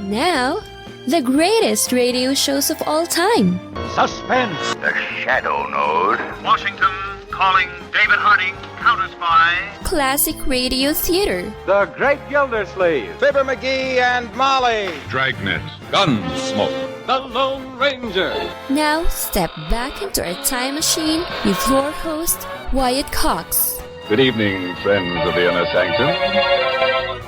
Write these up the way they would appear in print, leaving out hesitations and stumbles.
Now, the greatest radio shows of all time. Suspense. The Shadow Node. Washington calling David Harding, Counter-Spy. Classic Radio Theater. The Great Gildersleeve. Fibber McGee and Molly. Dragnet. Gunsmoke. The Lone Ranger. Now, step back into a time machine with your host, Wyatt Cox. Good evening, friends of the Inner Sanctum.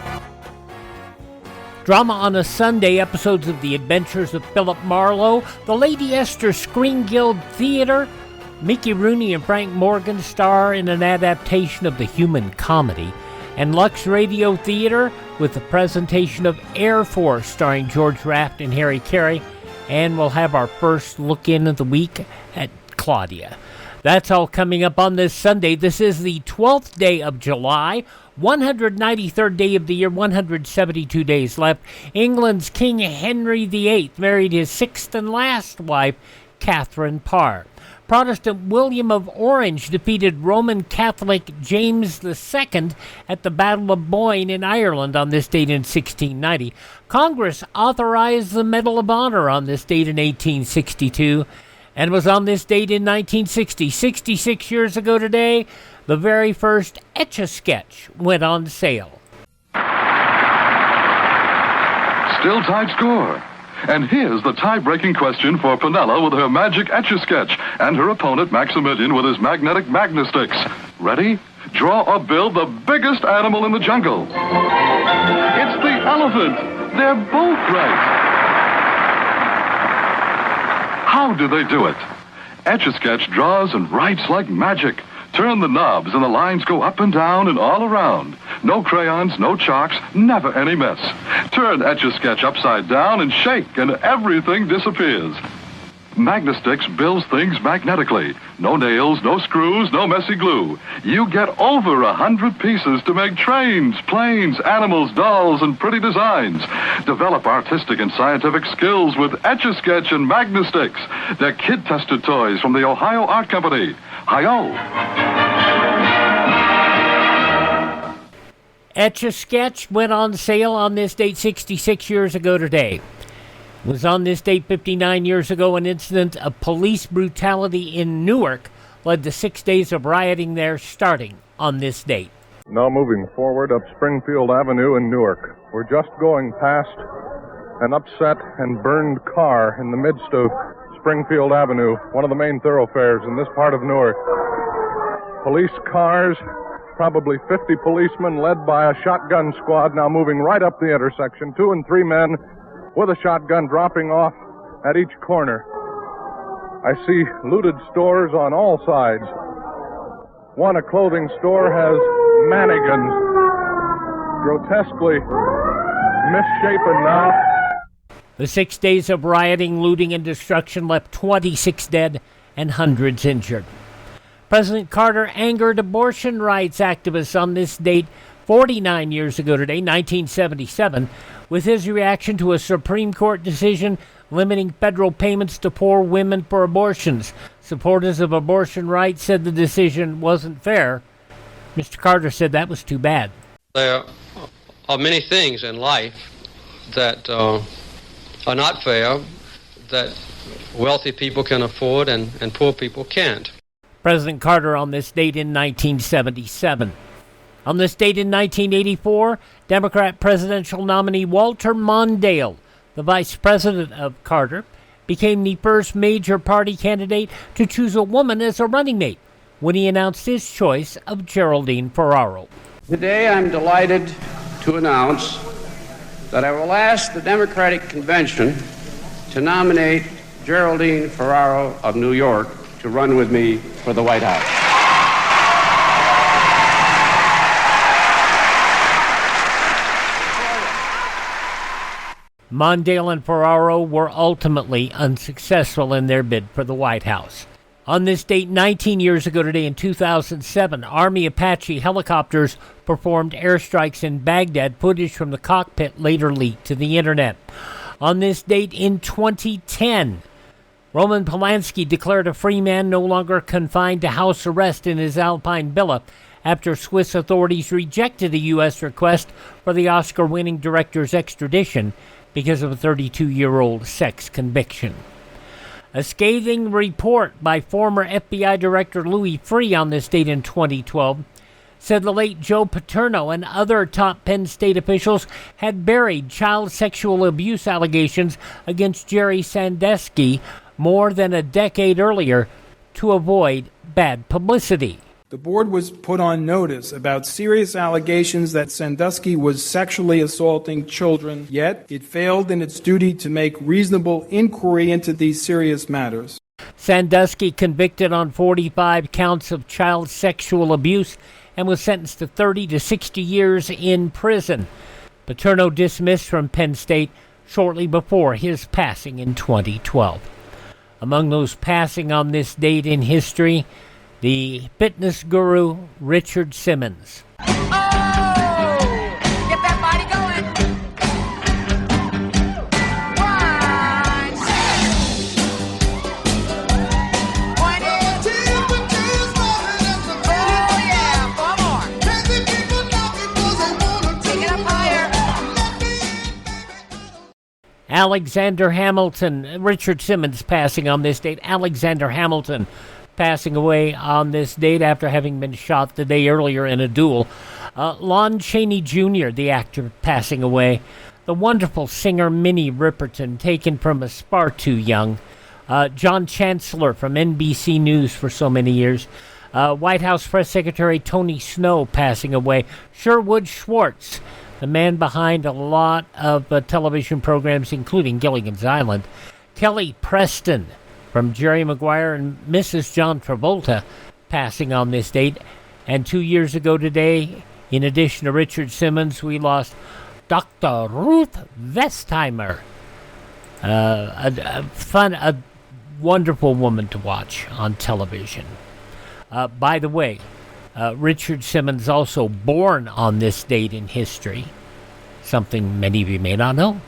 Drama on a Sunday, episodes of The Adventures of Philip Marlowe, the Lady Esther Screen Guild Theater. Mickey Rooney and Frank Morgan star in an adaptation of the human comedy. And Lux Radio Theater with the presentation of Air Force starring George Raft and Carey. And we'll have our first look in of the week at Claudia. That's all coming up on this Sunday. This is the 12th day of July, 193rd day of the year, 172 days left. England's King Henry VIII married his sixth and last wife, Catherine Parr. Protestant William of Orange defeated Roman Catholic James II at the Battle of Boyne in Ireland on this date in 1690. Congress authorized the Medal of Honor on this date in 1862. And was on this date in 1960, 66 years ago today, the very first Etch-a-Sketch went on sale. Still tied score. And here's the tie-breaking question for Penella with her magic Etch-a-Sketch and her opponent Maximilian with his magnetic Magnasticks. Ready? Draw or build the biggest animal in the jungle. It's the elephant. They're both right. How do they do it? Etch-a-Sketch draws and writes like magic. Turn the knobs and the lines go up and down and all around. No crayons, no chalks, never any mess. Turn Etch-a-Sketch upside down and shake and everything disappears. Magnasticks builds things magnetically. No nails, no screws, no messy glue. You get over 100 pieces to make trains, planes, animals, dolls, and pretty designs. Develop artistic and scientific skills with Etch-a-Sketch and Magnasticks. They're kid-tested toys from the Ohio Art Company. Hi-yo! Etch-a-Sketch went on sale on this date 66 years ago today. It was on this date 59 years ago an incident of police brutality in Newark led to 6 days of rioting there starting on this date. Now moving forward up Springfield Avenue in Newark. We're just going past an upset and burned car in the midst of Springfield Avenue, one of the main thoroughfares in this part of Newark. Police cars, probably 50 policemen led by a shotgun squad now moving right up the intersection, 2 and 3 men with a shotgun dropping off at each corner. I see looted stores on all sides. One, a clothing store, has mannequins, grotesquely misshapen now. The 6 days of rioting, looting, and destruction left 26 dead and hundreds injured. President Carter angered abortion rights activists on this date 49 years ago today, 1977, with his reaction to a Supreme Court decision limiting federal payments to poor women for abortions. Supporters of abortion rights said the decision wasn't fair. Mr. Carter said that was too bad. There are many things in life that are not fair, that wealthy people can afford and poor people can't. President Carter on this date in 1977. On this date in 1984, Democrat presidential nominee Walter Mondale, the vice president of Carter, became the first major party candidate to choose a woman as a running mate when he announced his choice of Geraldine Ferraro. Today I'm delighted to announce that I will ask the Democratic Convention to nominate Geraldine Ferraro of New York to run with me for the White House. Mondale and Ferraro were ultimately unsuccessful in their bid for the White House. On this date, 19 years ago today in 2007, Army Apache helicopters performed airstrikes in Baghdad. Footage from the cockpit later leaked to the internet. On this date in 2010, Roman Polanski declared a free man no longer confined to house arrest in his Alpine villa after Swiss authorities rejected a U.S. request for the Oscar-winning director's extradition because of a 32-year-old sex conviction. A scathing report by former FBI Director Louis Freeh on this date in 2012 said the late Joe Paterno and other top Penn State officials had buried child sexual abuse allegations against Jerry Sandusky more than a decade earlier to avoid bad publicity. The board was put on notice about serious allegations that Sandusky was sexually assaulting children, yet it failed in its duty to make reasonable inquiry into these serious matters. Sandusky convicted on 45 counts of child sexual abuse and was sentenced to 30 to 60 years in prison. Paterno dismissed from Penn State shortly before his passing in 2012. Among those passing on this date in history, the fitness guru Richard Simmons. Oh! Get that body going! Oh yeah, 4 more. Take it up higher. Alexander Hamilton, Richard Simmons passing on this date. Alexander Hamilton passing away on this date after having been shot the day earlier in a duel. Lon Chaney Jr., the actor, passing away. The wonderful singer Minnie Riperton, taken from us far too young. John Chancellor from NBC News for so many years. White House Press Secretary Tony Snow passing away. Sherwood Schwartz, the man behind a lot of television programs, including Gilligan's Island. Kelly Preston from Jerry Maguire and Mrs. John Travolta passing on this date. And 2 years ago today, in addition to Richard Simmons, we lost Dr. Ruth Westheimer. A wonderful woman to watch on television. By the way, Richard Simmons also born on this date in history, something many of you may not know.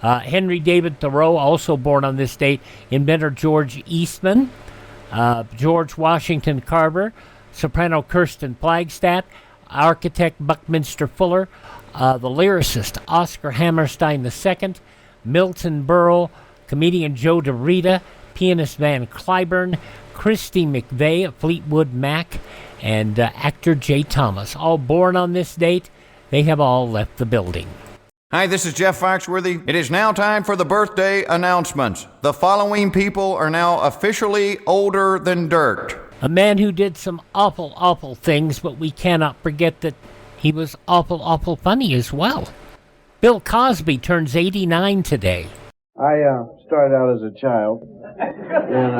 Henry David Thoreau, also born on this date. Inventor George Eastman. George Washington Carver. Soprano Kirsten Flagstaff. Architect Buckminster Fuller. The lyricist Oscar Hammerstein II. Milton Berle. Comedian Joe DeRita. Pianist Van Cliburn. Christy McVeigh of Fleetwood Mac. And actor Jay Thomas. All born on this date. They have all left the building. Hi, this is Jeff Foxworthy. It is now time for the birthday announcements. The following people are now officially older than dirt. A man who did some awful, awful things, but we cannot forget that he was awful, awful funny as well. Bill Cosby turns 89 today. I started out as a child and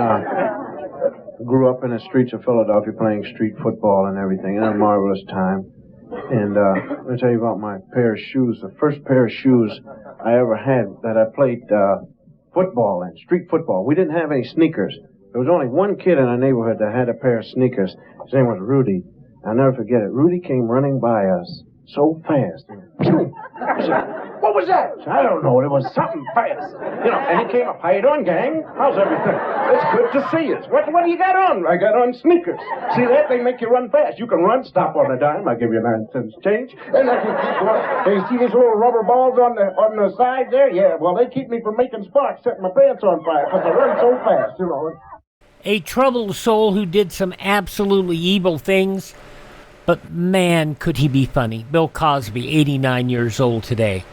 grew up in the streets of Philadelphia playing street football and everything. And a marvelous time. And let me tell you about my pair of shoes. The first pair of shoes I ever had that I played football in, street football. We didn't have any sneakers. There was only one kid in our neighborhood that had a pair of sneakers. His name was Rudy. I'll never forget it. Rudy came running by us so fast. I said, what was that? I said, I don't know. It was something fast. You know, and he came up. How you doing, gang? How's everything? It's good to see you. What do you got on? I got on sneakers. See that? They make you run fast. You can run, stop on a dime. I'll give you 9 cents change. And I can keep going. And you see these little rubber balls on the side there? Yeah, well, they keep me from making sparks, setting my pants on fire because I run so fast, you know. A troubled soul who did some absolutely evil things, but man, could he be funny. Bill Cosby, 89 years old today.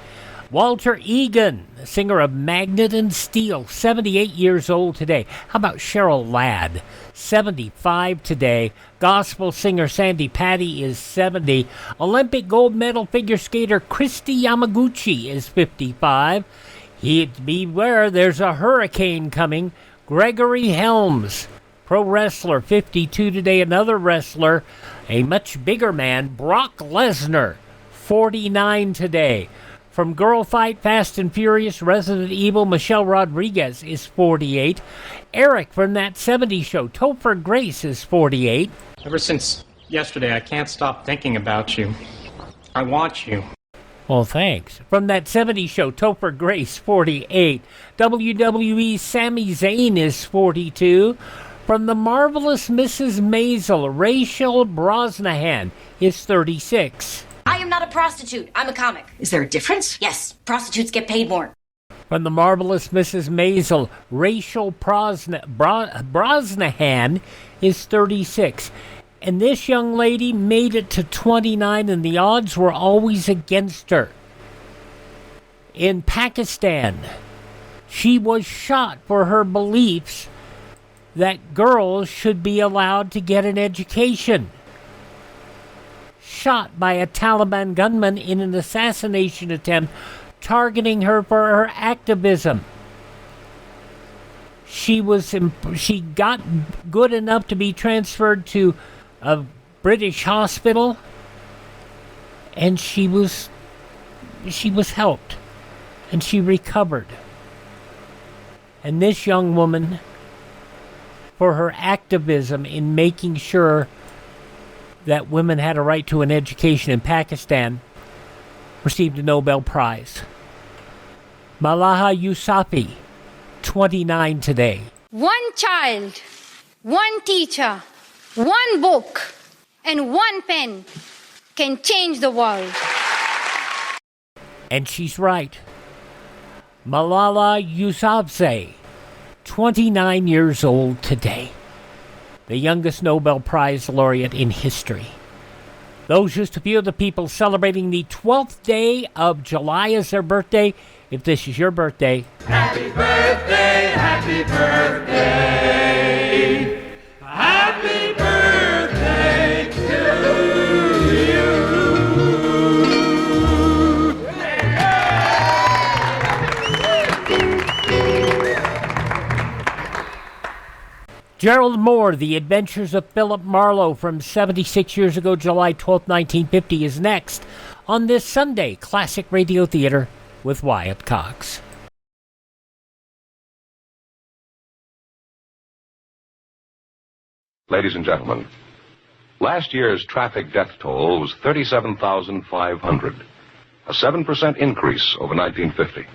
Walter Egan, the singer of Magnet and Steel, 78 years old today. How about Cheryl Ladd, 75 today. Gospel singer Sandy Patty is 70. Olympic gold medal figure skater Christy Yamaguchi is 55. Beware, there's a hurricane coming. Gregory Helms, pro wrestler, 52 today. Another wrestler, a much bigger man, Brock Lesnar, 49 today. From Girl Fight, Fast and Furious, Resident Evil, Michelle Rodriguez is 48. Eric from That 70s Show, Topher Grace is 48. Ever since yesterday, I can't stop thinking about you. I want you. Well, thanks. From That 70s Show, Topher Grace, 48. WWE Sami Zayn is 42. From The Marvelous Mrs. Maisel, Rachel Brosnahan is 36. I am not a prostitute. I'm a comic. Is there a difference? Yes, prostitutes get paid more. From the marvelous Mrs. Maisel, Rachel Brosnahan is 36. And this young lady made it to 29, and the odds were always against her. In Pakistan, she was shot for her beliefs that girls should be allowed to get an education. Shot by a Taliban gunman in an assassination attempt targeting her for her activism. She got good enough to be transferred to a British hospital, and she was helped, and she recovered. And this young woman, for her activism in making sure that women had a right to an education in Pakistan, received a Nobel Prize. Malala Yousafzai, 29 today. One child, one teacher, one book, and one pen can change the world. And she's right. Malala Yousafzai, 29 years old today. The youngest Nobel Prize laureate in history. Those just a few of the people celebrating the 12th day of July as their birthday. If this is your birthday, Happy birthday, happy birthday. Happy birthday to you. Gerald Mohr, The Adventures of Philip Marlowe from 76 years ago, July 12, 1950, is next on this Sunday, Classic Radio Theater with Wyatt Cox. Ladies and gentlemen, last year's traffic death toll was 37,500, a 7% increase over 1950.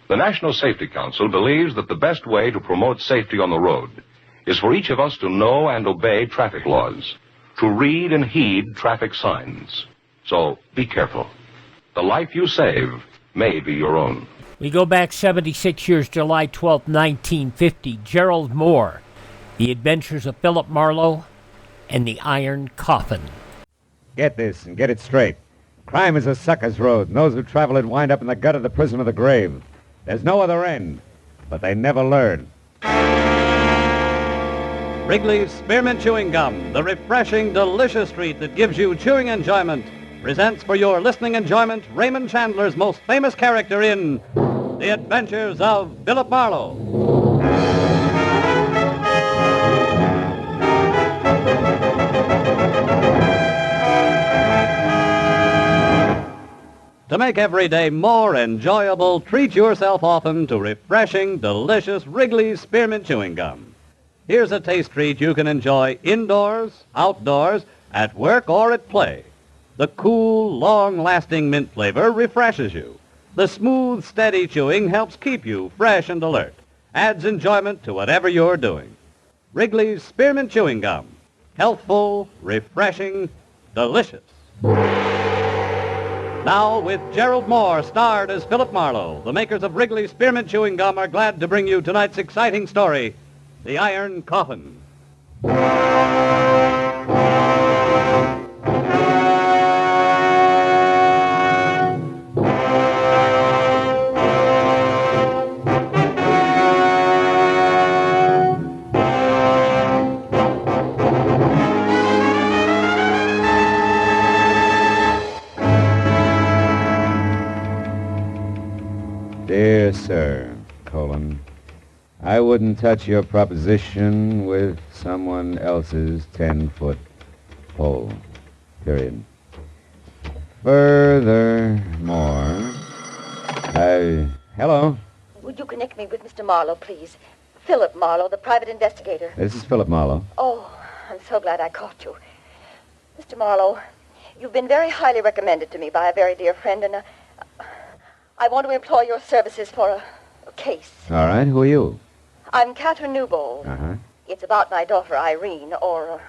The National Safety Council believes that the best way to promote safety on the road is for each of us to know and obey traffic laws, to read and heed traffic signs. So be careful. The life you save may be your own. We go back 76 years, July 12, 1950. Gerald Mohr, The Adventures of Philip Marlowe, and the Iron Coffin. Get this and get it straight. Crime is a sucker's road, and those who travel it wind up in the gut of the prison of the grave. There's no other end, but they never learn. Wrigley's Spearmint Chewing Gum, the refreshing, delicious treat that gives you chewing enjoyment, presents for your listening enjoyment Raymond Chandler's most famous character in The Adventures of Philip Marlowe. To make every day more enjoyable, treat yourself often to refreshing, delicious Wrigley's Spearmint Chewing Gum. Here's a taste treat you can enjoy indoors, outdoors, at work, or at play. The cool, long-lasting mint flavor refreshes you. The smooth, steady chewing helps keep you fresh and alert. Adds enjoyment to whatever you're doing. Wrigley's Spearmint Chewing Gum. Healthful, refreshing, delicious. Now, with Gerald Mohr starred as Philip Marlowe, the makers of Wrigley's Spearmint Chewing Gum are glad to bring you tonight's exciting story, The Iron Coffin. Dear Sir, I wouldn't touch your proposition with someone else's 10-foot pole. Period. Furthermore, hello? Would you connect me with Mr. Marlowe, please? Philip Marlowe, the private investigator. This is Philip Marlowe. Oh, I'm so glad I caught you. Mr. Marlowe, you've been very highly recommended to me by a very dear friend, and I want to employ your services for a case. All right, who are you? I'm Catherine Newbold. Uh-huh. It's about my daughter, Irene, or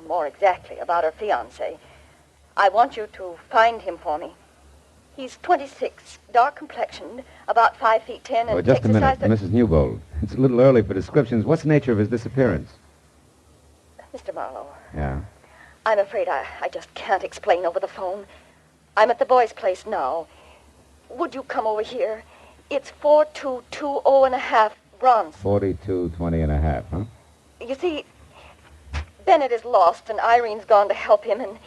more exactly, about her fiancé. I want you to find him for me. He's 26, dark complexioned, about 5 feet 10, and Just a minute, exercised Mrs. Newbold. It's a little early for descriptions. What's the nature of his disappearance? Mr. Marlowe, Yeah. I'm afraid I just can't explain over the phone. I'm at the boy's place now. Would you come over here? It's 4220.5 bronze. 42.20.5, huh? You see, Bennett is lost, and Irene's gone to help him, and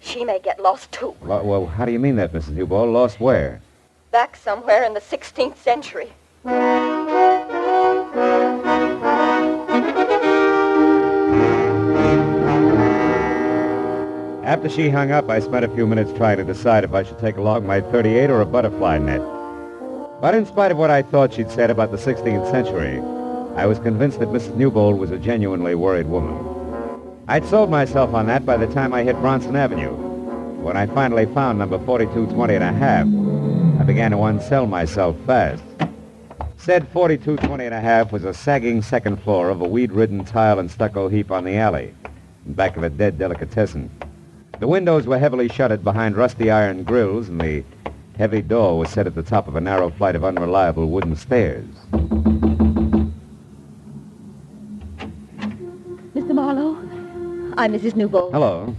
she may get lost, too. Well, how do you mean that, Mrs. Newbold? Lost where? Back somewhere in the 16th century. After she hung up, I spent a few minutes trying to decide if I should take along my .38 or a butterfly net. But in spite of what I thought she'd said about the 16th century, I was convinced that Mrs. Newbold was a genuinely worried woman. I'd sold myself on that by the time I hit Bronson Avenue. When I finally found number 4220.5, I began to unsell myself fast. Said 4220.5 was a sagging second floor of a weed-ridden tile and stucco heap on the alley, in back of a dead delicatessen. The windows were heavily shuttered behind rusty iron grills, and the heavy door was set at the top of a narrow flight of unreliable wooden stairs. Mr. Marlowe, I'm Mrs. Newbold. Hello.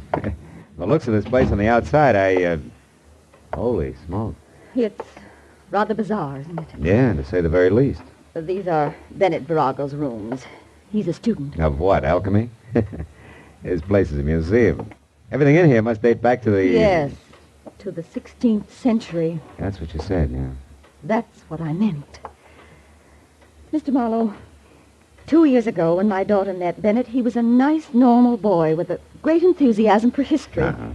The looks of this place on the outside, holy smoke. It's rather bizarre, isn't it? Yeah, to say the very least. These are Bennett Virago's rooms. He's a student. Of what, alchemy? His place is a museum. Everything in here must date back to the... Yes, to the 16th century. That's what you said, yeah. That's what I meant. Mr. Marlowe, 2 years ago when my daughter met Bennett, he was a nice, normal boy with a great enthusiasm for history. Uh-huh.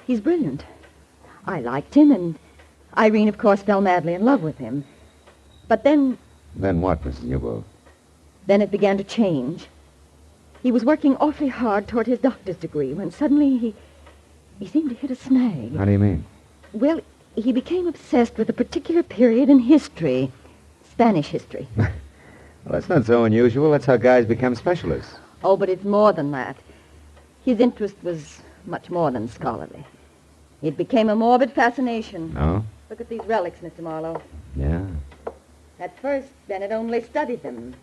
He's brilliant. I liked him, and Irene, of course, fell madly in love with him. But then... Then what, Mrs. Newbold? Then it began to change. He was working awfully hard toward his doctor's degree when suddenly he seemed to hit a snag. How do you mean? Well, he became obsessed with a particular period in history. Spanish history. Well, that's not so unusual. That's how guys become specialists. Oh, but it's more than that. His interest was much more than scholarly. It became a morbid fascination. Oh? Look at these relics, Mr. Marlowe. Yeah. At first, Bennett only studied them.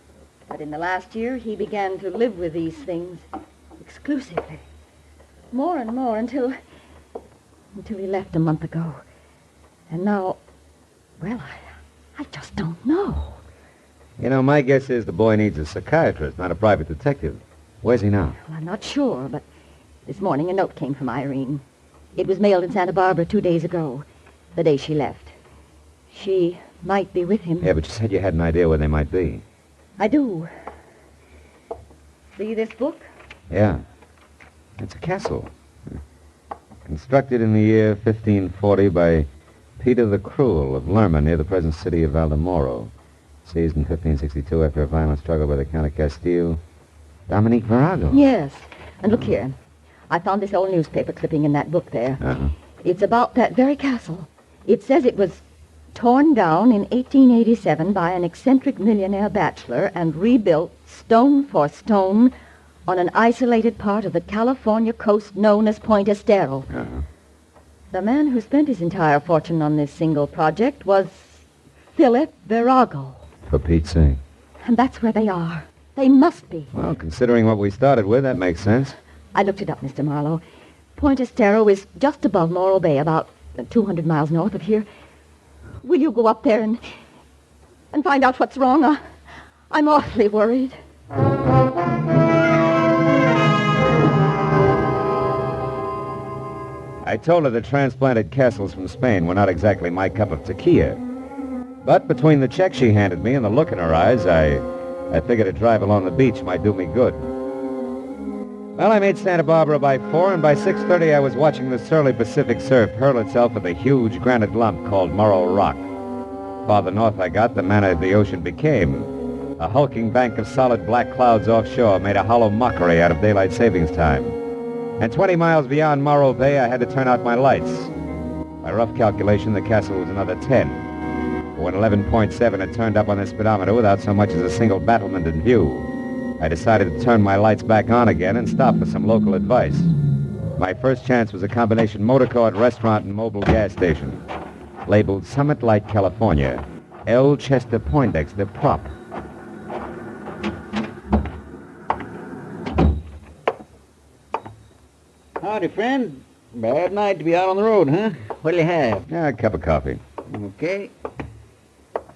But in the last year, he began to live with these things exclusively. More and more until he left a month ago. And now, well, I just don't know. You know, my guess is the boy needs a psychiatrist, not a private detective. Where's he now? Well, I'm not sure, but this morning a note came from Irene. It was mailed in Santa Barbara 2 days ago, the day she left. She might be with him. Yeah, but you said you had an idea where they might be. I do. See this book? Yeah. It's a castle. Constructed in the year 1540 by Peter the Cruel of Lerma near the present city of Valdemoro. Seized in 1562 after a violent struggle by the Count of Castile. Dominique Virago. Yes. And look here. I found this old newspaper clipping in that book there. Uh-huh. It's about that very castle. It says it was torn down in 1887 by an eccentric millionaire bachelor and rebuilt stone for stone on an isolated part of the California coast known as Point Estero. Uh-huh. The man who spent his entire fortune on this single project was Philip Virago. For Pete's sake. And that's where they are. They must be. Well, considering what we started with, that makes sense. I looked it up, Mr. Marlowe. Point Estero is just above Morro Bay, about 200 miles north of here. Will you go up there and find out what's wrong? I'm awfully worried. I told her the transplanted castles from Spain were not exactly my cup of tequila. But between the check she handed me and the look in her eyes, I figured a drive along the beach might do me good. Well, I made Santa Barbara by 4, and by 6:30 I was watching the surly Pacific surf hurl itself at the huge granite lump called Morro Rock. Farther north I got, the manner the ocean became. A hulking bank of solid black clouds offshore made a hollow mockery out of daylight savings time. And 20 miles beyond Morro Bay, I had to turn out my lights. By rough calculation, the castle was another 10. But when 11.7 had turned up on the speedometer without so much as a single battlement in view, I decided to turn my lights back on again and stop for some local advice. My first chance was a combination motor court, restaurant, and mobile gas station. Labeled Summit Light, California. L. Chester Poindexter Prop. Howdy, friend. Bad night to be out on the road, huh? What'll you have? Yeah, a cup of coffee. Okay.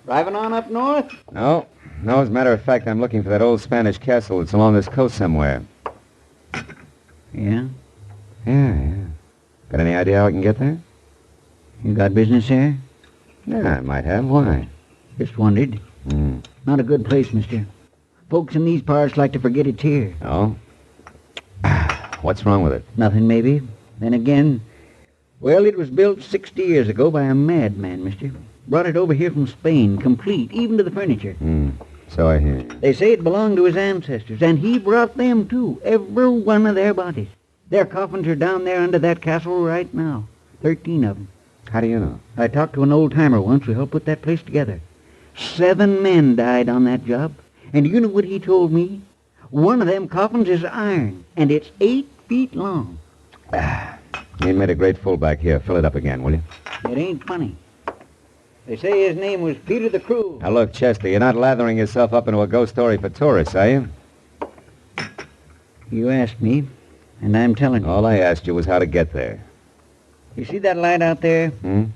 Driving on up north? No, as a matter of fact, I'm looking for that old Spanish castle that's along this coast somewhere. Yeah? Yeah. Got any idea how I can get there? You got business there? Yeah, I might have. Why? Just wondered. Not a good place, mister. Folks in these parts like to forget it's here. Oh? What's wrong with it? Nothing, maybe. Then again, well, it was built 60 years ago by a madman, mister. Brought it over here from Spain, complete, even to the furniture. So I hear. They say it belonged to his ancestors, and he brought them, too. Every one of their bodies. Their coffins are down there under that castle right now. 13 of them. How do you know? I talked to an old-timer once who helped put that place together. 7 men died on that job. And do you know what he told me? One of them coffins is iron, and it's 8 feet long. You made a great fullback here. Fill it up again, will you? It ain't funny. They say his name was Peter the Cruel. Now, look, Chester, you're not lathering yourself up into a ghost story for tourists, are you? You asked me, and I'm telling you. All I asked you was how to get there. You see that light out there?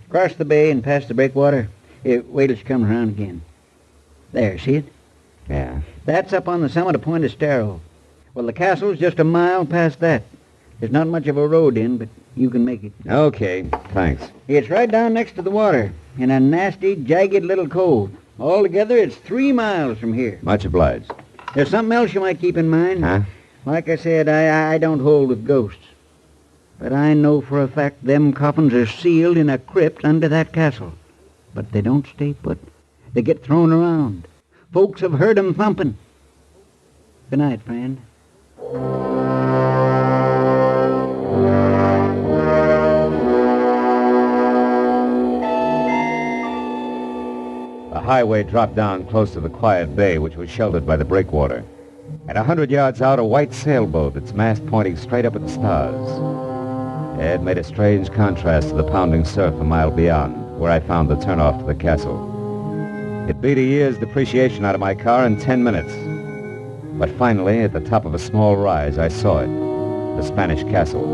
Across the bay and past the breakwater? Wait till she comes around again. There, see it? Yeah. That's up on the summit of Point Estero. Well, the castle's just a mile past that. There's not much of a road in, but you can make it. Okay, thanks. It's right down next to the water, in a nasty, jagged little cove. Altogether, it's 3 miles from here. Much obliged. There's something else you might keep in mind. Huh? Like I said, I don't hold with ghosts. But I know for a fact them coffins are sealed in a crypt under that castle. But they don't stay put. They get thrown around. Folks have heard 'em thumping. Good night, friend. The highway dropped down close to the quiet bay, which was sheltered by the breakwater. At 100 yards out, a white sailboat, its mast pointing straight up at the stars. It made a strange contrast to the pounding surf a mile beyond, where I found the turnoff to the castle. It beat a year's depreciation out of my car in 10 minutes. But finally, at the top of a small rise, I saw it, the Spanish castle.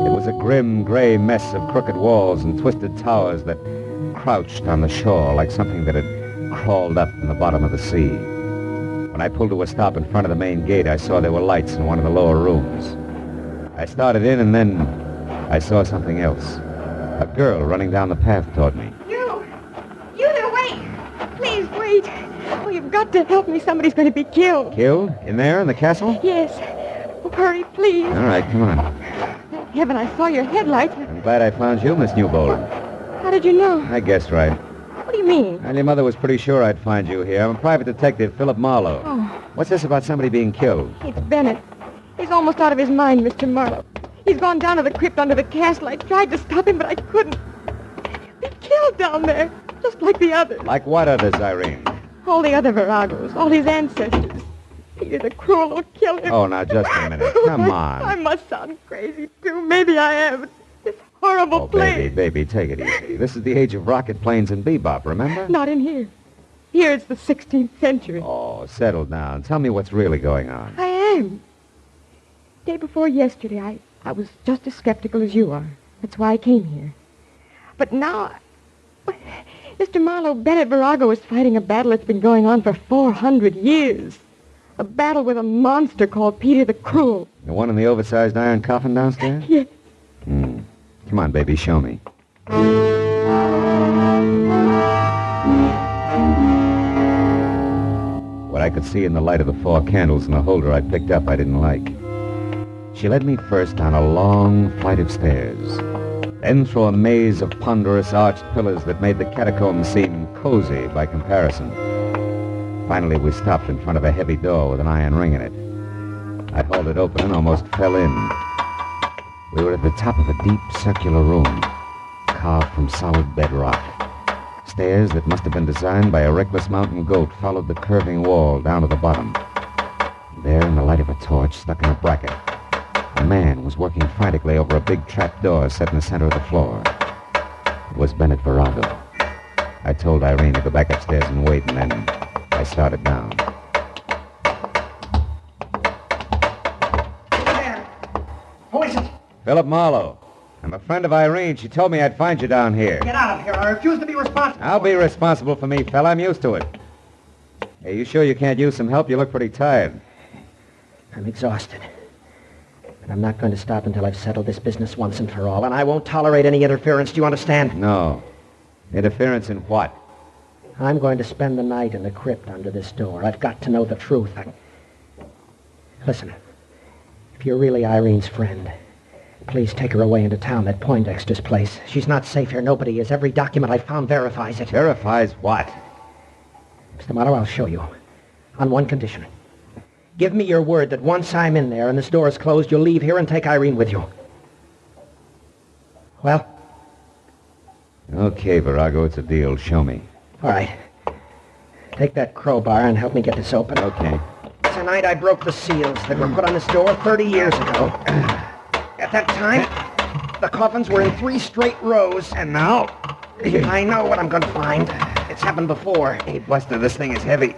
It was a grim, gray mess of crooked walls and twisted towers that crouched on the shore like something that had crawled up from the bottom of the sea. When I pulled to a stop in front of the main gate, I saw there were lights in one of the lower rooms. I started in, and then I saw something else. A girl running down the path toward me. You there, wait! Please, wait! Oh, you've got to help me. Somebody's going to be killed. Killed? In there, in the castle? Yes. Oh, hurry, please. All right, come on. Thank heaven I saw your headlights. I'm glad I found you, Miss Newbold. How did you know? I guessed right. What do you mean? Well, your mother was pretty sure I'd find you here. I'm a private detective, Philip Marlowe. Oh. What's this about somebody being killed? It's Bennett. He's almost out of his mind, Mr. Marlowe. He's gone down to the crypt under the castle. I tried to stop him, but I couldn't. He's killed down there, just like the others. Like what others, Irene? All the other Viragos, all his ancestors. Peter the Cruel will kill him. Oh, now, just a minute. Come on. I must sound crazy, too. Maybe I am. This horrible place. Baby, take it easy. This is the age of rocket planes and bebop, remember? Not in here. Here it's the 16th century. Oh, settle down. Tell me what's really going on. I am. Day before yesterday, I was just as skeptical as you are. That's why I came here. But now, Mr. Marlowe, Bennett Virago is fighting a battle that's been going on for 400 years. A battle with a monster called Peter the Cruel. The one in the oversized iron coffin downstairs? Yes. Come on, baby, show me. What I could see in the light of the 4 candles in the holder I picked up I didn't like. She led me first down a long flight of stairs, then through a maze of ponderous arched pillars that made the catacombs seem cozy by comparison. Finally, we stopped in front of a heavy door with an iron ring in it. I hauled it open and almost fell in. We were at the top of a deep circular room, carved from solid bedrock. Stairs that must have been designed by a reckless mountain goat followed the curving wall down to the bottom. There, in the light of a torch stuck in a bracket, A man was working frantically over a big trap door set in the center of the floor. It was Bennett Virago. I told Irene to go back upstairs and wait, and then I started down. Who is it? Philip Marlowe. I'm a friend of Irene. She told me I'd find you down here. Get out of here. I refuse to be responsible. I'll be responsible for me, fella. I'm used to it. Hey, you sure you can't use some help? You look pretty tired. I'm exhausted. But I'm not going to stop until I've settled this business once and for all, and I won't tolerate any interference. Do you understand? No. Interference in what? I'm going to spend the night in the crypt under this door. I've got to know the truth. Listen, if you're really Irene's friend, please take her away into town, that Poindexter's place. She's not safe here. Nobody is. Every document I found verifies it. Verifies what? Mr. Marlowe, I'll show you. On one condition. Give me your word that once I'm in there and this door is closed, you'll leave here and take Irene with you. Well? Okay, Virago, it's a deal. Show me. All right. Take that crowbar and help me get this open. Okay. Tonight I broke the seals that were put on this door 30 years ago. At that time, the coffins were in 3 straight rows. And now? I know what I'm going to find. It's happened before. Hey, Buster, this thing is heavy.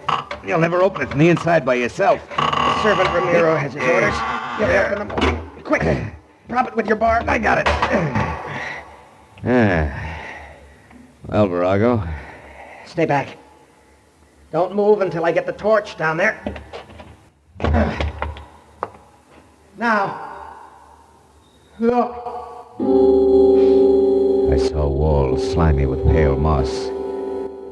You'll never open it from the inside by yourself. The servant Ramiro has his orders. Get it up in the morning. Quick! Prop it with your bar. I got it. Well, Virago. Stay back. Don't move until I get the torch down there. Now, look. I saw walls slimy with pale moss.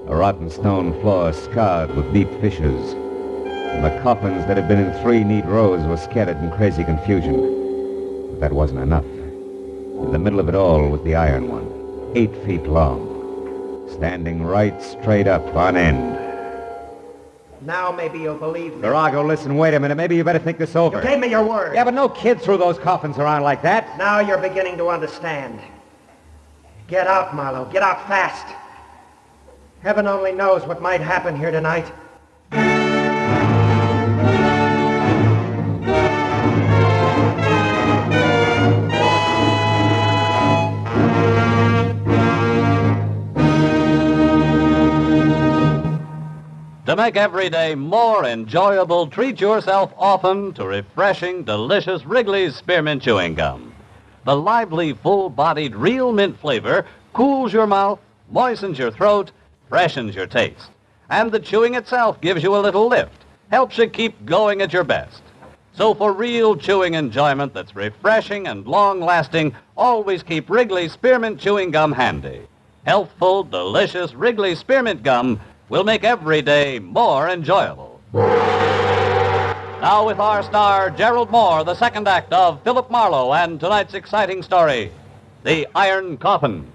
A rotten stone floor scarred with deep fissures. And the coffins that had been in 3 neat rows were scattered in crazy confusion. But that wasn't enough. In the middle of it all was the iron one, 8 feet long, standing right straight up on end. Now maybe you'll believe me. Virago, listen, wait a minute. Maybe you better think this over. You gave me your word. Yeah, but no kid threw those coffins around like that. Now you're beginning to understand. Get out, Marlowe. Get out fast. Heaven only knows what might happen here tonight. To make every day more enjoyable, treat yourself often to refreshing, delicious Wrigley's Spearmint Chewing Gum. The lively, full-bodied, real mint flavor cools your mouth, moistens your throat, freshens your taste. And the chewing itself gives you a little lift, helps you keep going at your best. So for real chewing enjoyment that's refreshing and long-lasting, always keep Wrigley's Spearmint Chewing Gum handy. Healthful, delicious Wrigley's Spearmint Gum will make every day more enjoyable. Now with our star, Gerald Mohr, the second act of Philip Marlowe and tonight's exciting story, The Iron Coffin.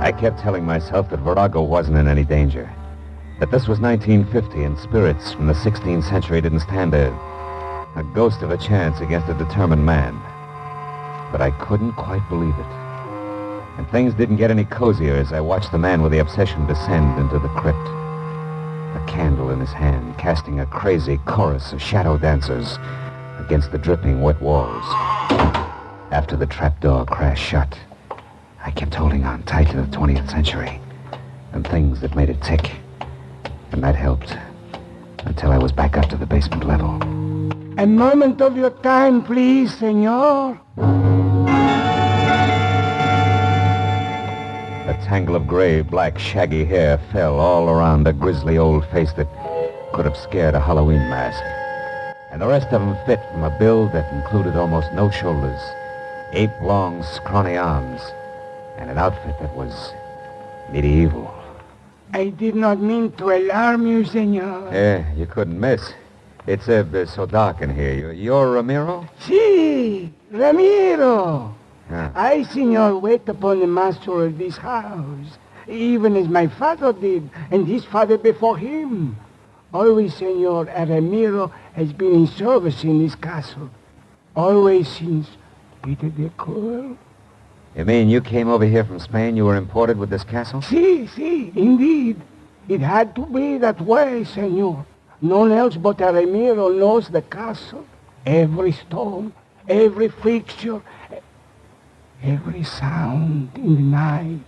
I kept telling myself that Virago wasn't in any danger. That this was 1950 and spirits from the 16th century didn't stand a ghost of a chance against a determined man. But I couldn't quite believe it. And things didn't get any cozier as I watched the man with the obsession descend into the crypt. A candle in his hand, casting a crazy chorus of shadow dancers against the dripping wet walls. After the trapdoor crashed shut, I kept holding on tight to the 20th century and things that made it tick. And that helped until I was back up to the basement level. A moment of your time, please, senor. A tangle of gray, black, shaggy hair fell all around a grisly old face that could have scared a Halloween mask. And the rest of them fit from a build that included almost no shoulders, ape-long, scrawny arms, and an outfit that was medieval. I did not mean to alarm you, senor. You couldn't miss. It's so dark in here. You're Ramiro? Si, Ramiro. Yeah. I, senor, wait upon the master of this house, even as my father did, and his father before him. Always, senor, Ramiro has been in service in this castle. Always since Peter the Cruel. You mean you came over here from Spain? You were imported with this castle? Si, indeed. It had to be that way, senor. None else but a Ramiro knows the castle. Every stone, every fixture, every sound in the night.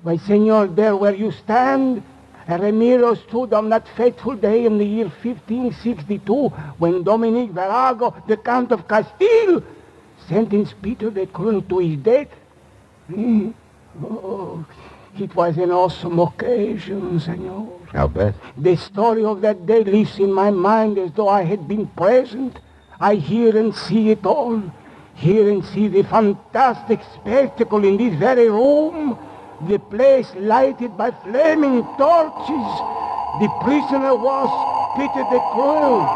Why, senor, there where you stand, Ramiro stood on that fateful day in the year 1562 when Dominic Verago, the Count of Castile, sentenced Peter the Cruel to his death. Oh, it was an awesome occasion, senor. I'll bet. The story of that day lives in my mind as though I had been present. I hear and see it all. Hear and see the fantastic spectacle in this very room. The place lighted by flaming torches. The prisoner was Peter the Cruel.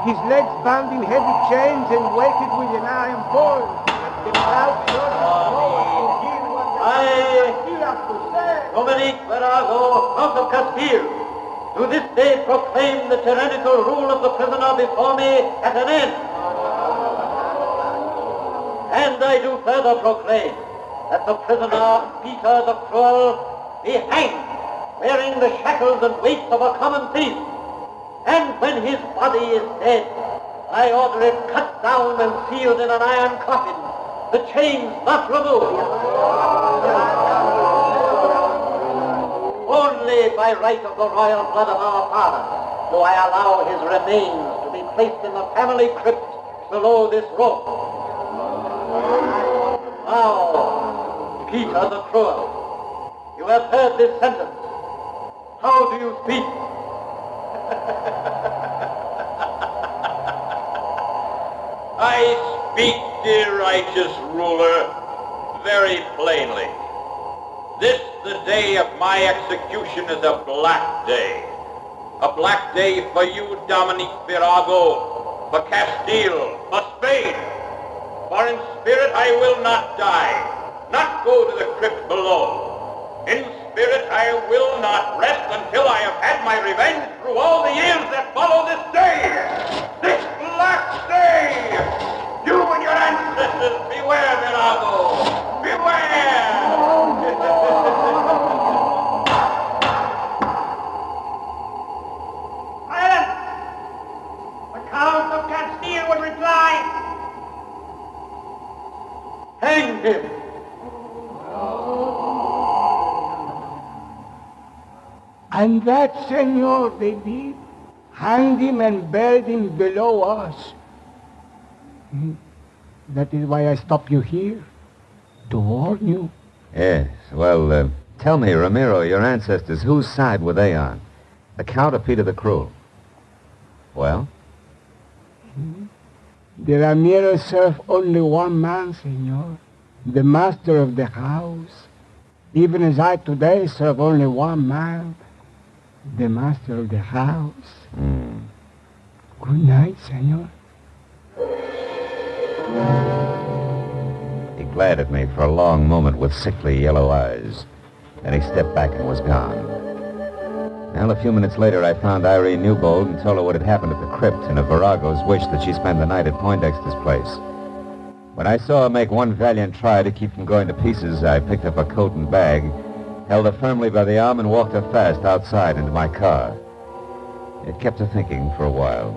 His legs bound in heavy chains and weighted with an iron ball. The crowd Dominic Verago, Count of Castile, to this day proclaim the tyrannical rule of the prisoner before me at an end. And I do further proclaim that the prisoner, Peter the Cruel, be hanged, wearing the shackles and weights of a common thief. And when his body is dead, I order it cut down and sealed in an iron coffin, the chains not removed. Only by right of the royal blood of our father do I allow his remains to be placed in the family crypt below this room. Now, Peter the Cruel, you have heard this sentence. How do you speak? I speak, dear righteous ruler, very plainly. This, the day of my execution, is a black day. A black day for you, Dominic Verago, for Castile, for Spain. For in spirit I will not die, not go to the crypt below. In spirit I will not rest until I have had my revenge through all the years that follow this day. This black day! You and your ancestors, beware, Verago! Beware! Silence! The Count of Castile will reply. Hang him! And that, senor, they did. Hanged him and buried him below us. That is why I stopped you here, to warn you. Yes, well, tell me, Ramiro, your ancestors, whose side were they on? The Count or Peter the Cruel? Well? The Ramiro served only one man, senor, the master of the house. Even as I today serve only one man, the master of the house. Good night, senor. He glared at me for a long moment with sickly yellow eyes. Then he stepped back and was gone. Well, a few minutes later, I found Irene Newbold and told her what had happened at the crypt and of Verago's wish that she spend the night at Poindexter's place. When I saw her make one valiant try to keep from going to pieces, I picked up her coat and bag, held her firmly by the arm, and walked her fast outside into my car. It kept her thinking for a while.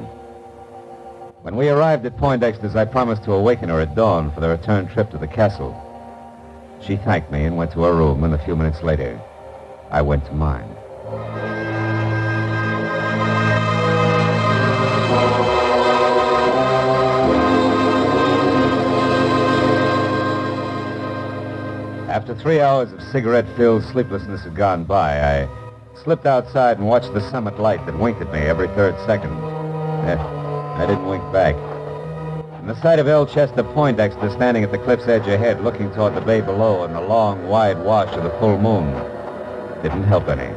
When we arrived at Poindexter's, I promised to awaken her at dawn for the return trip to the castle. She thanked me and went to her room, and a few minutes later, I went to mine. After 3 hours of cigarette-filled sleeplessness had gone by, I slipped outside and watched the summit light that winked at me every third second. I didn't wink back. And the sight of El Chester Poindexter standing at the cliff's edge ahead, looking toward the bay below and the long, wide wash of the full moon, didn't help any.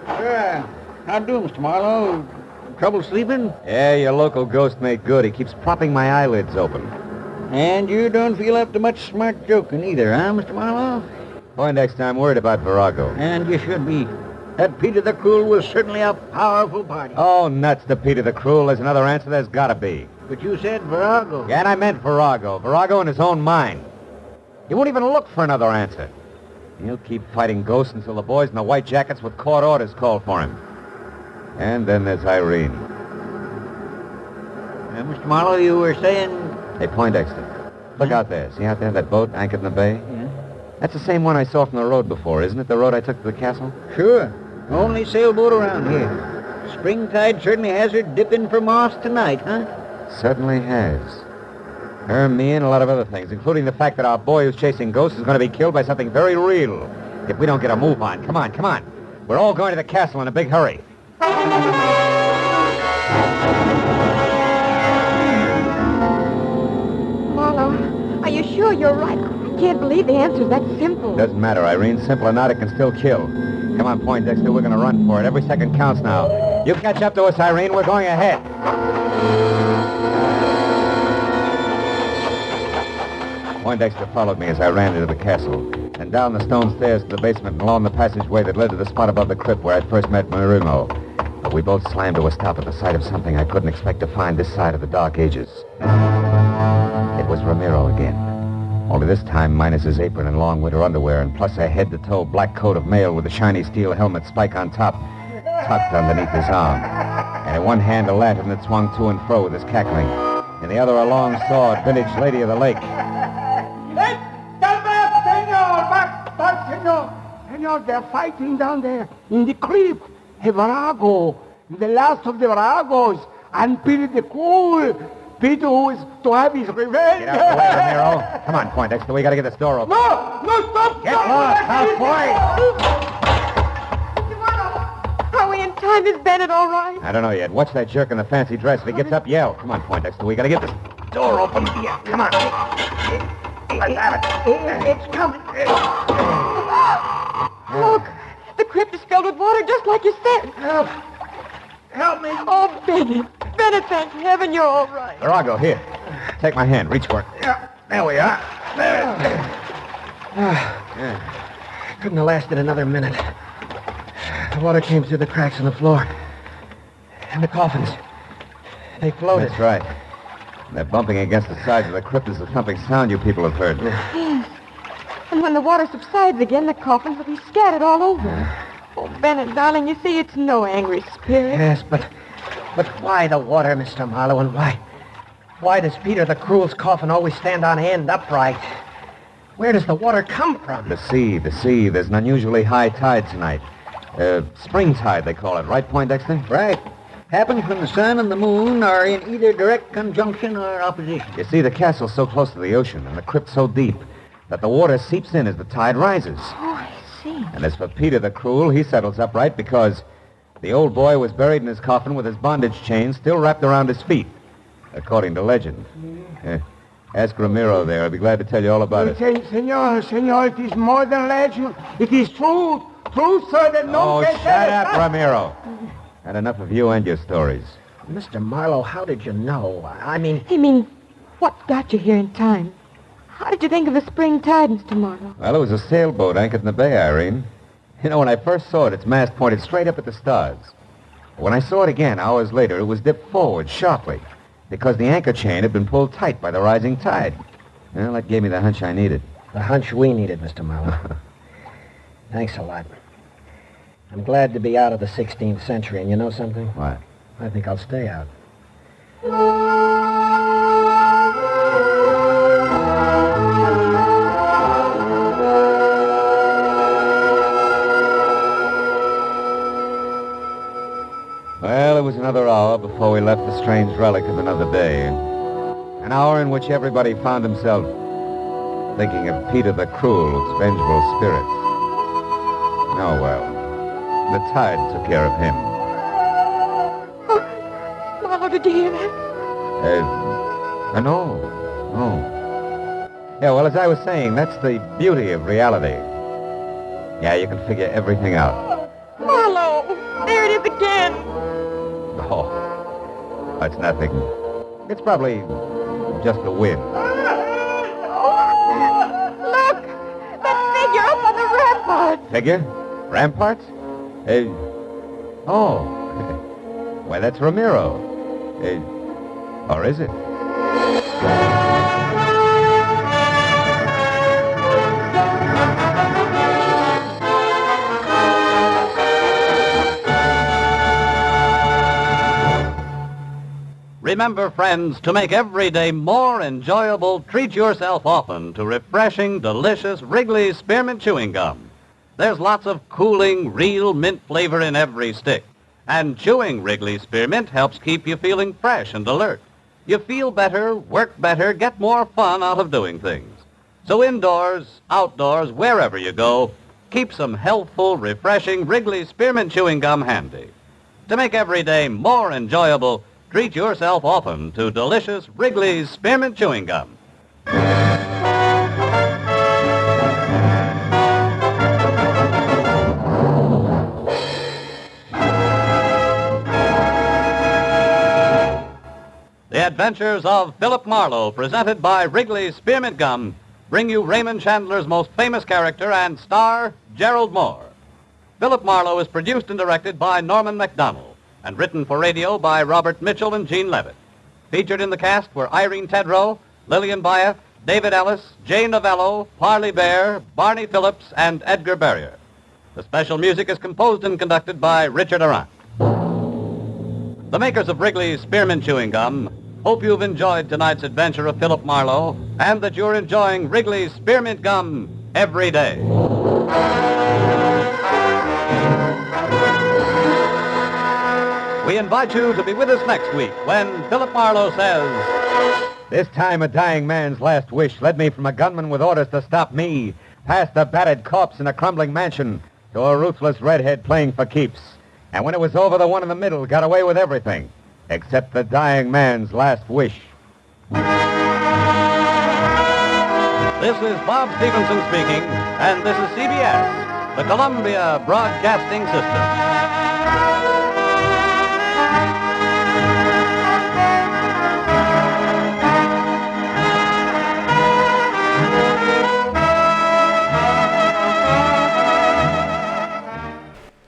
How do, Mr. Marlowe? Trouble sleeping? Yeah, your local ghost made good. He keeps propping my eyelids open. And you don't feel up to much smart joking either, huh, Mr. Marlowe? Poindexter, I'm worried about Verago. And you should be. That Peter the Cruel was certainly a powerful party. Oh, nuts to Peter the Cruel. There's another answer. There's gotta be. But you said Verago. Yeah, and I meant Verago. Verago in his own mind. He won't even look for another answer. He'll keep fighting ghosts until the boys in the white jackets with court orders call for him. And then there's Irene. Mr. Marlowe, you were saying... Hey, Poindexter, look out there. See out there that boat anchored in the bay? Yeah. That's the same one I saw from the road before, isn't it? The road I took to the castle? Sure. Only sailboat around here. Springtide certainly has her dipping for moss tonight, huh? Certainly has. Her, me, and a lot of other things, including the fact that our boy who's chasing ghosts is going to be killed by something very real. If we don't get a move on. Come on, come on. We're all going to the castle in a big hurry. Marlowe, are you sure you're right? I can't believe the answer's that simple. Doesn't matter, Irene. Simple or not, it can still kill. Come on, Poindexter. We're going to run for it. Every second counts now. You catch up to us, Irene. We're going ahead. Poindexter followed me as I ran into the castle, and down the stone stairs to the basement and along the passageway that led to the spot above the crypt where I'd first met Marino. But we both slammed to a stop at the sight of something I couldn't expect to find this side of the Dark Ages. It was Ramiro again. Only this time minus his apron and long winter underwear, and plus a head-to-toe black coat of mail with a shiny steel helmet spike on top, tucked underneath his arm. And in one hand a lantern that swung to and fro with his cackling. In the other a long sword, vintage Lady of the Lake. Senor, they're fighting down there in the crypt. Virago, the last of the Viragos, and Peter the Cruel. Peter who is to have his revenge. Get out of the way, Ramiro. Come on, Poindexter. We got to get this door open. No, stop! Get lost, houseboy! Are we in time? Is Bennett all right? I don't know yet. Watch that jerk in the fancy dress. If he gets up, yell. Come on, Poindexter. We got to get this door open. Yeah, come on. Let's have it. It's coming. Look, the crypt is filled with water just like you said. Help me. Oh, Bennett. Bennett, thank heaven you're all right. Virago, here. Take my hand. Reach for it. Yeah, there we are. Couldn't have lasted another minute. The water came through the cracks in the floor. And the coffins. They floated. That's right. They're bumping against the sides of the crypt is the thumping sound you people have heard. Yes. And when the water subsides again, the coffins will be scattered all over. Oh, Bennett, darling, you see, it's no angry spirit. Yes, but why the water, Mr. Marlowe, and why does Peter the Cruel's coffin always stand on end upright? Where does the water come from? The sea. There's an unusually high tide tonight. Spring tide, they call it. Right, Poindexter? Right. Happens when the sun and the moon are in either direct conjunction or opposition. You see, the castle's so close to the ocean and the crypt so deep that the water seeps in as the tide rises. Oh, I see. And as for Peter the Cruel, he settles upright because the old boy was buried in his coffin with his bondage chain still wrapped around his feet, according to legend. Ask Ramiro there. I'll be glad to tell you all about it. Senor, it is more than legend. It is truth. Truth, sir, that no Oh, can shut up, Ramiro. Had enough of you and your stories. Mr. Marlowe, how did you know? I mean, what got you here in time? How did you think of the spring tide, Mr. Marlowe? Well, it was a sailboat anchored in the bay, Irene. You know, when I first saw it, its mast pointed straight up at the stars. When I saw it again, hours later, it was dipped forward sharply because the anchor chain had been pulled tight by the rising tide. Well, that gave me the hunch I needed. The hunch we needed, Mr. Marlowe. Thanks a lot. I'm glad to be out of the 16th century, and you know something? What? I think I'll stay out. Well, it was another hour before we left the strange relic of another day. An hour in which everybody found himself thinking of Peter the Cruel's vengeful spirit. Oh, well, the tide took care of him. Oh, Marlowe, did you hear that? No. Yeah, well, as I was saying, that's the beauty of reality. Yeah, you can figure everything out. Marlowe, there it is again. Oh, that's nothing. It's probably just the wind. Look, that figure up on the rampart. Figure? Ramparts? Oh. Why, that's Ramiro. Or is it? Remember, friends, to make every day more enjoyable, treat yourself often to refreshing, delicious Wrigley's Spearmint Chewing Gum. There's lots of cooling, real mint flavor in every stick. And chewing Wrigley's Spearmint helps keep you feeling fresh and alert. You feel better, work better, get more fun out of doing things. So indoors, outdoors, wherever you go, keep some healthful, refreshing Wrigley's Spearmint Chewing Gum handy. To make every day more enjoyable, treat yourself often to delicious Wrigley's Spearmint Chewing Gum. The Adventures of Philip Marlowe, presented by Wrigley's Spearmint Gum, bring you Raymond Chandler's most famous character and star, Gerald Mohr. Philip Marlowe is produced and directed by Norman MacDonald and written for radio by Robert Mitchell and Gene Levitt. Featured in the cast were Irene Tedrow, Lillian Byeth, David Ellis, Jay Novello, Parley Bear, Barney Phillips, and Edgar Barrier. The special music is composed and conducted by Richard Arant. The makers of Wrigley's Spearmint Chewing Gum hope you've enjoyed tonight's adventure of Philip Marlowe and that you're enjoying Wrigley's Spearmint Gum every day. We invite you to be with us next week when Philip Marlowe says, This time a dying man's last wish led me from a gunman with orders to stop me, past a battered corpse in a crumbling mansion, to a ruthless redhead playing for keeps. And when it was over, the one in the middle got away with everything, except the dying man's last wish. This is Bob Stevenson speaking, and this is CBS, the Columbia Broadcasting System.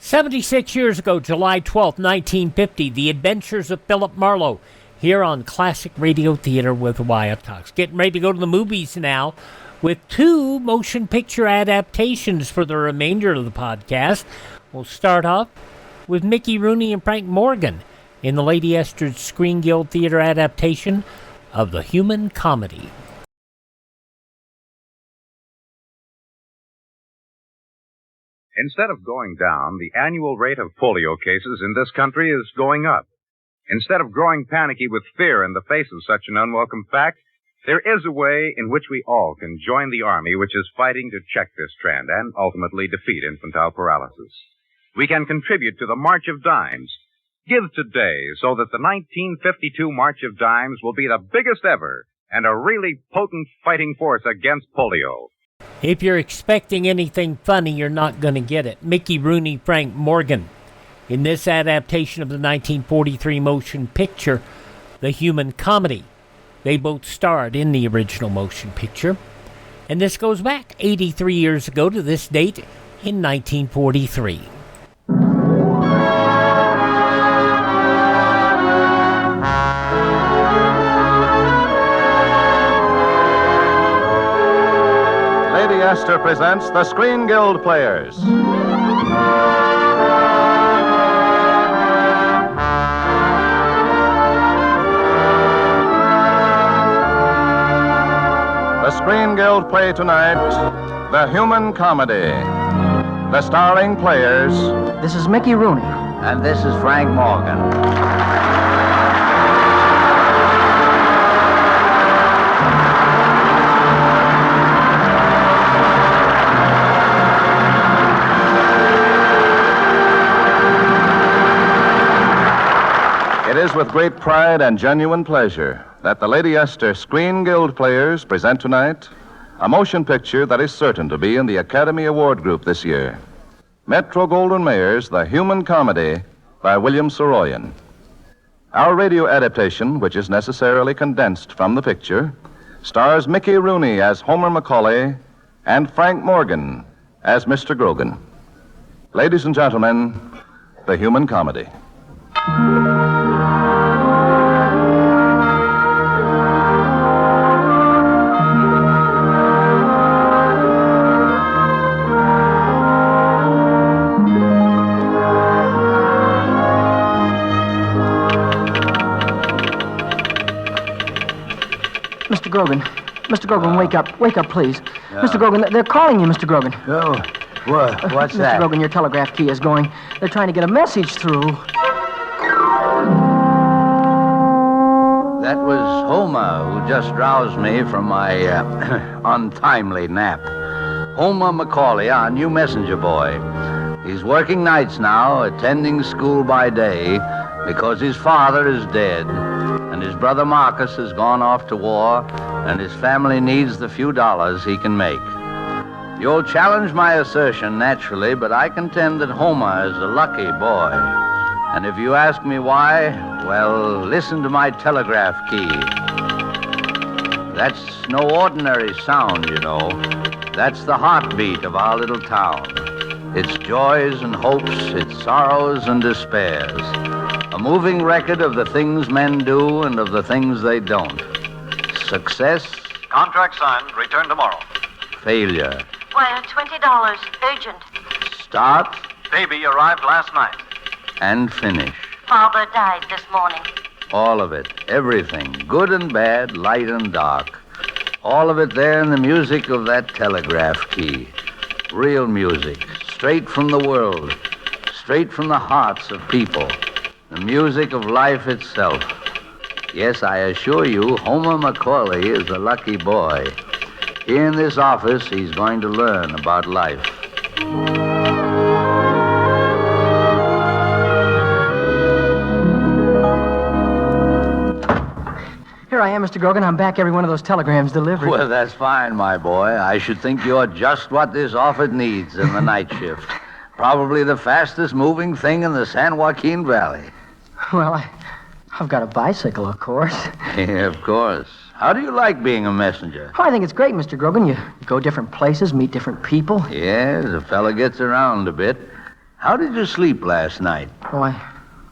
76 years ago, July 12, 1950, The Adventures of Philip Marlowe, here on Classic Radio Theater with Wyatt Cox. Getting ready to go to the movies now with 2 motion picture adaptations for the remainder of the podcast. We'll start off with Mickey Rooney and Frank Morgan in the Lady Esther's Screen Guild Theater adaptation of The Human Comedy. Instead of going down, the annual rate of polio cases in this country is going up. Instead of growing panicky with fear in the face of such an unwelcome fact, there is a way in which we all can join the Army which is fighting to check this trend and ultimately defeat infantile paralysis. We can contribute to the March of Dimes. Give today so that the 1952 March of Dimes will be the biggest ever and a really potent fighting force against polio. If you're expecting anything funny, you're not going to get it. Mickey Rooney, Frank Morgan. In this adaptation of the 1943 motion picture, The Human Comedy. They both starred in the original motion picture. And this goes back 83 years ago to this date in 1943. Lady Esther presents the Screen Guild Players. The Screen Guild play tonight, The Human Comedy. The starring players... This is Mickey Rooney. And this is Frank Morgan. It is with great pride and genuine pleasure that the Lady Esther Screen Guild Players present tonight a motion picture that is certain to be in the Academy Award group this year. Metro-Goldwyn-Mayer's The Human Comedy by William Saroyan. Our radio adaptation, which is necessarily condensed from the picture, stars Mickey Rooney as Homer Macaulay and Frank Morgan as Mr. Grogan. Ladies and gentlemen, The Human Comedy. Grogan. Mr. Grogan, wake up. Wake up, please. Yeah. Mr. Grogan, they're calling you, Mr. Grogan. Oh, what? What's that? Mr. Grogan, your telegraph key is going. They're trying to get a message through. That was Homer, who just roused me from my untimely nap. Homer Macaulay, our new messenger boy. He's working nights now, attending school by day, because his father is dead, and his brother Marcus has gone off to war, and his family needs the few dollars he can make. You'll challenge my assertion, naturally, but I contend that Homer is a lucky boy. And if you ask me why, well, listen to my telegraph key. That's no ordinary sound, you know. That's the heartbeat of our little town. Its joys and hopes, its sorrows and despairs. A moving record of the things men do and of the things they don't. Success. Contract signed. Return tomorrow. Failure. Well, $20. Urgent. Start. Baby arrived last night. And finish. Father died this morning. All of it. Everything. Good and bad, light and dark. All of it there in the music of that telegraph key. Real music. Straight from the world. Straight from the hearts of people. The music of life itself. Yes, I assure you, Homer Macaulay is a lucky boy. Here in this office, he's going to learn about life. Here I am, Mr. Grogan. I'm back. Every one of those telegrams delivered. Well, that's fine, my boy. I should think you're just what this office needs in the night shift. Probably the fastest moving thing in the San Joaquin Valley. Well, I've got a bicycle, of course. Yeah, of course. How do you like being a messenger? Oh, I think it's great, Mr. Grogan. You go different places, meet different people. Yes, a fella gets around a bit. How did you sleep last night? Oh, I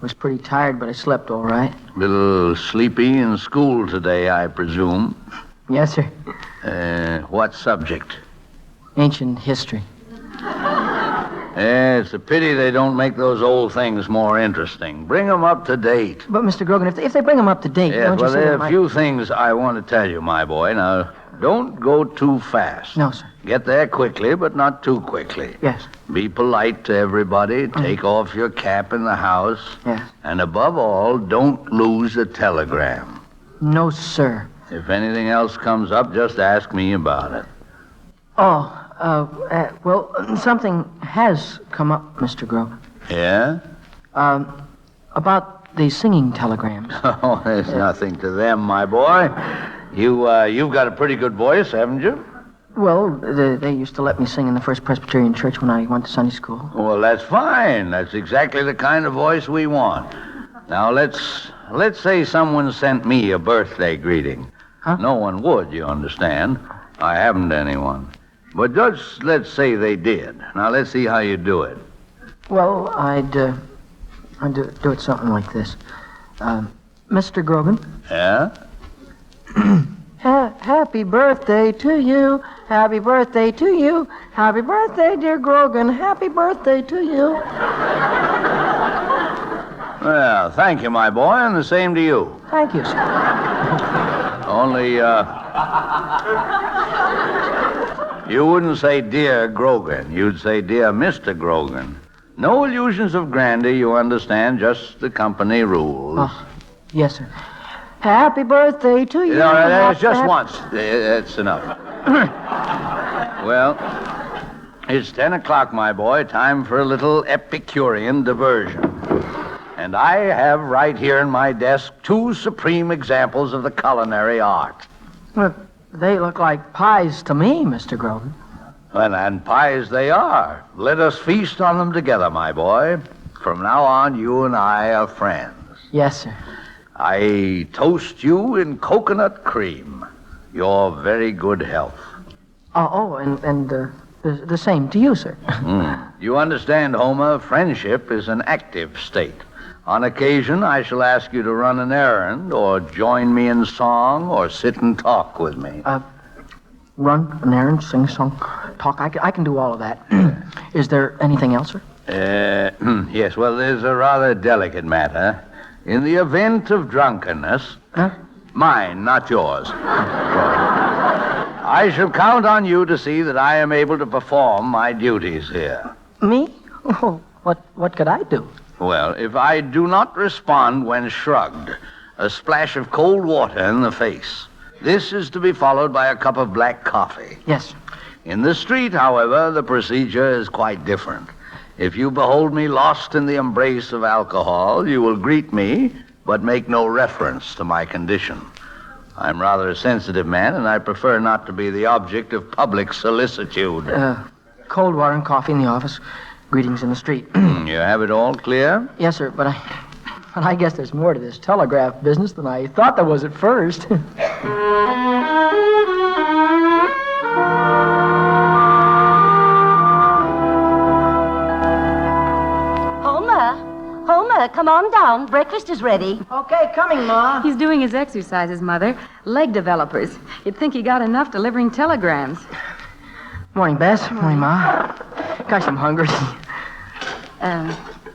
was pretty tired, but I slept all right. Little sleepy in school today, I presume. Yes, sir. What subject? Ancient history. It's a pity they don't make those old things more interesting. Bring them up to date. But, Mr. Grogan, if they bring them up to date, Yes, don't well, you say there that are a few things I want to tell you, my boy. Now, don't go too fast. No, sir. Get there quickly, but not too quickly. Yes. Be polite to everybody. Take off your cap in the house. Yes. And above all, don't lose a telegram. No, sir. If anything else comes up, just ask me about it. Oh, well, something has come up, Mr. Grogan. Yeah? About the singing telegrams. Oh, there's nothing to them, my boy. You've got a pretty good voice, haven't you? Well, they used to let me sing in the First Presbyterian Church when I went to Sunday school. Well, that's fine. That's exactly the kind of voice we want. Now, let's say someone sent me a birthday greeting. Huh? No one would, you understand. I haven't anyone. But just let's say they did. Now, let's see how you do it. Well, I'd do it something like this. Mr. Grogan? Yeah? Happy birthday to you. Happy birthday to you. Happy birthday, dear Grogan. Happy birthday to you. Well, thank you, my boy, and the same to you. Thank you, sir. Only, you wouldn't say dear Grogan. You'd say dear Mr. Grogan. No illusions of grandeur, you understand, just the company rules. Oh, yes, sir. Happy birthday to you. No, that's just once. That's enough. Well, it's 10 o'clock, my boy. Time for a little Epicurean diversion. And I have right here in my desk 2 supreme examples of the culinary art. Well, they look like pies to me, Mr. Grogan. Well, and pies they are. Let us feast on them together, my boy. From now on, you and I are friends. Yes, sir. I toast you in coconut cream. Your very good health. And the same to you, sir. You understand, Homer, friendship is an active state. On occasion, I shall ask you to run an errand, or join me in song, or sit and talk with me. Run an errand, sing a song, talk. I can do all of that. Is there anything else, sir? Yes, well, there's a rather delicate matter. In the event of drunkenness... Huh? Mine, not yours. I shall count on you to see that I am able to perform my duties here. Me? Oh, what could I do? Well, if I do not respond when shrugged, a splash of cold water in the face. This is to be followed by a cup of black coffee. Yes. In the street, however, the procedure is quite different. If you behold me lost in the embrace of alcohol, you will greet me, but make no reference to my condition. I'm rather a sensitive man, and I prefer not to be the object of public solicitude. Cold water and coffee in the office. Greetings in the street. You have it all clear? Yes, sir, but I guess there's more to this telegraph business than I thought there was at first. Homer, come on down. Breakfast is ready. Okay, coming, Ma. He's doing his exercises, Mother. Leg developers. You'd think he got enough delivering telegrams. Morning, Bess. Morning, Ma. Gosh, I'm hungry.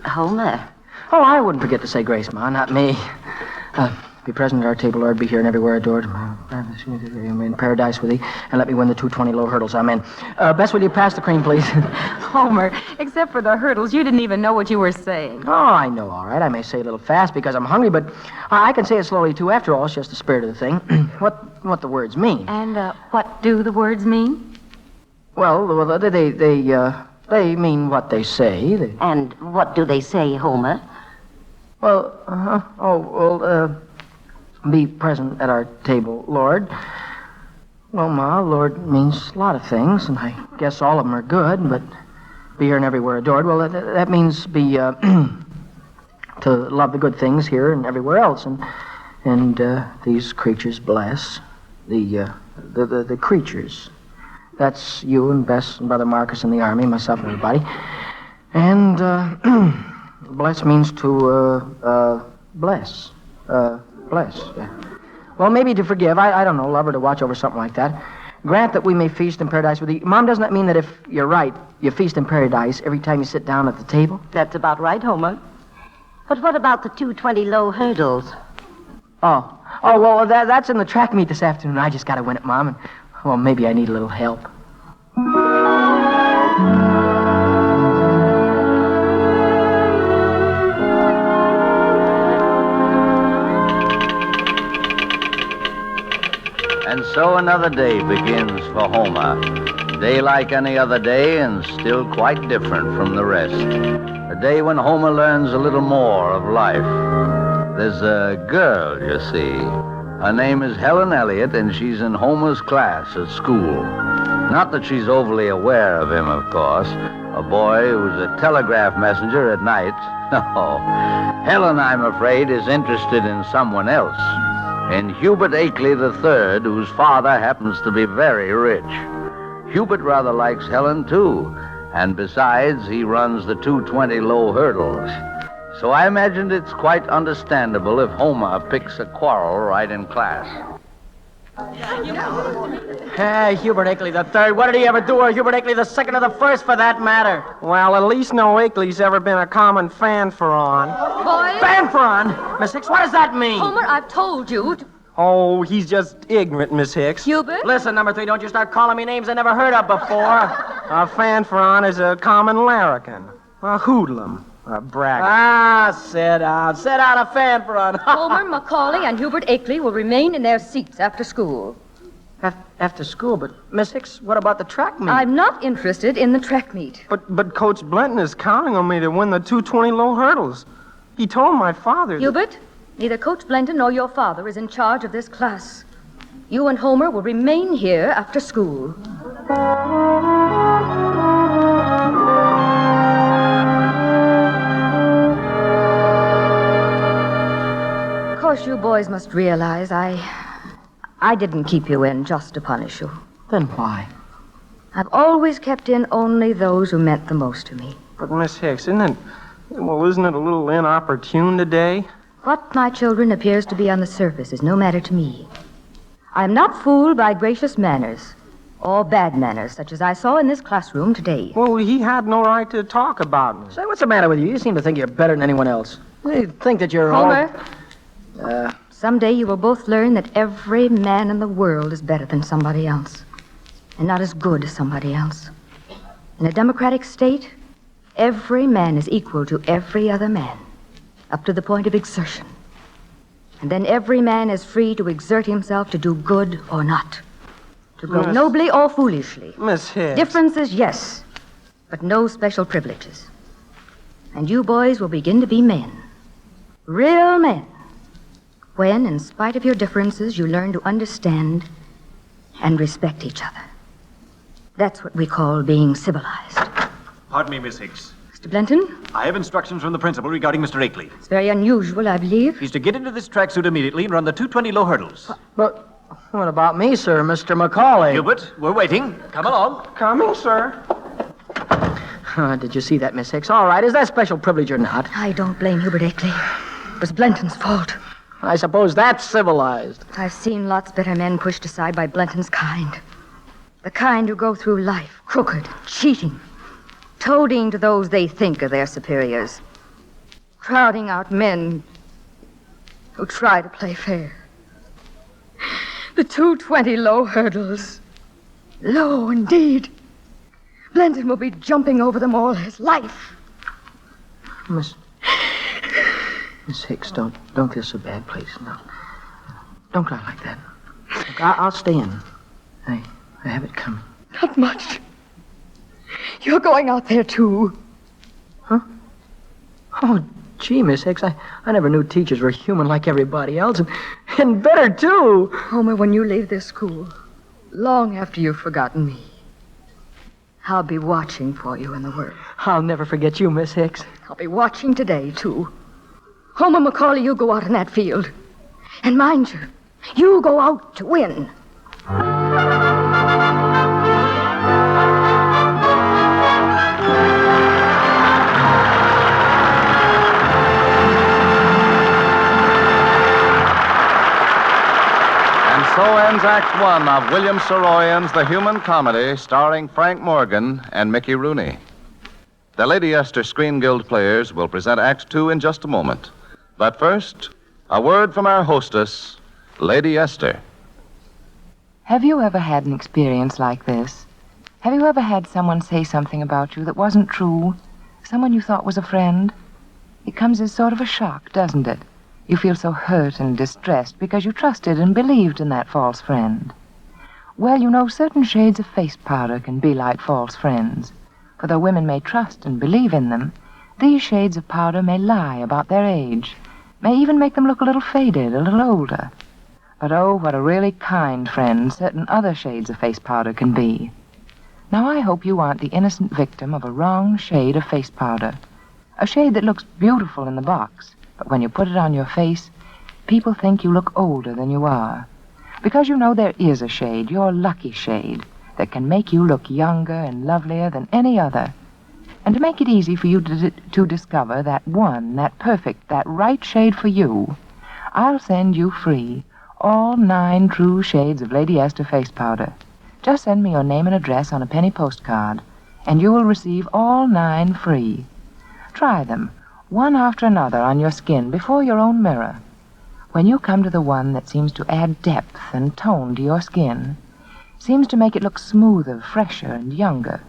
Homer. Oh, I wouldn't forget to say grace, Ma, not me. Be present at our table, Lord, be here and everywhere adored. In paradise with thee, and let me win the 220 low hurdles. Amen. Bess, will you pass the cream, please? Homer, except for the hurdles, you didn't even know what you were saying. Oh, I know, all right. I may say a little fast because I'm hungry, but I can say it slowly, too. After all, it's just the spirit of the thing. What the words mean. And what do the words mean? Well, they mean what they say. And what do they say, Homer? Well, be present at our table, Lord. Well, Ma, Lord means a lot of things, and I guess all of them are good, but be here and everywhere adored. Well, that means be to love the good things here and everywhere else, and these creatures bless the creatures. That's you and Bess and Brother Marcus in the army, myself and everybody. And bless means to bless. Bless. Yeah. Well, maybe to forgive. I don't know, love or to watch over, something like that. Grant that we may feast in paradise with thee. Mom, doesn't that mean that if you're right, you feast in paradise every time you sit down at the table? That's about right, Homer. But what about the 220 low hurdles? Oh, well, that's in the track meet this afternoon. I just got to win it, Mom, and, well, maybe I need a little help. And so another day begins for Homer. Day like any other day and still quite different from the rest. A day when Homer learns a little more of life. There's a girl, you see. Her name is Helen Elliott, and she's in Homer's class at school. Not that she's overly aware of him, of course. A boy who's a telegraph messenger at night. No. Helen, I'm afraid, is interested in someone else. In Hubert Akeley III, whose father happens to be very rich. Hubert rather likes Helen, too. And besides, he runs the 220 low hurdles. So I imagined it's quite understandable if Homer picks a quarrel right in class. Hey, Hubert Akeley III. What did he ever do, or Hubert Akeley II or the first, for that matter? Well, at least no Akeley's ever been a common fanfaron. Boys? Fanfaron? Miss Hicks, what does that mean? Homer, I've told you to... Oh, he's just ignorant, Miss Hicks. Hubert? Listen, number 3, don't you start calling me names I never heard of before. A fanfaron is a common larrikin, a hoodlum, a braggart. Ah, sit down, a fanfaron. Homer, Macaulay, and Hubert Akeley will remain in their seats after school. After school, but Miss Hicks, what about the track meet? I'm not interested in the track meet. But Coach Blenton is counting on me to win the 220 low hurdles. He told my father... Hubert, neither Coach Blenton nor your father is in charge of this class. You and Homer will remain here after school. Of course, you boys must realize I didn't keep you in just to punish you. Then why? I've always kept in only those who meant the most to me. But, Miss Hicks, isn't it a little inopportune today? What, my children, appears to be on the surface is no matter to me. I am not fooled by gracious manners or bad manners, such as I saw in this classroom today. Well, he had no right to talk about me. Say, what's the matter with you? You seem to think you're better than anyone else. You think that you're Homer, someday you will both learn that every man in the world is better than somebody else. and not as good as somebody else. In a democratic state, every man is equal to every other man, up to the point of exertion. And then every man is free to exert himself to do good or not, to grow nobly or foolishly. Miss Hicks. Differences, yes, but no special privileges. And you boys will begin to be men, real men, when, in spite of your differences, you learn to understand and respect each other. That's what we call being civilized. Pardon me, Miss Hicks. Mr. Blenton? I have instructions from the principal regarding Mr. Akeley. It's very unusual, I believe. He's to get into this tracksuit immediately and run the 220 low hurdles. But what about me, sir, Mr. Macaulay? Gilbert, we're waiting. Come along. Coming, sir. Did you see that, Miss Hicks? All right, is that special privilege or not? I don't blame Hubert Akeley. It was Blenton's fault. I suppose that's civilized. I've seen lots better men pushed aside by Blenton's kind. The kind who go through life crooked, cheating, toadying to those they think are their superiors, crowding out men who try to play fair. The 220 low hurdles. Low indeed. Blenton will be jumping over them all his life. Miss Hicks, don't this a bad place? No. Don't cry like that. Look, I'll stay in. I have it coming. Not much. You're going out there, too. Huh? Oh, gee, Miss Hicks, I never knew teachers were human like everybody else. And better, too. Homer, when you leave this school, long after you've forgotten me, I'll be watching for you in the world. I'll never forget you, Miss Hicks. I'll be watching today, too. Homer Macaulay, you go out in that field. And mind you go out to win. So ends Act One of William Saroyan's The Human Comedy, starring Frank Morgan and Mickey Rooney. The Lady Esther Screen Guild players will present Act Two in just a moment. But first, a word from our hostess, Lady Esther. Have you ever had an experience like this? Have you ever had someone say something about you that wasn't true? Someone you thought was a friend? It comes as sort of a shock, doesn't it? You feel so hurt and distressed because you trusted and believed in that false friend. Well, you know, certain shades of face powder can be like false friends. For though women may trust and believe in them, these shades of powder may lie about their age, may even make them look a little faded, a little older. But oh, what a really kind friend certain other shades of face powder can be. Now, I hope you aren't the innocent victim of a wrong shade of face powder. A shade that looks beautiful in the box, but when you put it on your face, people think you look older than you are. Because you know there is a shade, your lucky shade, that can make you look younger and lovelier than any other. And to make it easy for you to discover that one, that perfect, that right shade for you, I'll send you free all 9 true shades of Lady Esther face powder. Just send me your name and address on a penny postcard, and you will receive all 9 free. Try them, one after another, on your skin before your own mirror. When you come to the one that seems to add depth and tone to your skin, seems to make it look smoother, fresher, and younger,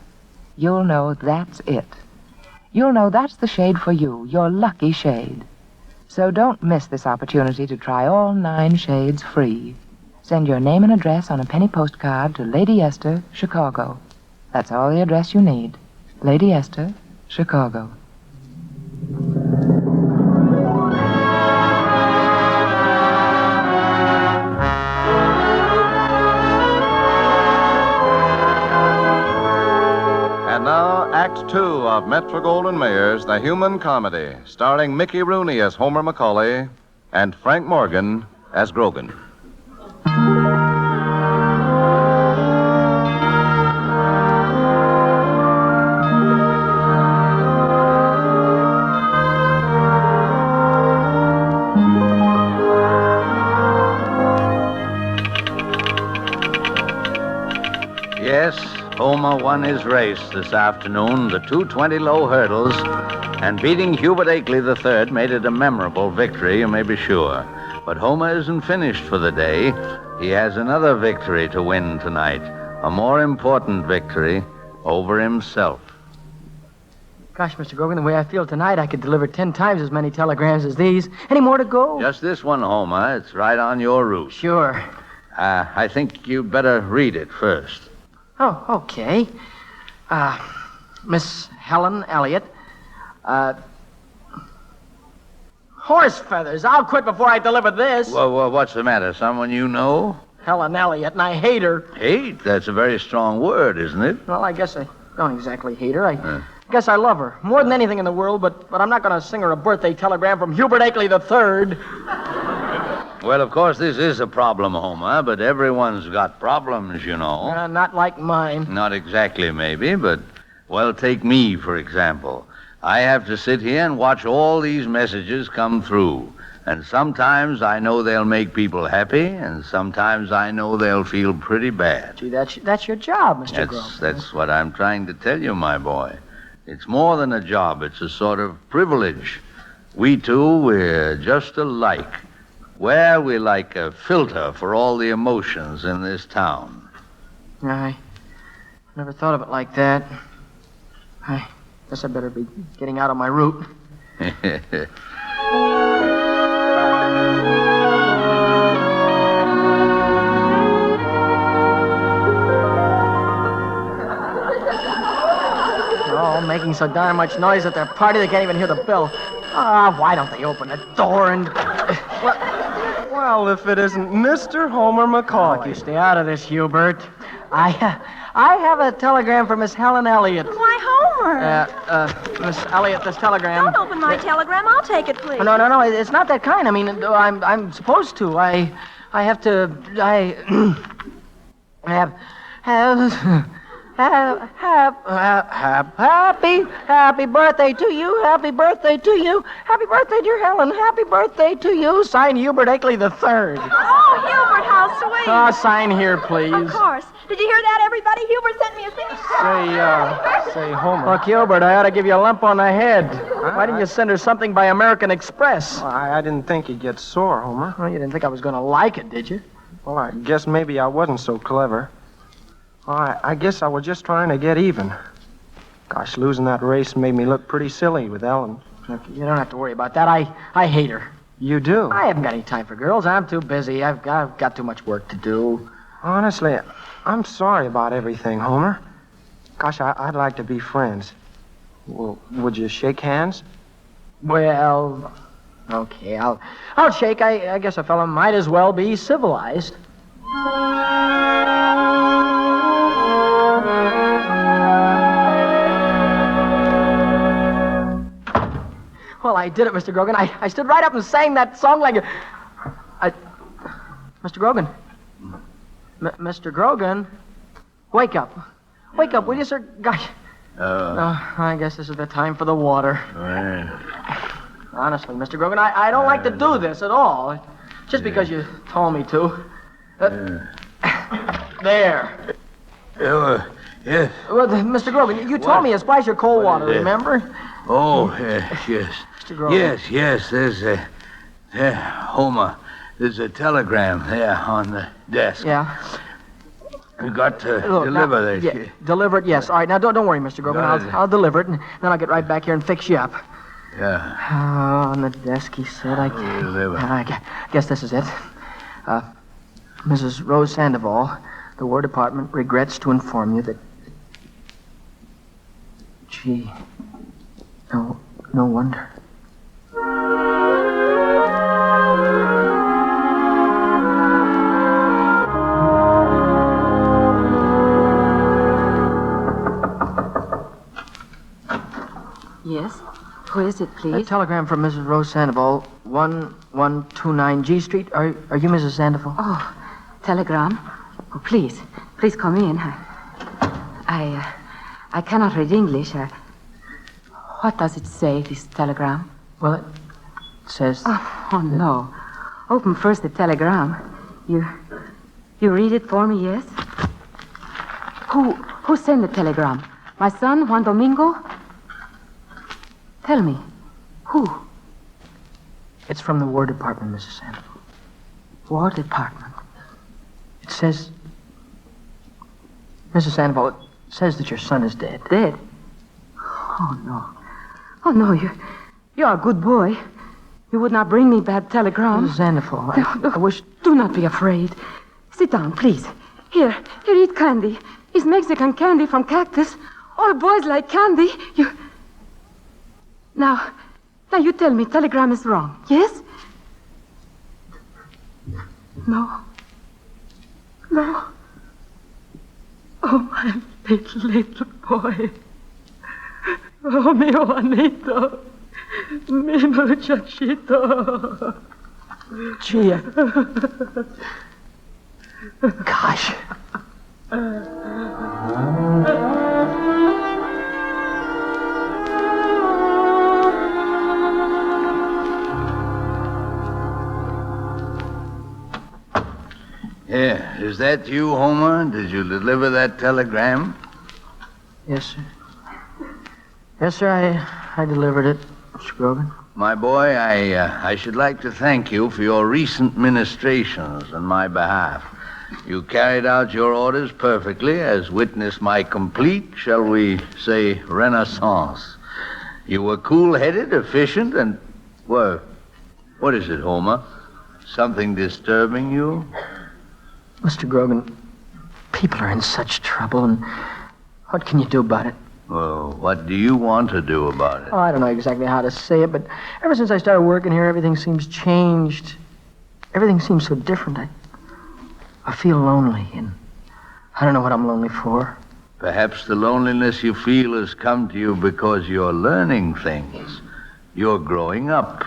you'll know that's it. You'll know that's the shade for you, your lucky shade. So don't miss this opportunity to try all 9 shades free. Send your name and address on a penny postcard to Lady Esther, Chicago. That's all the address you need. Lady Esther, Chicago. And now, Act Two of Metro-Goldwyn-Mayer's The Human Comedy, starring Mickey Rooney as Homer Macaulay and Frank Morgan as Grogan. Yes, Homer won his race this afternoon, the 220 low hurdles, and beating Hubert Akeley III made it a memorable victory, you may be sure. But Homer isn't finished for the day. He has another victory to win tonight, A more important victory over himself. Gosh, Mr. Grogan, the way I feel tonight, I could deliver 10 times as many telegrams as these. Any more to go? Just this one, Homer. It's right on your route. Sure. I think you'd better read it first. Oh, okay. Miss Helen Elliott. Horse feathers. I'll quit before I deliver this. Well, what's the matter? Someone you know? Helen Elliott, and I hate her. Hate? That's a very strong word, isn't it? Well, I guess I don't exactly hate her. I guess I love her more than anything in the world, but I'm not going to sing her a birthday telegram from Hubert Akeley III. Well, of course, this is a problem, Homer, but everyone's got problems, you know. Not like mine. Not exactly, maybe, but, well, take me, for example. I have to sit here and watch all these messages come through. And sometimes I know they'll make people happy, and sometimes I know they'll feel pretty bad. Gee, that's your job, Mr. Grogan. That's what I'm trying to tell you, my boy. It's more than a job. It's a sort of privilege. We two, we're just alike. We're like a filter for all the emotions in this town. I never thought of it like that. I guess I better be getting out of my route. They're all making so darn much noise at their party they can't even hear the bell. Why don't they open the door and... Well, if it isn't Mr. Homer McCauley. Look, you stay out of this, Hubert. I have a telegram for Miss Helen Elliott. Why, Homer? Miss Elliott, this telegram. Don't open my telegram. I'll take it, please. No. It's not that kind. I mean, I'm supposed to. I have to. Happy birthday to you. Happy birthday to you. Happy birthday, dear Helen. Happy birthday to you. Signed Hubert Akeley III. Oh, Hubert, how sweet. Oh, sign here, please. Of course. Did you hear that, everybody? Hubert sent me a thing. Say, Homer. Look, Hubert, I ought to give you a lump on the head. Why didn't you send her something by American Express? Well, I didn't think you'd get sore, Homer. Well, you didn't think I was going to like it, did you? Well, I guess maybe I wasn't so clever. Well, I guess I was just trying to get even. Gosh, losing that race made me look pretty silly with Ellen. Look, you don't have to worry about that. I hate her. You do? I haven't got any time for girls. I'm too busy. I've got too much work to do. Honestly, I'm sorry about everything, Homer. Gosh, I'd like to be friends. Well, would you shake hands? Well, okay, I'll shake. I guess a fellow might as well be civilized. Well, I did it, Mr. Grogan. I stood right up and sang that song like a... Mr. Grogan. Mr. Grogan. Wake up. Wake up, will you, sir? Gosh. I guess this is the time for the water. Honestly, Mr. Grogan, I don't like to do this at all. Just because you told me to. There. Yes. Well, Mr. Grogan, you told me to splash your cold water, remember? Oh, yes. Mr. Grogan. Yes, there's a... Homer, there's a telegram there on the desk. Yeah. You got to deliver this. Yeah, deliver it, yes. All right, now don't worry, Mr. Grogan. I'll deliver it, and then I'll get right back here and fix you up. Yeah. Oh, on the desk, he said. I guess this is it. Mrs. Rose Sandoval, the War Department regrets to inform you that... Gee, no wonder. Yes? Who is it, please? A telegram from Mrs. Rose Sandoval, 1129 G Street. Are you Mrs. Sandoval? Oh, telegram? Oh, please come in. I cannot read English. What does it say, this telegram? Well, it says... Oh, no. Open first the telegram. You read it for me, yes? Who sent the telegram? My son, Juan Domingo? Tell me, who? It's from the War Department, Mrs. Sandoval. War Department? It says... Mrs. Sandoval, it says that your son is dead. Dead? Oh, no. Oh, no, you're a good boy. You would not bring me bad telegram. Mrs. Sandoval, I wish... Do not be afraid. Sit down, please. Here, eat candy. It's Mexican candy from Cactus. All boys like candy. Now you tell me telegram is wrong, yes? No. Oh, my little boy. Oh, mi Juanito. Mi muchachito. Gee, gosh. Yeah, is that you, Homer? Did you deliver that telegram? Yes, sir. Yes, sir, I delivered it, Mr. Grogan. My boy, I should like to thank you for your recent ministrations on my behalf. You carried out your orders perfectly, as witness my complete, shall we say, renaissance. You were cool-headed, efficient, and, well, what is it, Homer? Something disturbing you? Mr. Grogan, people are in such trouble, and what can you do about it? Well, what do you want to do about it? Oh, I don't know exactly how to say it, but ever since I started working here, everything seems changed. Everything seems so different. I feel lonely, and I don't know what I'm lonely for. Perhaps the loneliness you feel has come to you because you're learning things. You're growing up.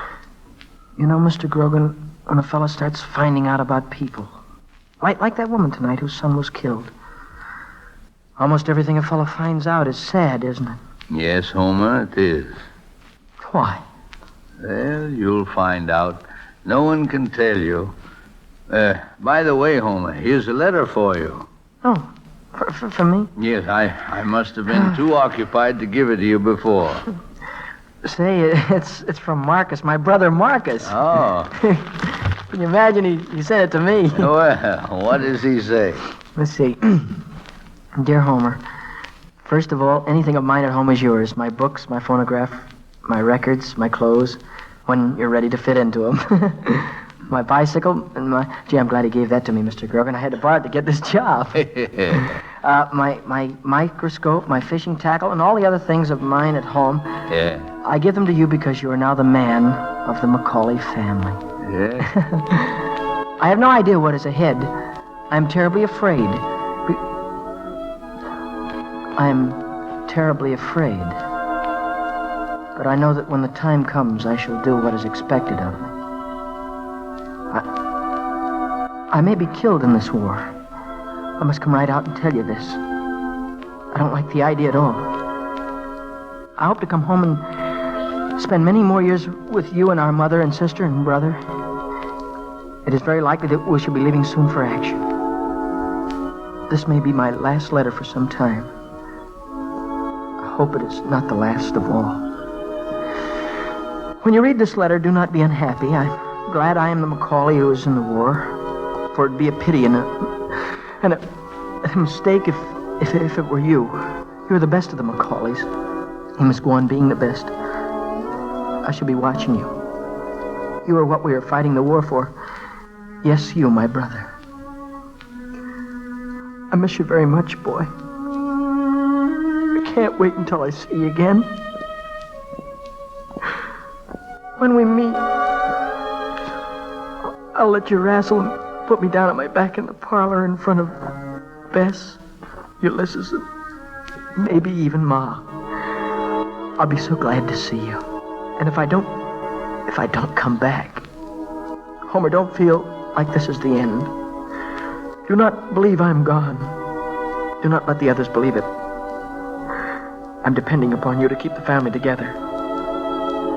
You know, Mr. Grogan, when a fella starts finding out about people, like that woman tonight whose son was killed, almost everything a fella finds out is sad, isn't it? Yes, Homer, it is. Why? Well, you'll find out. No one can tell you. By the way, Homer, here's a letter for you. Oh, for me? Yes, I must have been too occupied to give it to you before. Say, it's from Marcus, my brother Marcus. Oh. Can you imagine he sent it to me? Well, what does he say? Let's see. Dear Homer, first of all, anything of mine at home is yours. My books, my phonograph, my records, my clothes, when you're ready to fit into them. My bicycle, and Gee, I'm glad he gave that to me, Mr. Grogan. I had to borrow it to get this job. My microscope, my fishing tackle, and all the other things of mine at home. Yeah. I give them to you because you are now the man of the Macaulay family. Yeah. I have no idea what is ahead. I'm terribly afraid. I'm terribly afraid. But I know that when the time comes, I shall do what is expected of me. I may be killed in this war. I must come right out and tell you this. I don't like the idea at all. I hope to come home and spend many more years with you and our mother and sister and brother. It is very likely that we shall be leaving soon for action. This may be my last letter for some time. I hope it is not the last of all. When you read this letter, do not be unhappy. I'm glad I am the Macaulay who is in the war. For it'd be a pity and a mistake if it were you. You're the best of the Macaulays. You must go on being the best. I shall be watching you. You are what we are fighting the war for. Yes, you, my brother. I miss you very much, boy. I can't wait until I see you again. When we meet, I'll let you wrestle and put me down on my back in the parlor in front of Bess, Ulysses, and maybe even Ma. I'll be so glad to see you. And if I don't come back, Homer, don't feel like this is the end. Do not believe I'm gone. Do not let the others believe it. I'm depending upon you to keep the family together.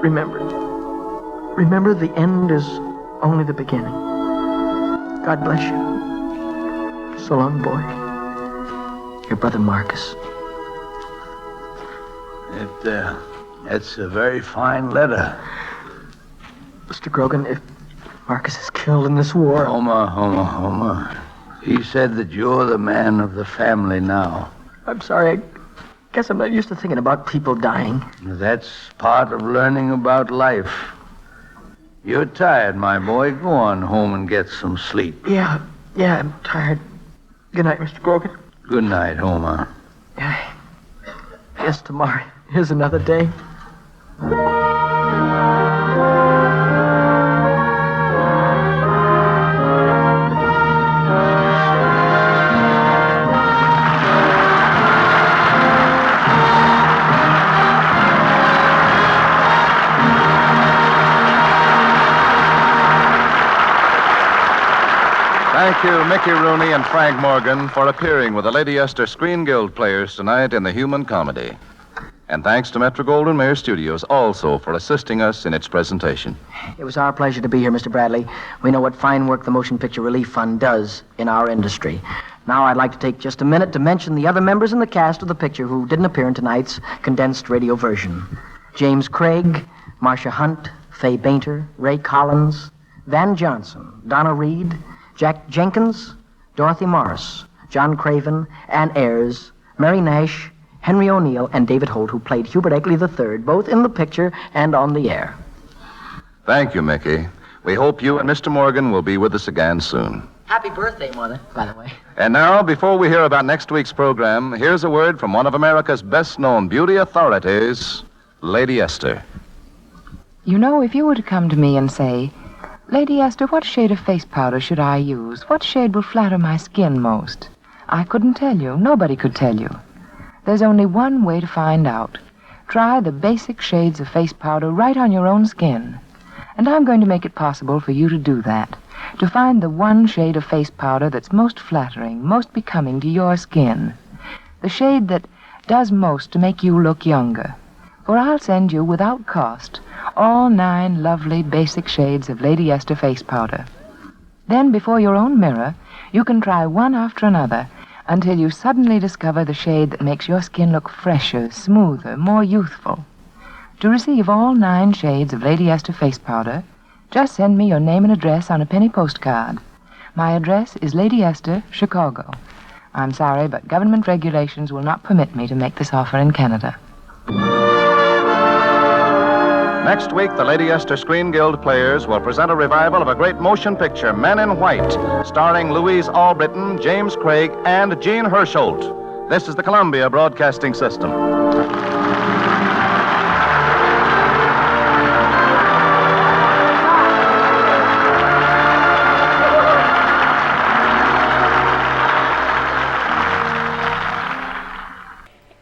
Remember the end is only the beginning. God bless you. So long, boy. Your brother Marcus. That's a very fine letter. Mr. Grogan, if Marcus is killed in this war... Homer. He said that you're the man of the family now. I'm sorry. I guess I'm not used to thinking about people dying. That's part of learning about life. You're tired, my boy. Go on home and get some sleep. Yeah, I'm tired. Good night, Mr. Grogan. Good night, Homer. Yes, tomorrow is another day. Thank you, Mickey Rooney and Frank Morgan, for appearing with the Lady Esther Screen Guild players tonight in the Human Comedy. And thanks to Metro-Goldwyn-Mayer Studios also for assisting us in its presentation. It was our pleasure to be here, Mr. Bradley. We know what fine work the Motion Picture Relief Fund does in our industry. Now I'd like to take just a minute to mention the other members in the cast of the picture who didn't appear in tonight's condensed radio version. James Craig, Marcia Hunt, Fay Bainter, Ray Collins, Van Johnson, Donna Reed, Jack Jenkins, Dorothy Morris, John Craven, Ann Ayres, Mary Nash, Henry O'Neill, and David Holt, who played Hubert Egley III, both in the picture and on the air. Thank you, Mickey. We hope you and Mr. Morgan will be with us again soon. Happy birthday, Mother, by the way. And now, before we hear about next week's program, here's a word from one of America's best-known beauty authorities, Lady Esther. You know, if you were to come to me and say, Lady Esther, what shade of face powder should I use? What shade will flatter my skin most? I couldn't tell you. Nobody could tell you. There's only one way to find out. Try the basic shades of face powder right on your own skin. And I'm going to make it possible for you to do that. To find the one shade of face powder that's most flattering, most becoming to your skin. The shade that does most to make you look younger. For I'll send you, without cost, all 9 lovely basic shades of Lady Esther face powder. Then, before your own mirror, you can try one after another until you suddenly discover the shade that makes your skin look fresher, smoother, more youthful. To receive all 9 shades of Lady Esther face powder, just send me your name and address on a penny postcard. My address is Lady Esther, Chicago. I'm sorry, but government regulations will not permit me to make this offer in Canada. Next week, the Lady Esther Screen Guild players will present a revival of a great motion picture, Men in White, starring Louise Albritton, James Craig, and Jean Hersholt. This is the Columbia Broadcasting System.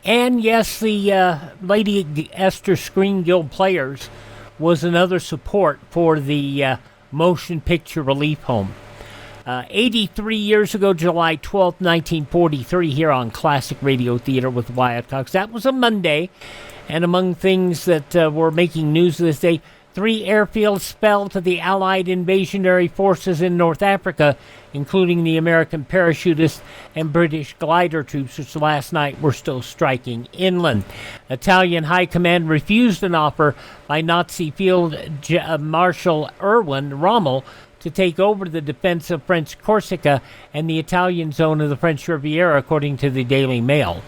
And yes, the Lady Esther Screen Guild Players was another support for the Motion Picture Relief Home. 83 years ago, July 12th, 1943, here on Classic Radio Theater with Wyatt Cox. That was a Monday, and among things that were making news this day, 3 airfields fell to the Allied invasionary forces in North Africa, including the American parachutists and British glider troops, which last night were still striking inland. Italian High Command refused an offer by Nazi Field Marshal Erwin Rommel to take over the defense of French Corsica and the Italian zone of the French Riviera, according to the Daily Mail.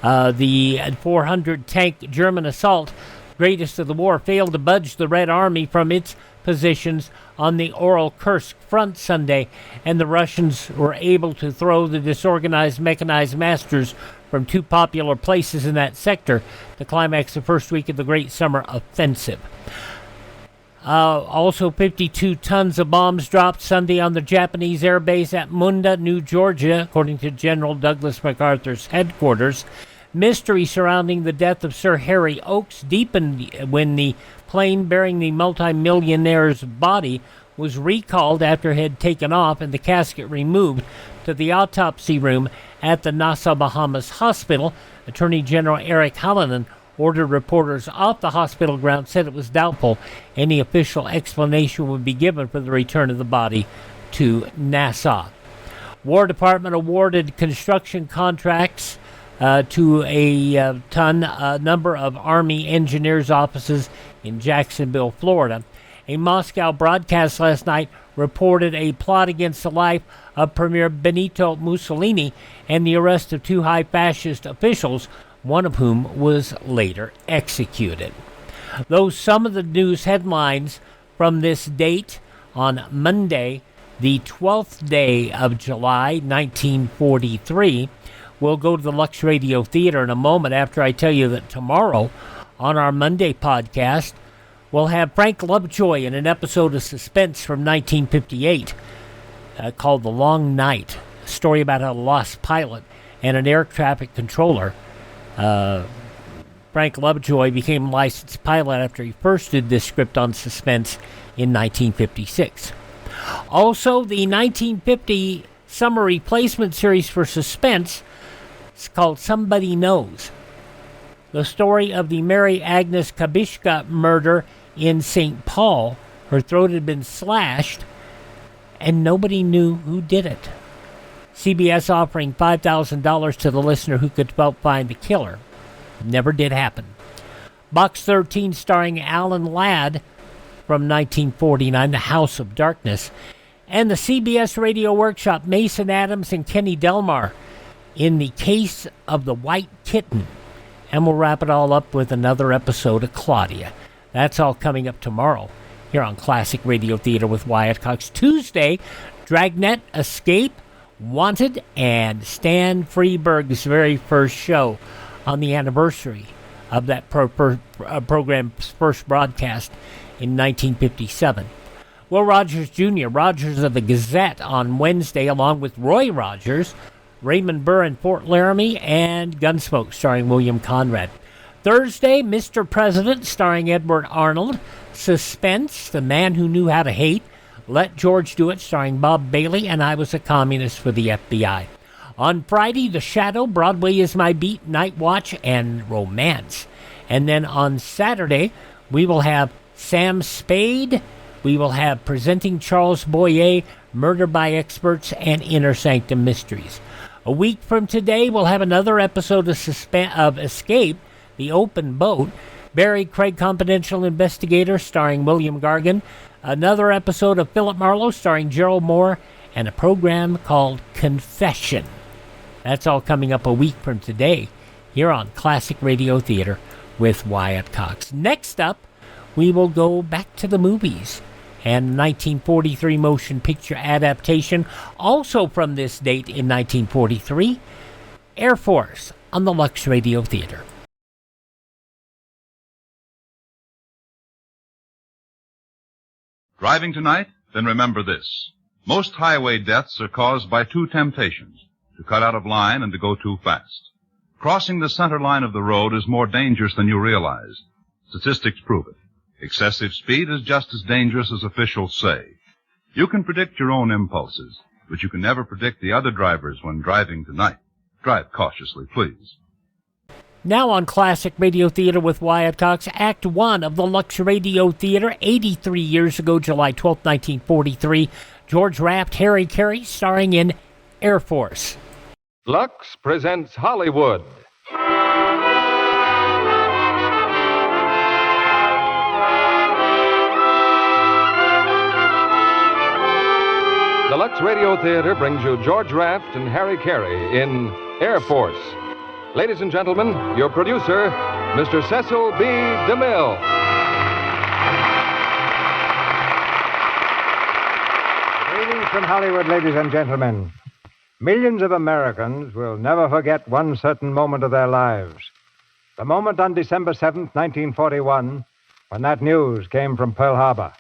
The 400-tank German assault, greatest of the war, failed to budge the Red Army from its positions on the Oral-Kursk front Sunday, and the Russians were able to throw the disorganized mechanized masters from 2 popular places in that sector to climax the first week of the Great Summer Offensive. Also, 52 tons of bombs dropped Sunday on the Japanese airbase at Munda, New Georgia, according to General Douglas MacArthur's headquarters. Mystery surrounding the death of Sir Harry Oakes deepened when the plane bearing the multimillionaire's body was recalled after it had taken off and the casket removed to the autopsy room at the Nassau, Bahamas Hospital. Attorney General Eric Hallinan ordered reporters off the hospital grounds, said it was doubtful any official explanation would be given for the return of the body to Nassau. War Department awarded construction contracts to a number of Army engineers' offices in Jacksonville, Florida. A Moscow broadcast last night reported a plot against the life of Premier Benito Mussolini and the arrest of 2 high fascist officials, one of whom was later executed. Those some of the news headlines from this date on Monday, the 12th day of July, 1943. We'll go to the Lux Radio Theater in a moment after I tell you that tomorrow on our Monday podcast, we'll have Frank Lovejoy in an episode of Suspense from 1958 called The Long Night, a story about a lost pilot and an air traffic controller. Frank Lovejoy became a licensed pilot after he first did this script on Suspense in 1956. Also, the 1950 summer replacement series for Suspense is called Somebody Knows. The story of the Mary Agnes Kabishka murder in St. Paul. Her throat had been slashed, and nobody knew who did it. CBS offering $5,000 to the listener who could help find the killer. Never did happen. Box 13 starring Alan Ladd from 1949, The House of Darkness. And the CBS Radio Workshop, Mason Adams and Kenny Delmar in The Case of the White Kitten. And we'll wrap it all up with another episode of Claudia. That's all coming up tomorrow here on Classic Radio Theater with Wyatt Cox. Tuesday, Dragnet, Escape, Wanted, and Stan Freeberg's very first show on the anniversary of that program's first broadcast in 1957. Will Rogers Jr., Rogers of the Gazette on Wednesday, along with Roy Rogers, Raymond Burr in Fort Laramie, and Gunsmoke starring William Conrad. Thursday, Mr. President starring Edward Arnold, Suspense, The Man Who Knew How to Hate, Let George Do It starring Bob Bailey, and I Was a Communist for the FBI. On Friday, The Shadow, Broadway Is My Beat, Night Watch, and Romance. And then on Saturday, we will have Sam Spade, we will have Presenting Charles Boyer, Murder by Experts, and Inner Sanctum Mysteries. A week from today, we'll have another episode of Escape, The Open Boat, Barry Craig Confidential Investigator starring William Gargan, another episode of Philip Marlowe starring Gerald Mohr, and a program called Confession. That's all coming up a week from today here on Classic Radio Theater with Wyatt Cox. Next up, we will go back to the movies and 1943 motion picture adaptation, also from this date in 1943, Air Force on the Lux Radio Theater. Driving tonight? Then remember this. Most highway deaths are caused by 2 temptations: to cut out of line and to go too fast. Crossing the center line of the road is more dangerous than you realize. Statistics prove it. Excessive speed is just as dangerous as officials say. You can predict your own impulses, but you can never predict the other drivers when driving tonight. Drive cautiously, please. Now on Classic Radio Theater with Wyatt Cox, Act 1 of the Lux Radio Theater, 83 years ago, July 12, 1943. George Raft, Harry Carey, starring in Air Force. Lux presents Hollywood. The Lux Radio Theater brings you George Raft and Harry Carey in Air Force. Ladies and gentlemen, your producer, Mr. Cecil B. DeMille. Greetings from Hollywood, ladies and gentlemen. Millions of Americans will never forget one certain moment of their lives. The moment on December 7th, 1941, when that news came from Pearl Harbor.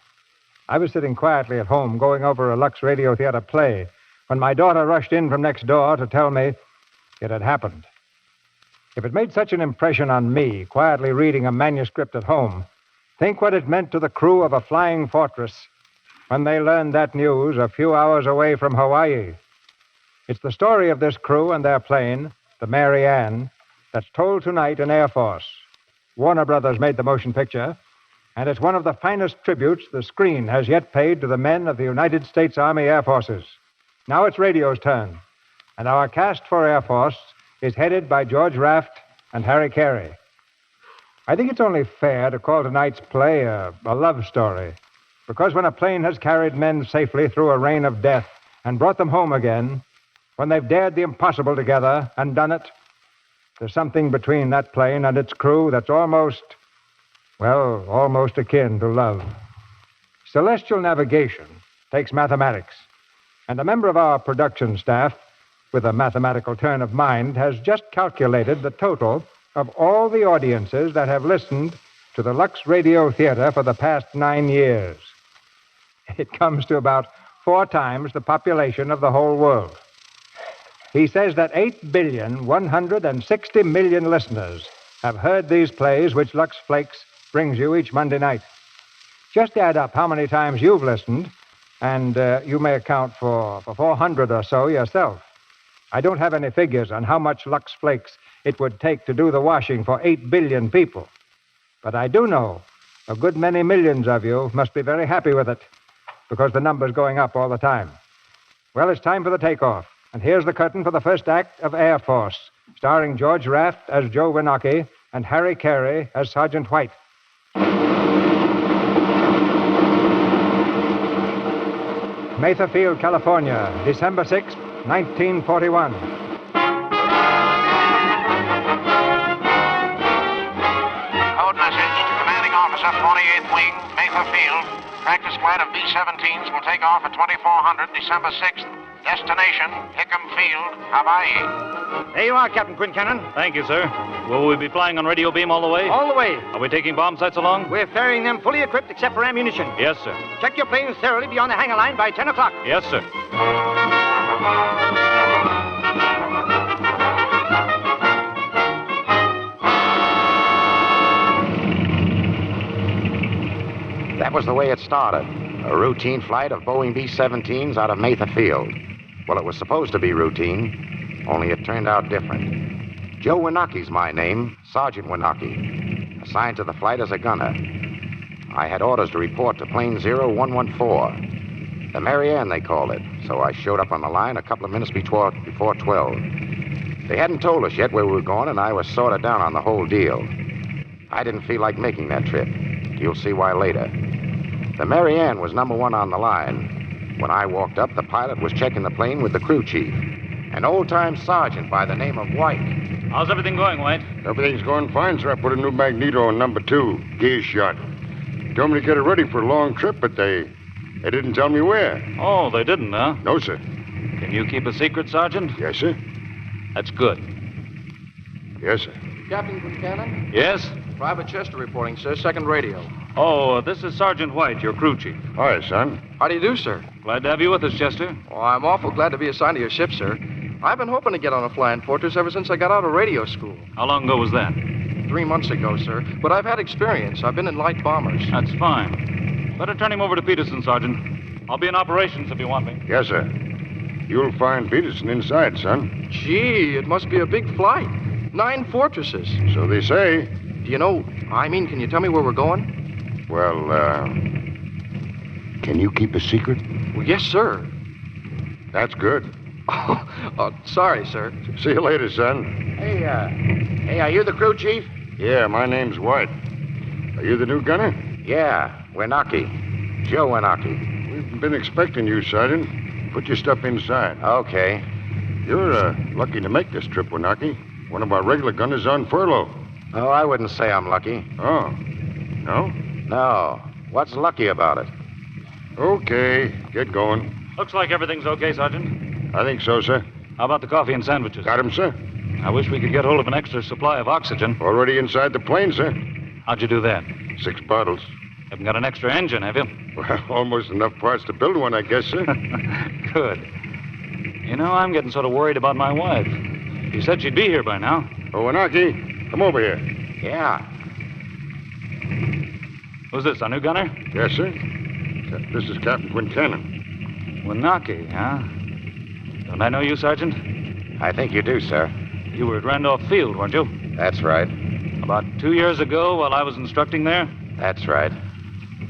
I was sitting quietly at home going over a Lux Radio Theater play when my daughter rushed in from next door to tell me it had happened. If it made such an impression on me, quietly reading a manuscript at home, think what it meant to the crew of a flying fortress when they learned that news a few hours away from Hawaii. It's the story of this crew and their plane, the Mary Ann, that's told tonight in Air Force. Warner Brothers made the motion picture, and it's one of the finest tributes the screen has yet paid to the men of the United States Army Air Forces. Now it's radio's turn, and our cast for Air Force is headed by George Raft and Harry Carey. I think it's only fair to call tonight's play a love story, Because when a plane has carried men safely through a rain of death and brought them home again, when they've dared the impossible together and done it, there's something between that plane and its crew that's almost akin to love. Celestial navigation takes mathematics, and a member of our production staff, with a mathematical turn of mind, has just calculated the total of all the audiences that have listened to the Lux Radio Theater for the past 9 years. It comes to about 4 times the population of the whole world. He says that 8,160,000,000 listeners have heard these plays which Lux Flakes brings you each Monday night. Just add up how many times you've listened, and you may account for 400 or so yourself. I don't have any figures on how much Lux Flakes it would take to do the washing for 8 billion people. But I do know a good many millions of you must be very happy with it, because the number's going up all the time. Well, it's time for the takeoff. And here's the curtain for the first act of Air Force, starring George Raft as Joe Winocki and Harry Carey as Sergeant White. Mather Field, California, December 6, 1941. Code message to Commanding Officer, 48th Wing, Mather Field. Practice flight of B-17s will take off at 2400 December 6th. Destination, Hickam Field, Hawaii. There you are, Captain Quincannon. Thank you, sir. Will we be flying on radio beam all the way? All the way. Are we taking bomb sights along? We're ferrying them fully equipped except for ammunition. Yes, sir. Check your planes thoroughly beyond the hangar line by 10 o'clock. Yes, sir. That was the way it started. A routine flight of Boeing B-17s out of Mather Field. Well, it was supposed to be routine, only it turned out different. Joe Winocki's my name, Sergeant Winocki, assigned to the flight as a gunner. I had orders to report to plane 0114. The Mary Ann, they called it, so I showed up on the line a couple of minutes before 12. They hadn't told us yet where we were going, and I was sort of down on the whole deal. I didn't feel like making that trip. You'll see why later. The Mary Ann was number 1 on the line. When I walked up, the pilot was checking the plane with the crew chief, an old-time sergeant by the name of White. How's everything going, White? Everything's going fine, sir. I put a new magneto in number 2, gear shot. They told me to get it ready for a long trip, but they didn't tell me where. Oh, they didn't, huh? No, sir. Can you keep a secret, Sergeant? Yes, sir. That's good. Yes, sir. Captain Quincannon? Yes? Private Chester reporting, sir. Second radio. Oh, this is Sergeant White, your crew chief. Hi, son. How do you do, sir? Glad to have you with us, Chester. Oh, I'm awful glad to be assigned to your ship, sir. I've been hoping to get on a flying fortress ever since I got out of radio school. How long ago was that? 3 months ago, sir. But I've had experience. I've been in light bombers. That's fine. Better turn him over to Peterson, Sergeant. I'll be in operations if you want me. Yes, sir. You'll find Peterson inside, son. Gee, it must be a big flight. 9 fortresses. So they say. Do you know, can you tell me where we're going? Well, can you keep a secret? Well, yes, sir. That's good. Oh, sorry, sir. See you later, son. Hey, are you the crew chief? Yeah, my name's White. Are you the new gunner? Yeah, Winocki. Joe Winocki. We've been expecting you, Sergeant. Put your stuff inside. Okay. You're lucky to make this trip, Winocki. One of our regular gunners on furlough. Oh, I wouldn't say I'm lucky. Oh. No? No. What's lucky about it? Okay, get going. Looks like everything's okay, Sergeant. I think so, sir. How about the coffee and sandwiches? Got 'em, sir. I wish we could get hold of an extra supply of oxygen. Already inside the plane, sir. How'd you do that? 6 bottles. Haven't got an extra engine, have you? Well, almost enough parts to build one, I guess, sir. Good. You know, I'm getting sort of worried about my wife. She said she'd be here by now. Oh, Winocki, come over here. Yeah. Who's this, our new gunner? Yes, sir. This is Captain Quincannon. Winocki, huh? Don't I know you, Sergeant? I think you do, sir. You were at Randolph Field, weren't you? That's right. About 2 years ago while I was instructing there? That's right.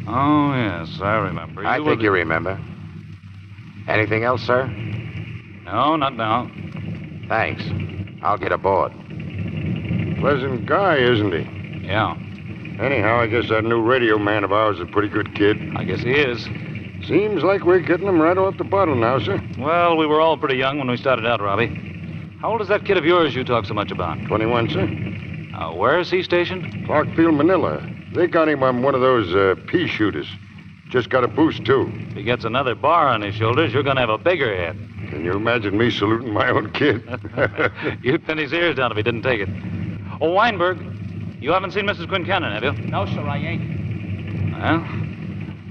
Oh, yes, I remember. I think you remember. Anything else, sir? No, not now. Thanks. I'll get aboard. Pleasant guy, isn't he? Yeah. Anyhow, I guess that new radio man of ours is a pretty good kid. I guess he is. Seems like we're getting him right off the bottle now, sir. Well, we were all pretty young when we started out, Robbie. How old is that kid of yours you talk so much about? 21, sir. Where is he stationed? Clarkfield, Manila. They got him on one of those pea shooters. Just got a boost, too. If he gets another bar on his shoulders, you're going to have a bigger head. Can you imagine me saluting my own kid? You'd pin his ears down if he didn't take it. Oh, Weinberg, you haven't seen Mrs. Quincannon, have you? No, sir, I ain't. Well,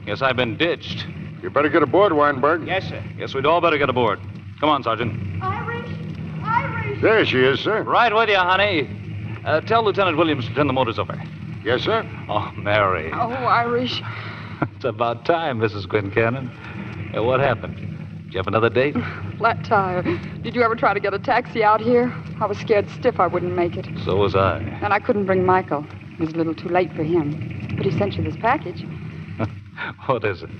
guess I've been ditched. You better get aboard, Weinberg. Yes, sir. Guess we'd all better get aboard. Come on, Sergeant. Irish! There she is, sir. Right with you, honey. Tell Lieutenant Williams to turn the motors over. Yes, sir. Oh, Mary. Oh, Irish. It's about time, Mrs. Quincannon. What happened? Did you have another date? Flat tire. Did you ever try to get a taxi out here? I was scared stiff I wouldn't make it. So was I. And I couldn't bring Michael. It was a little too late for him. But he sent you this package. What is it?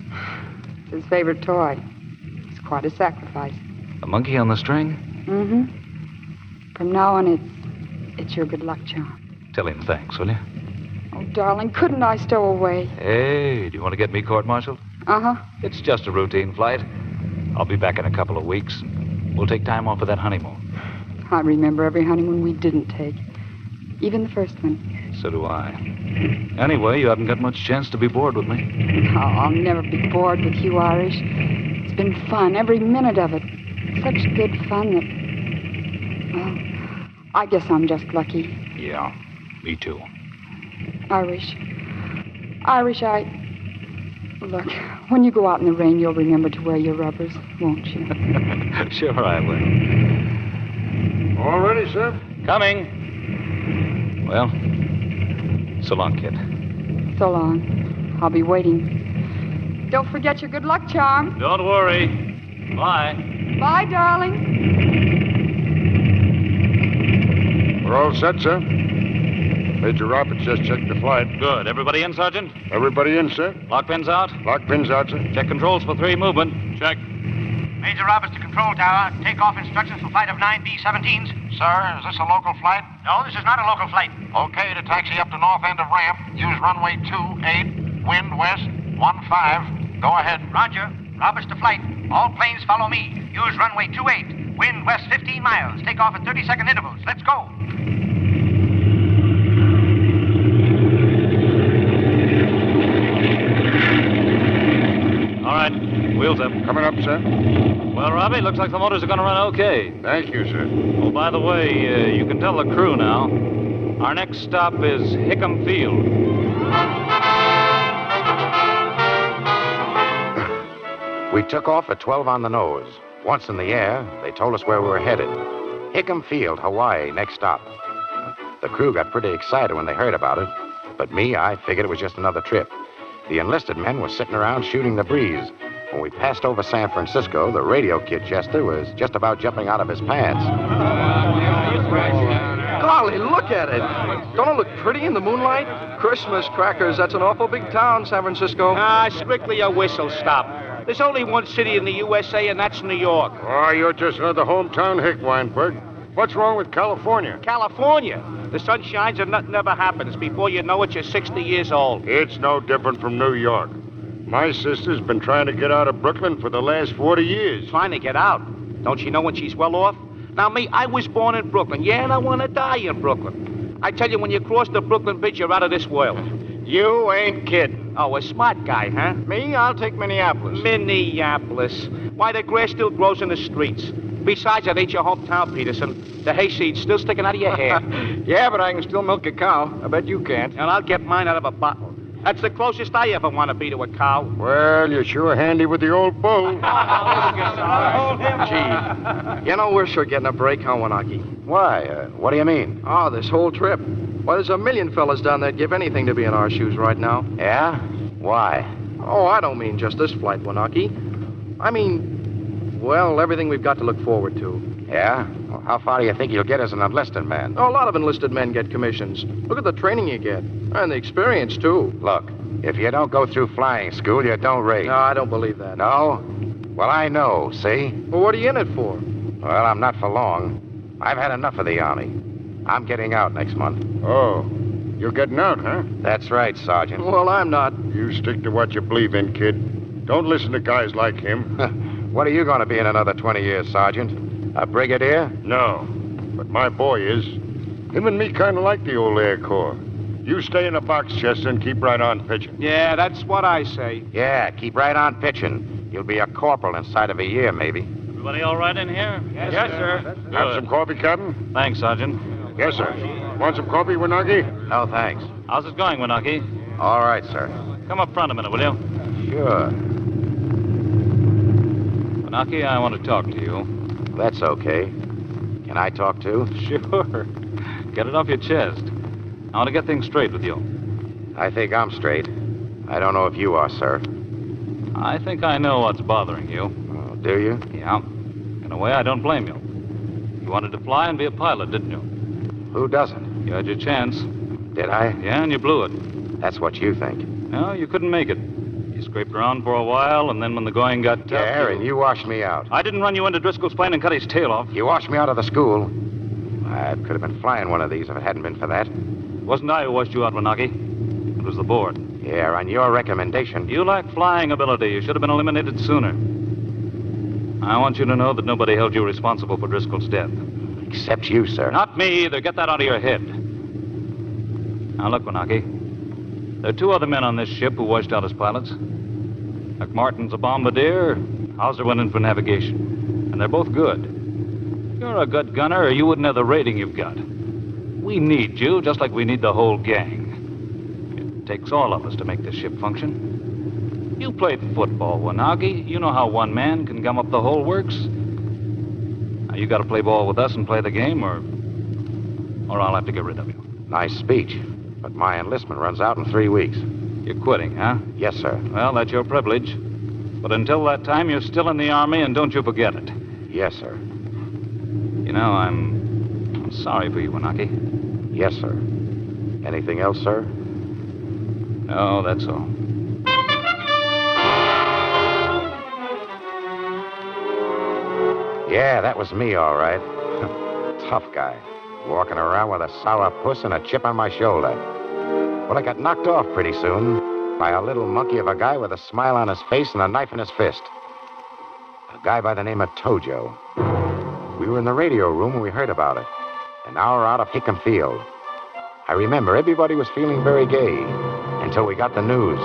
It's his favorite toy. It's quite a sacrifice. A monkey on the string? Mm-hmm. From now on, it's your good luck charm. Tell him thanks, will you? Oh, darling, couldn't I stow away? Hey, do you want to get me court-martialed? Uh-huh. It's just a routine flight. I'll be back in a couple of weeks. We'll take time off for that honeymoon. I remember every honeymoon we didn't take. Even the first one. So do I. Anyway, you haven't got much chance to be bored with me. Oh, I'll never be bored with you, Irish. It's been fun, every minute of it. Such good fun that... Well, I guess I'm just lucky. Yeah, me too. Irish, Look, when you go out in the rain, you'll remember to wear your rubbers, won't you? Sure I will. All ready, sir? Coming. Well, so long, kid. So long. I'll be waiting. Don't forget your good luck charm. Don't worry. Bye. Bye, darling. We're all set, sir. Major Roberts just checked the flight. Good. Everybody in, Sergeant? Everybody in, sir. Lock pins out? Lock pins out, sir. Check controls for 3 movement. Check. Major Roberts to control tower. Takeoff instructions for flight of 9B-17s. Sir, is this a local flight? No, this is not a local flight. Okay, to taxi up to north end of ramp. Use runway 28, wind west 15. Go ahead. Roger. Roberts to flight. All planes follow me. Use runway 28, wind west 15 miles. Take off at 30-second intervals. Let's go. All right, wheels up. Coming up, sir. Well, Robbie, looks like the motors are going to run okay. Thank you, sir. Oh, by the way, you can tell the crew now. Our next stop is Hickam Field. We took off at 12 on the nose. Once in the air, they told us where we were headed. Hickam Field, Hawaii, next stop. The crew got pretty excited when they heard about it. But me, I figured it was just another trip. The enlisted men were sitting around shooting the breeze. When we passed over San Francisco, the radio kid Chester was just about jumping out of his pants. Golly, look at it. Don't it look pretty in the moonlight? Christmas crackers, that's an awful big town, San Francisco. Strictly a whistle stop. There's only one city in the USA, and that's New York. Oh, you're just another hometown hick, Weinberg. What's wrong with California? California? The sun shines and nothing ever happens. Before you know it, you're 60 years old. It's no different from New York. My sister's been trying to get out of Brooklyn for the last 40 years. Trying to get out? Don't you know when she's well off? Now, me, I was born in Brooklyn. Yeah, and I want to die in Brooklyn. I tell you, when you cross the Brooklyn Bridge, you're out of this world. You ain't kidding. Oh, a smart guy, huh? Me, I'll take Minneapolis. Minneapolis. Why, the grass still grows in the streets. Besides, that ain't your hometown, Peterson. The hayseed's still sticking out of your hair. Yeah, but I can still milk a cow. I bet you can't. And I'll get mine out of a bottle. That's the closest I ever want to be to a cow. Well, you're sure handy with the old bull. Gee, you know, we're sure getting a break, huh, Wanaki? Why? What do you mean? Oh, this whole trip. Why, there's a million fellas down there that'd give anything to be in our shoes right now. Yeah? Why? Oh, I don't mean just this flight, Wanaki. I mean, well, everything we've got to look forward to. Yeah? Well, how far do you think you'll get as an enlisted man? Oh, a lot of enlisted men get commissions. Look at the training you get. And the experience, too. Look, if you don't go through flying school, you don't race. No, I don't believe that. No? Well, I know, see? Well, what are you in it for? Well, I'm not for long. I've had enough of the Army. I'm getting out next month. Oh. You're getting out, huh? That's right, Sergeant. Well, I'm not. You stick to what you believe in, kid. Don't listen to guys like him. What are you going to be in another 20 years, Sergeant? A brigadier? No. But my boy is. Him and me kind of like the old Air Corps. You stay in the box, Chester, and keep right on pitching. Yeah, that's what I say. Yeah, keep right on pitching. You'll be a corporal inside of a year, maybe. Everybody all right in here? Yes, sir. Have some coffee, Captain? Thanks, Sergeant. Yes, sir. Want some coffee, Winaki? No, thanks. How's it going, Winaki? All right, sir. Come up front a minute, will you? Sure. Winaki, I want to talk to you. That's okay. Can I talk too? Sure. Get it off your chest. I want to get things straight with you. I think I'm straight. I don't know if you are, sir. I think I know what's bothering you. Oh, do you? Yeah. In a way, I don't blame you. You wanted to fly and be a pilot, didn't you? Who doesn't? You had your chance. Did I? Yeah, and you blew it. That's what you think. No, you couldn't make it. You scraped around for a while, and then when the going got tough... Yeah, and you washed me out. I didn't run you into Driscoll's plane and cut his tail off. You washed me out of the school. I could have been flying one of these if it hadn't been for that. It wasn't I who washed you out, Winaki. It was the board. Yeah, on your recommendation. You lack flying ability. You should have been eliminated sooner. I want you to know that nobody held you responsible for Driscoll's death. Except you, sir. Not me either. Get that out of your head. Now, look, Winaki. There are two other men on this ship who washed out as pilots. McMartin's a bombardier. Hauser went in for navigation. And they're both good. You're a good gunner, or you wouldn't have the rating you've got. We need you, just like we need the whole gang. It takes all of us to make this ship function. You played football, Winaki. You know how one man can gum up the whole works. Now, you got to play ball with us and play the game, or I'll have to get rid of you. Nice speech. But my enlistment runs out in 3 weeks. You're quitting, huh? Yes, sir. Well, that's your privilege. But until that time, you're still in the Army, and don't you forget it. Yes, sir. You know, I'm sorry for you, Winaki. Yes, sir. Anything else, sir? No, that's all. Yeah, that was me, all right. Tough guy. Walking around with a sour puss and a chip on my shoulder. Well, I got knocked off pretty soon by a little monkey of a guy with a smile on his face and a knife in his fist. A guy by the name of Tojo. We were in the radio room when we heard about it. An hour out of Hickam Field. I remember everybody was feeling very gay until we got the news.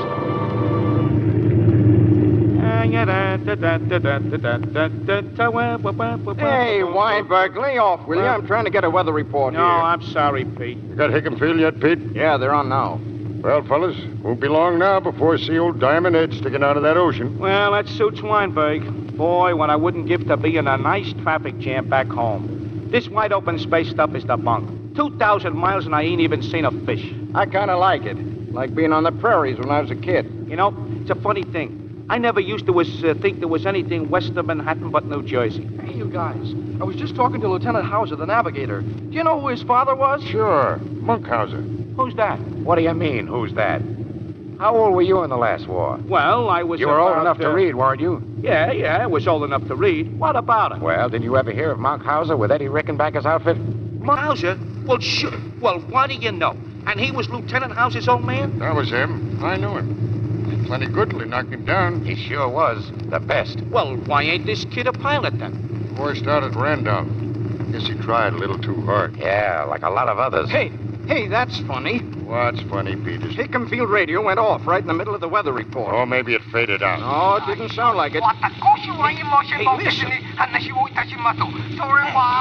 Hey, Weinberg, lay off, will you? I'm trying to get a weather report No, here. I'm sorry, Pete. You got Hickam Field yet, Pete? Yeah, they're on now. Well, fellas, won't be long now before I see old Diamond Head sticking out of that ocean. Well, that suits Weinberg. Boy, what I wouldn't give to be in a nice traffic jam back home. This wide open space stuff is the bunk. 2,000 miles and I ain't even seen a fish. I kind of like it. Like being on the prairies when I was a kid. You know, it's a funny thing. I never used to think there was anything west of Manhattan but New Jersey. Hey, you guys. I was just talking to Lieutenant Hauser, the navigator. Do you know who his father was? Sure. Monkhauser. Who's that? What do you mean, who's that? How old were you in the last war? Well, I was You were old about, enough to read, weren't you? Yeah, I was old enough to read. What about it? Well, did you ever hear of Monkhauser with Eddie Rickenbacker's outfit? Hauser? Well, sure. Well, what do you know? And he was Lieutenant Hauser's old man? That was him. I knew him. He's plenty good till he knocked him down. He sure was. The best. Well, why ain't this kid a pilot then? Forced out at Randolph. Guess he tried a little too hard. Yeah, like a lot of others. Hey, that's funny. What's funny, Peters? Hickam Field radio went off right in the middle of the weather report. Oh, maybe it faded out. No, it didn't sound like it. Hey, listen.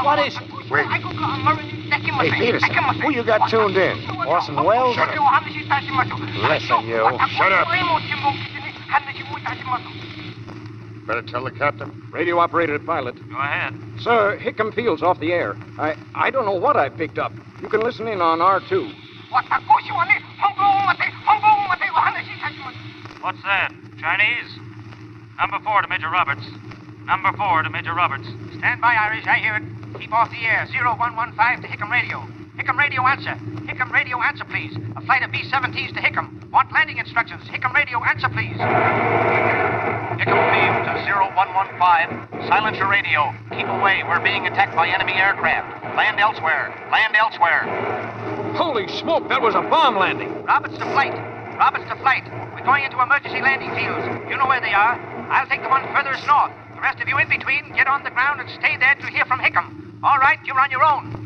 What is it? Wait. Hey, Peterson, who you got tuned in? Orson Welles? Shut up. Listen, you. Shut up. Better tell the captain. Radio operated pilot. Go ahead. Sir, Hickam Field's off the air. I don't know what I picked up. You can listen in on R2. What's that? Chinese? Number 4 to Major Roberts. Number 4 to Major Roberts. Stand by, Irish. I hear it. Keep off the air. 0115 to Hickam Radio. Hickam Radio answer. Hickam Radio answer, please. A flight of B-17s to Hickam. Want landing instructions. Hickam Radio answer, please. Hickam Field to 0115. Silence your radio. Keep away. We're being attacked by enemy aircraft. Land elsewhere. Land elsewhere. Holy smoke, that was a bomb landing. Roberts to flight. Roberts to flight. We're going into emergency landing fields. You know where they are. I'll take the one furthest north. The rest of you in between, get on the ground and stay there to hear from Hickam. All right, you're on your own.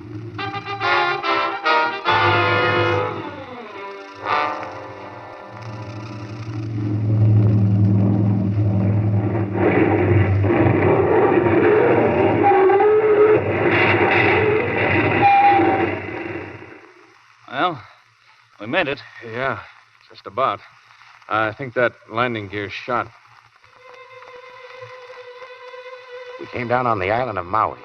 Well, we made it. Yeah, just about. I think that landing gear's shot. We came down on the island of Maui.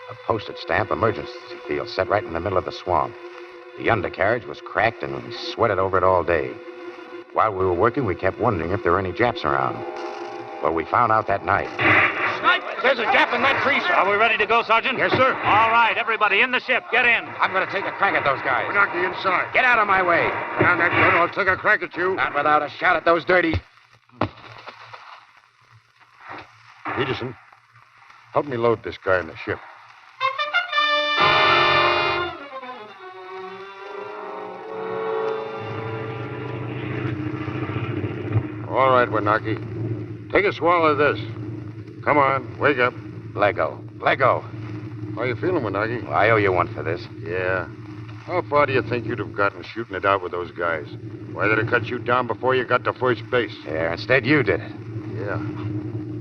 A postage stamp emergency field set right in the middle of the swamp. The undercarriage was cracked, and we sweated over it all day. While we were working, we kept wondering if there were any Japs around. Well, we found out that night. Snipers! There's a Jap in that tree, sir. Are we ready to go, Sergeant? Yes, sir. All right, everybody in the ship. Get in. I'm going to take a crack at those guys. We're not the inside. Get out of my way. Down that gun, I'll take a crack at you. Not without a shot at those dirty... Peterson, help me load this guy in the ship. All right, Wanaki. Take a swallow of this. Come on, wake up. Lego. Lego. How you feeling, Wanaki? Well, I owe you one for this. Yeah. How far do you think you'd have gotten shooting it out with those guys? Why, they'd have cut you down before you got to first base. Yeah, instead you did it. Yeah.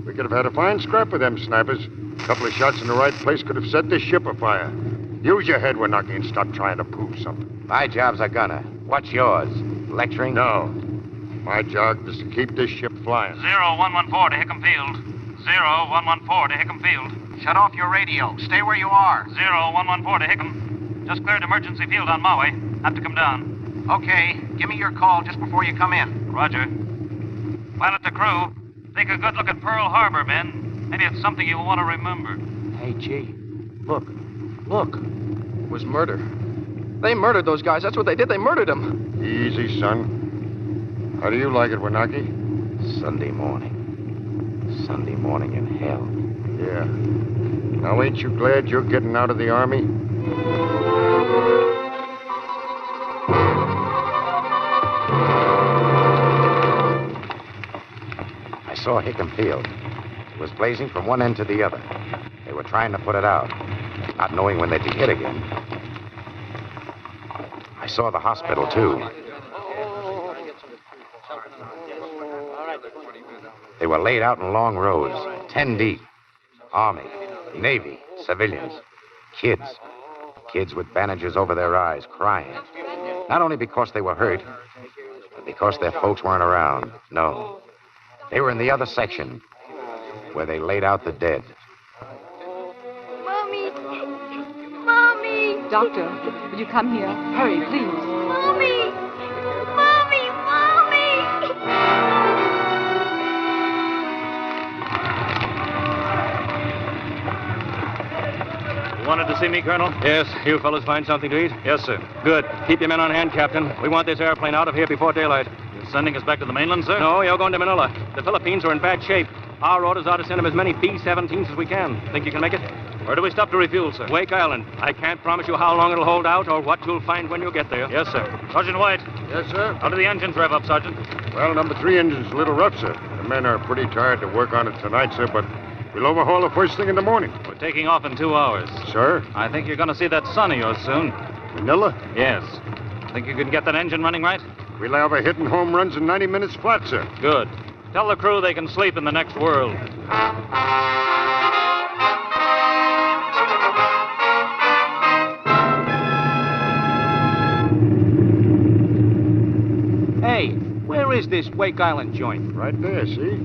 We could have had a fine scrap with them snipers. A couple of shots in the right place could have set this ship afire. Use your head, Wanaki, and stop trying to prove something. My job's a gunner. What's yours? Lecturing? No. My job is to keep this ship flying. 0114 to Hickam Field. 0114 to Hickam Field. Shut off your radio. Stay where you are. 0114 to Hickam. Just cleared emergency field on Maui. Have to come down. Okay. Give me your call just before you come in. Roger. Pilot to crew. Take a good look at Pearl Harbor, men. Maybe it's something you'll want to remember. Hey, G. Look. Look. It was murder. They murdered those guys. That's what they did. They murdered them. Easy, son. How do you like it, Wanaki? Sunday morning. Sunday morning in hell. Yeah. Now, ain't you glad you're getting out of the Army? I saw Hickam Field. It was blazing from one end to the other. They were trying to put it out, not knowing when they'd be hit again. I saw the hospital, too. They were laid out in long rows, 10 deep. Army, Navy, civilians, kids. Kids with bandages over their eyes, crying. Not only because they were hurt, but because their folks weren't around. No. They were in the other section, where they laid out the dead. Mommy! Mommy! Doctor, will you come here? Hurry, please. Mommy! Mommy! Mommy! You wanted to see me, Colonel? Yes. You fellas find something to eat? Yes, sir. Good. Keep your men on hand, Captain. We want this airplane out of here before daylight. You're sending us back to the mainland, sir? No, you're going to Manila. The Philippines are in bad shape. Our orders are to send them as many B-17s as we can. Think you can make it? Where do we stop to refuel, sir? Wake Island. I can't promise you how long it'll hold out or what you'll find when you get there. Yes, sir. Sergeant White. Yes, sir? How do the engines rev up, Sergeant? Well, number 3 engine's a little rough, sir. The men are pretty tired to work on it tonight, sir, but we'll overhaul the first thing in the morning. We're taking off in 2 hours. Sir? I think you're going to see that son of yours soon. Manila? Yes. Think you can get that engine running right? We'll have a hitting home runs in 90 minutes flat, sir. Good. Tell the crew they can sleep in the next world. Hey, where is this Wake Island joint? Right there, see?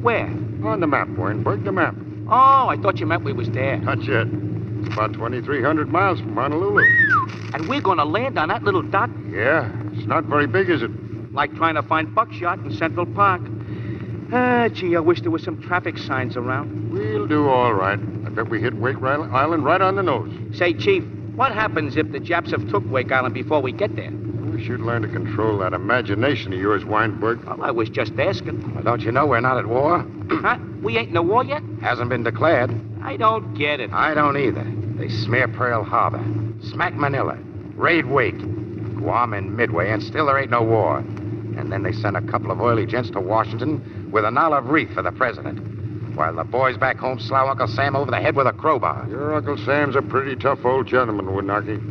Where? On the map, Warrenburg, the map. Oh, I thought you meant we was there. Not yet. It's about 2,300 miles from Honolulu. And we're going to land on that little dot? Yeah. It's not very big, is it? Like trying to find buckshot in Central Park. Gee, I wish there were some traffic signs around. We'll do all right. I bet we hit Wake Island right on the nose. Say, Chief, what happens if the Japs have took Wake Island before we get there? We should learn to control that imagination of yours, Weinberg. Well, I was just asking. Well, don't you know we're not at war? Huh? We ain't in a war yet? Hasn't been declared. I don't get it. I don't either. They smear Pearl Harbor, smack Manila, Raid Wake. Guam and Midway, and still there ain't no war. And then they sent a couple of oily gents to Washington with an olive wreath for the president. While the boys back home slough Uncle Sam over the head with a crowbar. Your Uncle Sam's a pretty tough old gentleman, Winaki.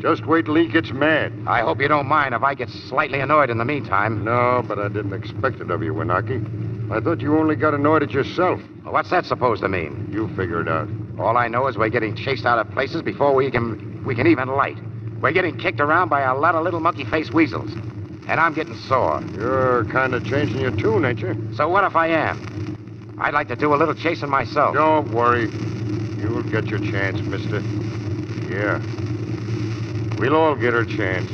Just wait till he gets mad. I hope you don't mind if I get slightly annoyed in the meantime. No, but I didn't expect it of you, Winaki. I thought you only got annoyed at yourself. Well, what's that supposed to mean? You figure it out. All I know is we're getting chased out of places before we can even light. We're getting kicked around by a lot of little monkey-faced weasels. And I'm getting sore. You're kind of changing your tune, ain't you? So what if I am? I'd like to do a little chasing myself. Don't worry. You'll get your chance, mister. Yeah. We'll all get our chance.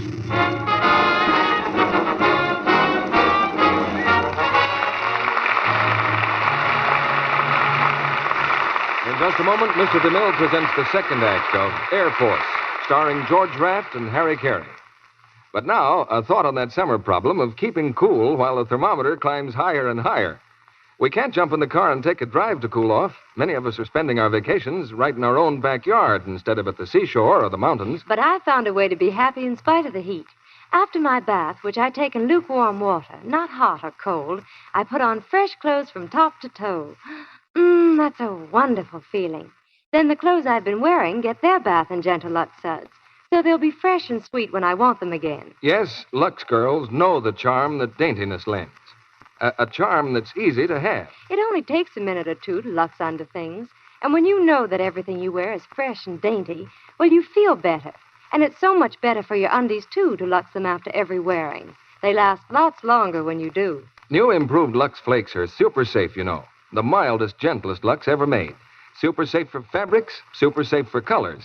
In just a moment, Mr. DeMille presents the second act of Air Force, starring George Raft and Harry Carey. But now, a thought on that summer problem of keeping cool while the thermometer climbs higher and higher. We can't jump in the car and take a drive to cool off. Many of us are spending our vacations right in our own backyard instead of at the seashore or the mountains. But I found a way to be happy in spite of the heat. After my bath, which I take in lukewarm water, not hot or cold, I put on fresh clothes from top to toe. That's a wonderful feeling. Then the clothes I've been wearing get their bath in gentle Lux suds, so they'll be fresh and sweet when I want them again. Yes, Lux girls know the charm that daintiness lends. A charm that's easy to have. It only takes a minute or two to Lux onto things. And when you know that everything you wear is fresh and dainty, well, you feel better. And it's so much better for your undies, too, to Lux them after every wearing. They last lots longer when you do. New improved Lux Flakes are super safe, you know. The mildest, gentlest Lux ever made. Super safe for fabrics, super safe for colors.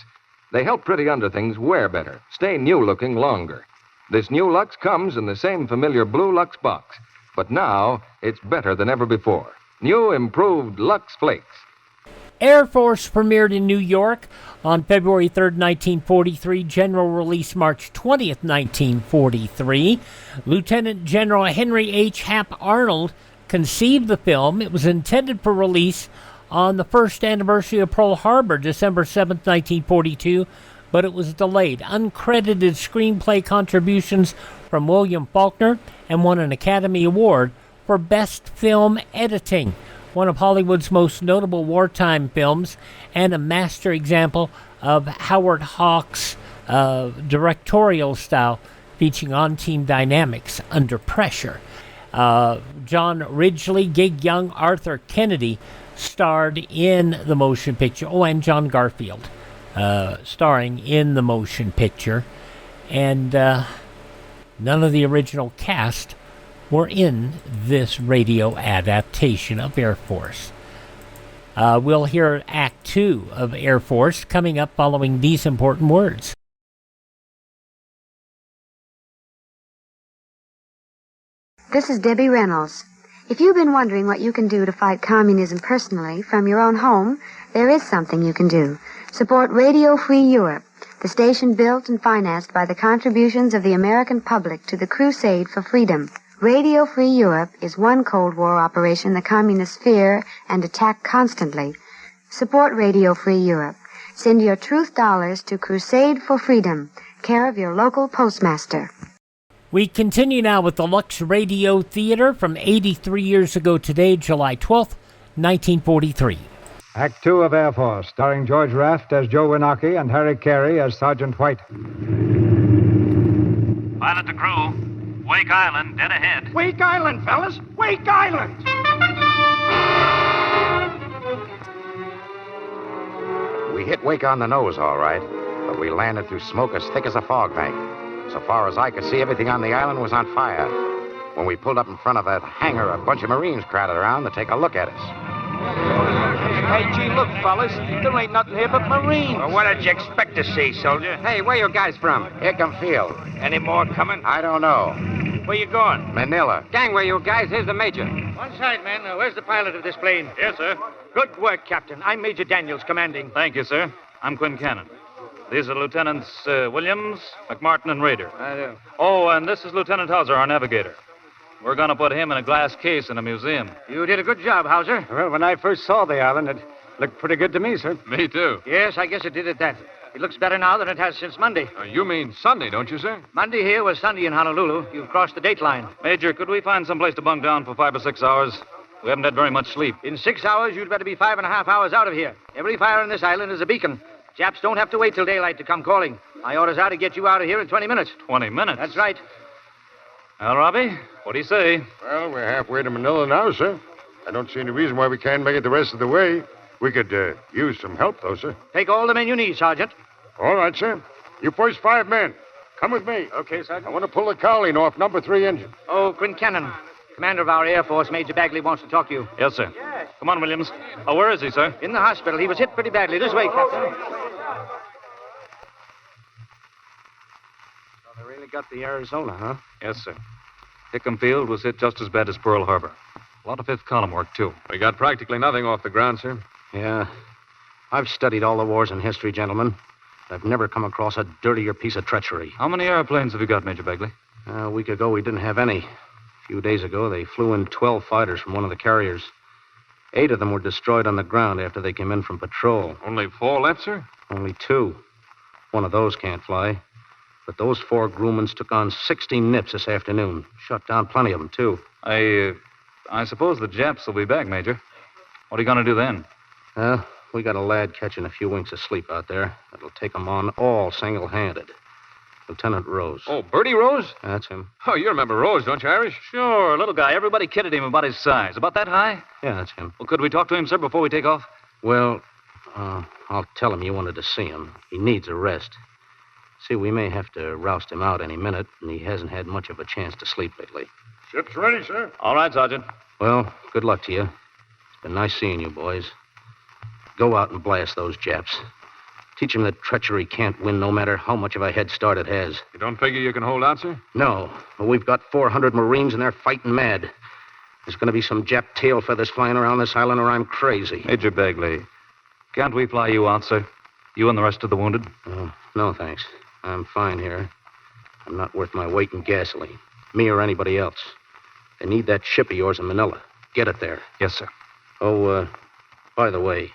They help pretty underthings wear better, stay new-looking longer. This new Lux comes in the same familiar blue Lux box. But now, it's better than ever before. New improved Lux Flakes. Air Force premiered in New York on February 3rd, 1943. General release March 20th, 1943. Lieutenant General Henry H. Hap Arnold conceived the film. It was intended for release on the first anniversary of Pearl Harbor, December 7th, 1942, but it was delayed. Uncredited screenplay contributions from William Faulkner and won an Academy Award for Best Film Editing, one of Hollywood's most notable wartime films and a master example of Howard Hawks' directorial style featuring on-team dynamics under pressure. John Ridgely, Gig Young, Arthur Kennedy starred in the motion picture. Oh, and John Garfield starring in the motion picture. And none of the original cast were in this radio adaptation of Air Force. We'll hear Act 2 of Air Force coming up following these important words. This is Debbie Reynolds. If you've been wondering what you can do to fight communism personally from your own home, there is something you can do. Support Radio Free Europe, the station built and financed by the contributions of the American public to the crusade for freedom. Radio Free Europe is one Cold War operation the communists fear and attack constantly. Support Radio Free Europe. Send your truth dollars to Crusade for Freedom, care of your local postmaster. We continue now with the Lux Radio Theater from 83 years ago today, July 12th, 1943. Act 2 of Air Force, starring George Raft as Joe Winaki and Harry Carey as Sergeant White. Pilot to crew. Wake Island, dead ahead. Wake Island, fellas! Wake Island! We hit Wake on the nose, all right, but we landed through smoke as thick as a fog bank. So far as I could see, everything on the island was on fire. When we pulled up in front of that hangar, a bunch of Marines crowded around to take a look at us. Hey, gee, look, fellas. There ain't nothing here but Marines. Well, what did you expect to see, soldier? Hey, where you guys from? Hickam Field. Any more coming? I don't know. Where you going? Manila. Gangway, you guys. Here's the major. One side, man. Where's the pilot of this plane? Yes, sir. Good work, Captain. I'm Major Daniels, commanding. Thank you, sir. I'm Quinn Cannon. These are Lieutenants Williams, McMartin, and Rader. I do. Oh, and this is Lieutenant Hauser, our navigator. We're going to put him in a glass case in a museum. You did a good job, Hauser. Well, when I first saw the island, it looked pretty good to me, sir. Me, too. Yes, I guess it did at that. It looks better now than it has since Monday. You mean Sunday, don't you, sir? Monday here was Sunday in Honolulu. You've crossed the date line. Major, could we find some place to bunk down for 5 or 6 hours? We haven't had very much sleep. In 6 hours, you'd better be 5.5 hours out of here. Every fire on this island is a beacon. Japs don't have to wait till daylight to come calling. My orders are to get you out of here in 20 minutes. 20 minutes? That's right. Well, Robbie, what do you say? Well, we're halfway to Manila now, sir. I don't see any reason why we can't make it the rest of the way. We could use some help, though, sir. Take all the men you need, Sergeant. All right, sir. You first 5 men. Come with me. Okay, Sergeant. I want to pull the cowling off number 3 engine. Oh, Quincannon, commander of our Air Force, Major Bagley wants to talk to you. Yes, sir. Come on, Williams. Oh, where is he, sir? In the hospital. He was hit pretty badly. This way, Captain. So they really got the Arizona, huh? Yes, sir. Hickam Field was hit just as bad as Pearl Harbor. A lot of fifth column work, too. We got practically nothing off the ground, sir. Yeah. I've studied all the wars in history, gentlemen. I've never come across a dirtier piece of treachery. How many airplanes have you got, Major Bagley? A week ago, we didn't have any. A few days ago, they flew in 12 fighters from one of the carriers. 8 of them were destroyed on the ground after they came in from patrol. Only 4 left, sir? Only 2. One of those can't fly. But those 4 Grumans took on 60 nips this afternoon. Shot down plenty of them, too. I suppose the Japs will be back, Major. What are you going to do then? We got a lad catching a few winks of sleep out there. That'll take them on all single-handed. Lieutenant Rose. Oh, Bertie Rose? That's him. Oh, you remember Rose, don't you, Irish? Sure, little guy. Everybody kidded him about his size. About that high? Yeah, that's him. Well, could we talk to him, sir, before we take off? Well, I'll tell him you wanted to see him. He needs a rest. See, we may have to roust him out any minute, and he hasn't had much of a chance to sleep lately. Ship's ready, sir. All right, Sergeant. Well, good luck to you. It's been nice seeing you, boys. Go out and blast those Japs. Teach them that treachery can't win no matter how much of a head start it has. You don't figure you can hold out, sir? No, but we've got 400 Marines and they're fighting mad. There's going to be some Jap tail feathers flying around this island or I'm crazy. Major Bagley, can't we fly you out, sir? You and the rest of the wounded? No, thanks. I'm fine here. I'm not worth my weight in gasoline. Me or anybody else. They need that ship of yours in Manila. Get it there. Yes, sir. Oh, by the way,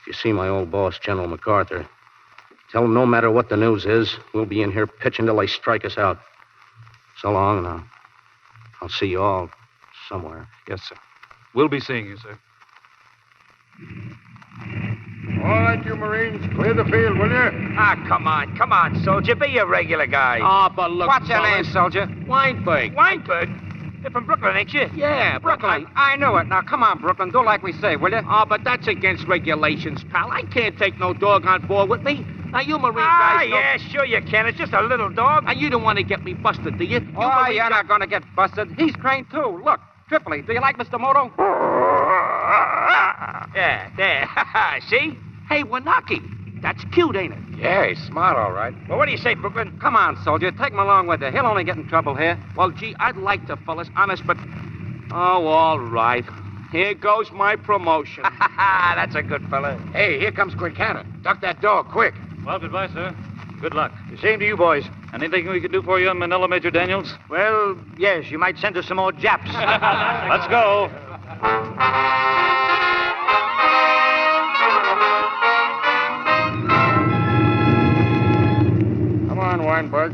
if you see my old boss, General MacArthur, tell him no matter what the news is, we'll be in here pitching till they strike us out. So long, and I'll see you all somewhere. Yes, sir. We'll be seeing you, sir. All right, you Marines, clear the field, will you? Come on, soldier. Be a regular guy. But look, What's your name, soldier? Weinberg. Weinberg? You're from Brooklyn, ain't you? Yeah, Brooklyn. I know it. Now, come on, Brooklyn. Do like we say, will you? But that's against regulations, pal. I can't take no dog on board with me. Now, you Marine guys know... yeah, sure you can. It's just a little dog. Now, you don't want to get me busted, do you? You're not going to get busted. He's trained, too. Look, Tripoli. Do you like Mr. Moto? Yeah, there. See? Hey, Wanaki. That's cute, ain't it? Yeah, he's smart, all right. Well, what do you say, Brooklyn? Come on, soldier. Take him along with you. He'll only get in trouble here. Well, gee, I'd like to, fellas, honest, but... Oh, all right. Here goes my promotion. That's a good fella. Hey, here comes Quincannon. Duck that dog, quick. Well, goodbye, sir. Good luck. The same to you, boys. Anything we can do for you in Manila, Major Daniels? Well, yes. You might send us some more Japs. Let's go. Come on, Weinberg.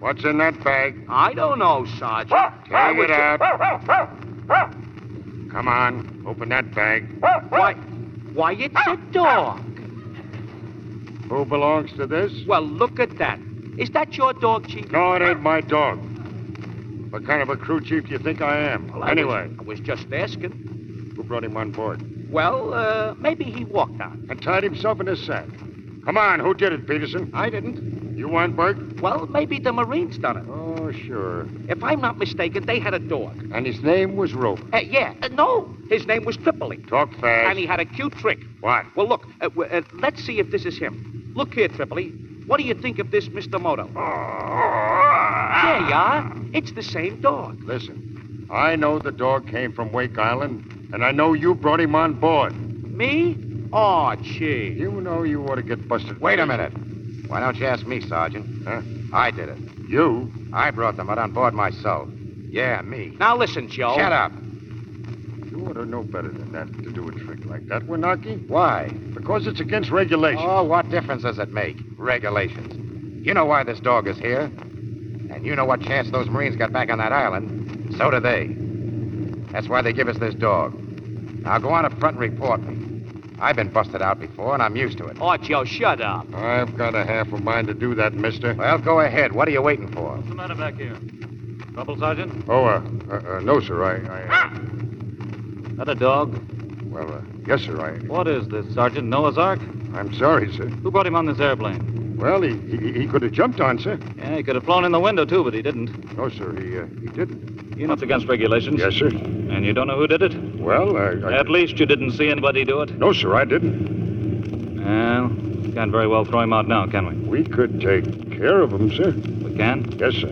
What's in that bag? I don't know, Sergeant. Take it out. Come on, open that bag. Why, it's a dog. Who belongs to this? Well, look at that. Is that your dog, Chief? No, it ain't my dog. What kind of a crew chief do you think I am? Well, anyway. I was just asking. Who brought him on board? Well, maybe he walked on. And tied himself in his sack. Come on, who did it, Peterson? I didn't. You, Weinberg? Well, maybe the Marines done it. Oh, sure. If I'm not mistaken, they had a dog. And his name was Rover? No. His name was Tripoli. Talk fast. And he had a cute trick. What? Well, look, let's see if this is him. Look here, Tripoli. What do you think of this Mr. Moto? There you are. It's the same dog. Listen, I know the dog came from Wake Island, and I know you brought him on board. Me? Oh, gee. You know you ought to get busted. Wait a minute. Why don't you ask me, Sergeant? Huh? I did it. You? I brought them out on board myself. Yeah, me. Now listen, Joe. Shut up. You You ought to know better than that to do a trick like that, Winaki. Why? Because it's against regulations. Oh, what difference does it make? Regulations. You know why this dog is here. And you know what chance those Marines got back on that island. So do they. That's why they give us this dog. Now go on up front and report me. I've been busted out before, and I'm used to it. Ocho, shut up. I've got a half a mind to do that, mister. Well, go ahead. What are you waiting for? What's the matter back here? Trouble, Sergeant? Oh, no, sir. That a dog? Well, yes, sir. What is this, Sergeant? Noah's Ark? I'm sorry, sir. Who brought him on this airplane? Well, he could have jumped on, sir. Yeah, he could have flown in the window, too, but he didn't. No, sir, he didn't. You know it's against regulations? Yes, sir. And you don't know who did it? Well, At least you didn't see anybody do it? No, sir, I didn't. Well, can't very well throw him out now, can we? We could take care of him, sir. We can? Yes, sir.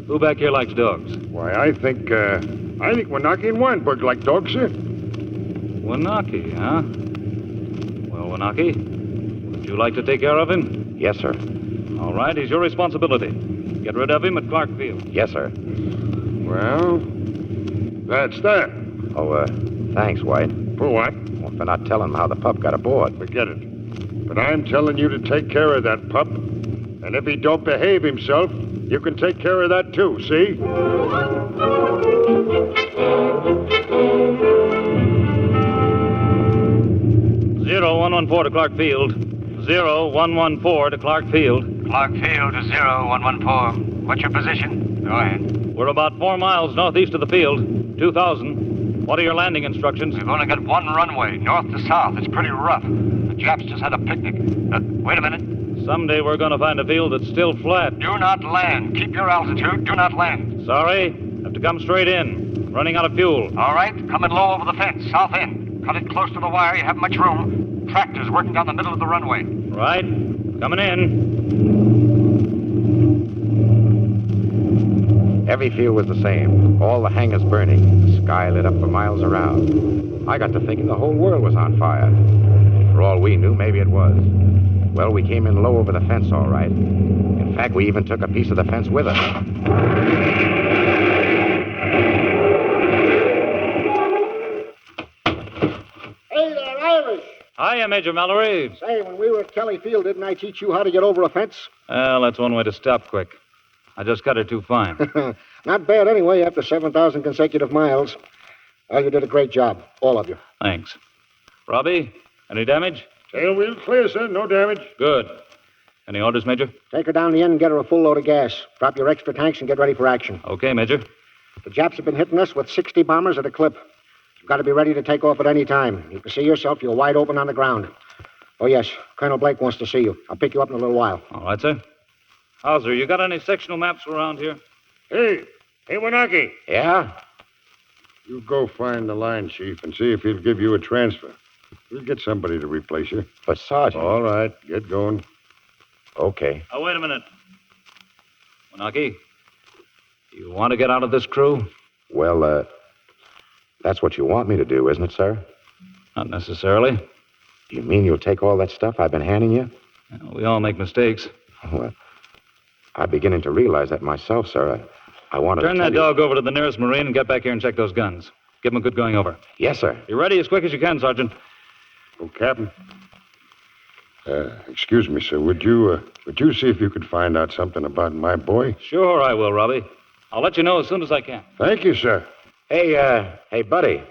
Who back here likes dogs? Why, I think Winaki and Weinberg like dogs, sir. Winaki, huh? Well, Winaki, would you like to take care of him? Yes, sir. All right, he's your responsibility. Get rid of him at Clark Field. Yes, sir. Well, that's that. Oh, thanks, White. For what? Well, for not telling him how the pup got aboard. Forget it. But I'm telling you to take care of that pup. And if he don't behave himself, you can take care of that too, see? 0114 to Clark Field. 0114 to Clark Field. Clark Field to 0114. What's your position? Go ahead. We're about 4 miles northeast of the field. 2,000. What are your landing instructions? We've only got one runway, north to south. It's pretty rough. The Japs just had a picnic. Wait a minute. Someday we're going to find a field that's still flat. Do not land. Keep your altitude. Do not land. Sorry. Have to come straight in. Running out of fuel. All right. Coming low over the fence, south end. Cut it close to the wire. You haven't much room. Tractors working down the middle of the runway. Right. Coming in. Every field was the same. All the hangars burning. The sky lit up for miles around. I got to thinking the whole world was on fire. For all we knew, maybe it was. Well, we came in low over the fence, all right. In fact, we even took a piece of the fence with us. Hey there, Irish. Hiya, Major Mallory. Say, when we were at Kelly Field, didn't I teach you how to get over a fence? Well, that's one way to stop quick. I just cut her too fine. Not bad anyway, after 7,000 consecutive miles. Well, you did a great job, all of you. Thanks. Robbie, any damage? Tail wheel clear, sir. No damage. Good. Any orders, Major? Take her down the end and get her a full load of gas. Drop your extra tanks and get ready for action. Okay, Major. The Japs have been hitting us with 60 bombers at a clip. You've got to be ready to take off at any time. You can see yourself. You're wide open on the ground. Oh, yes. Colonel Blake wants to see you. I'll pick you up in a little while. All right, sir. Hauser, you got any sectional maps around here? Hey, Winaki. Yeah? You go find the line chief and see if he'll give you a transfer. We'll get somebody to replace you. But, Sergeant... All right, get going. Okay. Oh, wait a minute. Winaki, you want to get out of this crew? Well, that's what you want me to do, isn't it, sir? Not necessarily. You mean you'll take all that stuff I've been handing you? We all make mistakes. Well, I'm beginning to realize that myself, sir. I want to turn that dog over to the nearest Marine and get back here and check those guns. Give him a good going over. Yes, sir. Be ready as quick as you can, Sergeant. Oh, Captain. Excuse me, sir. Would you see if you could find out something about my boy? Sure, I will, Robbie. I'll let you know as soon as I can. Thank you, sir. Hey, buddy.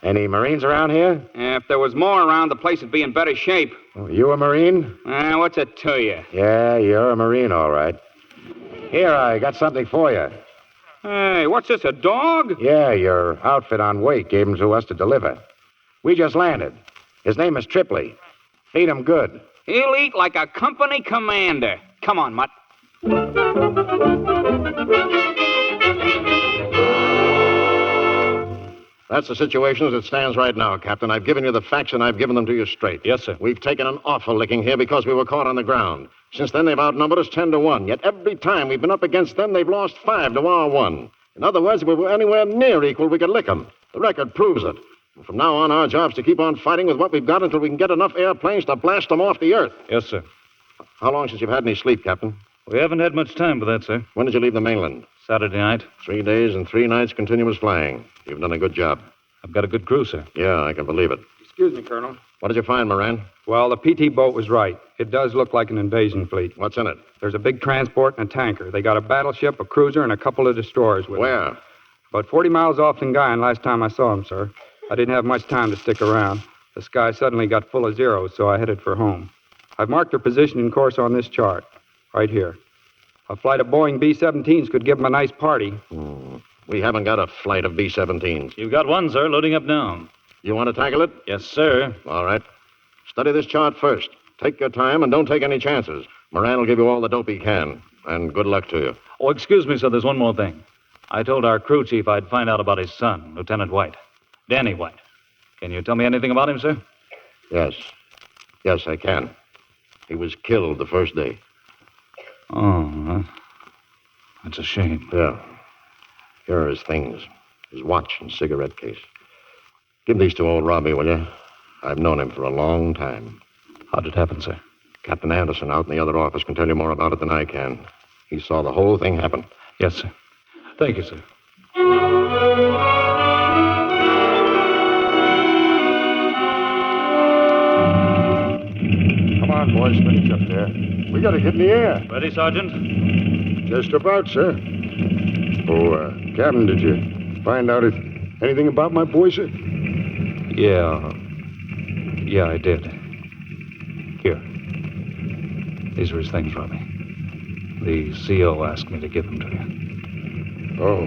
Any Marines around here? If there was more around, the place would be in better shape. Oh, you a Marine? What's it to you? Yeah, you're a Marine, all right. Here, I got something for you. Hey, what's this, a dog? Yeah, your outfit on weight gave him to us to deliver. We just landed. His name is Tripley. Feed him good. He'll eat like a company commander. Come on, Mutt. That's the situation as it stands right now, Captain. I've given you the facts, and I've given them to you straight. Yes, sir. We've taken an awful licking here because we were caught on the ground. Since then, they've outnumbered us 10-1. Yet every time we've been up against them, they've lost 5 to our 1. In other words, if we were anywhere near equal, we could lick them. The record proves it. And from now on, our job's to keep on fighting with what we've got until we can get enough airplanes to blast them off the earth. Yes, sir. How long since you've had any sleep, Captain? We haven't had much time for that, sir. When did you leave the mainland? Saturday night. 3 days and 3 nights continuous flying. You've done a good job. I've got a good crew, sir. Yeah, I can believe it. Excuse me, Colonel. What did you find, Moran? Well, the PT boat was right. It does look like an invasion fleet. What's in it? There's a big transport and a tanker. They got a battleship, a cruiser, and a couple of destroyers with them. Where? About 40 miles off Lingayen last time I saw them, sir. I didn't have much time to stick around. The sky suddenly got full of zeros, so I headed for home. I've marked their position and course on this chart, right here. A flight of Boeing B-17s could give them a nice party. We haven't got a flight of B-17s. You've got one, sir, loading up now. You want to tackle it? Yes, sir. All right. Study this chart first. Take your time and don't take any chances. Moran will give you all the dope he can. And good luck to you. Oh, excuse me, sir, there's one more thing. I told our crew chief I'd find out about his son, Lieutenant White. Danny White. Can you tell me anything about him, sir? Yes. Yes, I can. He was killed the first day. Oh, that's a shame. Yeah. Here are his things. His watch and cigarette case. Give these to old Robbie, will you? I've known him for a long time. How'd it happen, sir? Captain Anderson out in the other office can tell you more about it than I can. He saw the whole thing happen. Yes, sir. Thank you, sir. Come on, boys, finish up there. We gotta get in the air. Ready, Sergeant? Just about, sir. Oh, Captain, did you find out anything about my boy, sir? Yeah, I did. Here. These are his things, Robbie. The CO asked me to give them to you. Oh.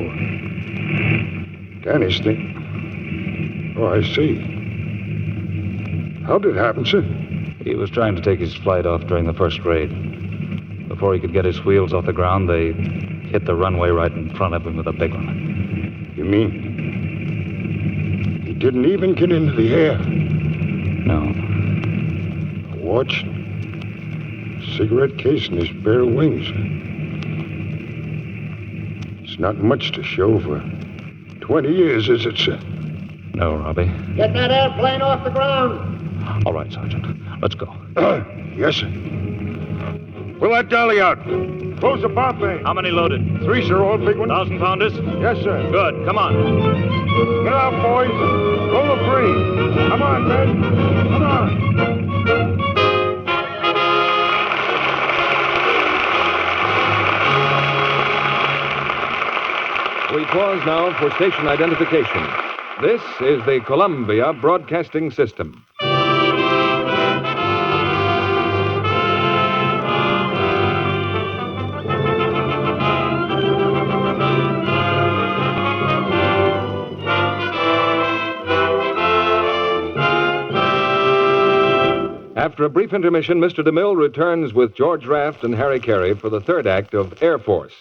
Danny's thing. Oh, I see. How did it happen, sir? He was trying to take his flight off during the first raid. Before he could get his wheels off the ground, they hit the runway right in front of him with a big one. You mean he didn't even get into the air? No. A watch, cigarette case, and his bare wings. It's not much to show for 20 years, is it, sir? No, Robbie. Get that airplane off the ground. All right, Sergeant. Let's go. Yes, sir. Pull that dolly out. Close the bomb bay. How many loaded? 3, sir, all big ones. 1,000-pounders? Yes, sir. Good. Come on. Get out, boys. Roll the free. Come on, men. Come on. We pause now for station identification. This is the Columbia Broadcasting System. After a brief intermission, Mr. DeMille returns with George Raft and Harry Carey for the third act of Air Force.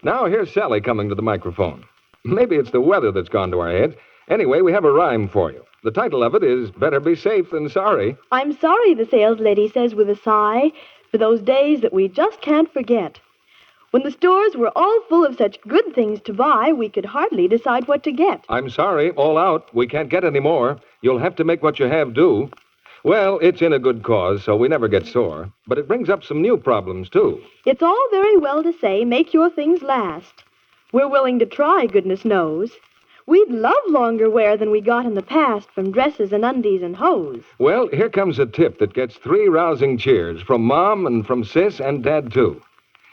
Now, here's Sally coming to the microphone. Maybe it's the weather that's gone to our heads. Anyway, we have a rhyme for you. The title of it is Better Be Safe Than Sorry. I'm sorry, the sales lady says with a sigh, for those days that we just can't forget. When the stores were all full of such good things to buy, we could hardly decide what to get. I'm sorry, all out. We can't get any more. You'll have to make what you have do. Well, it's in a good cause, so we never get sore. But it brings up some new problems, too. It's all very well to say, make your things last. We're willing to try, goodness knows. We'd love longer wear than we got in the past from dresses and undies and hose. Well, here comes a tip that gets 3 rousing cheers from Mom and from Sis and Dad, too.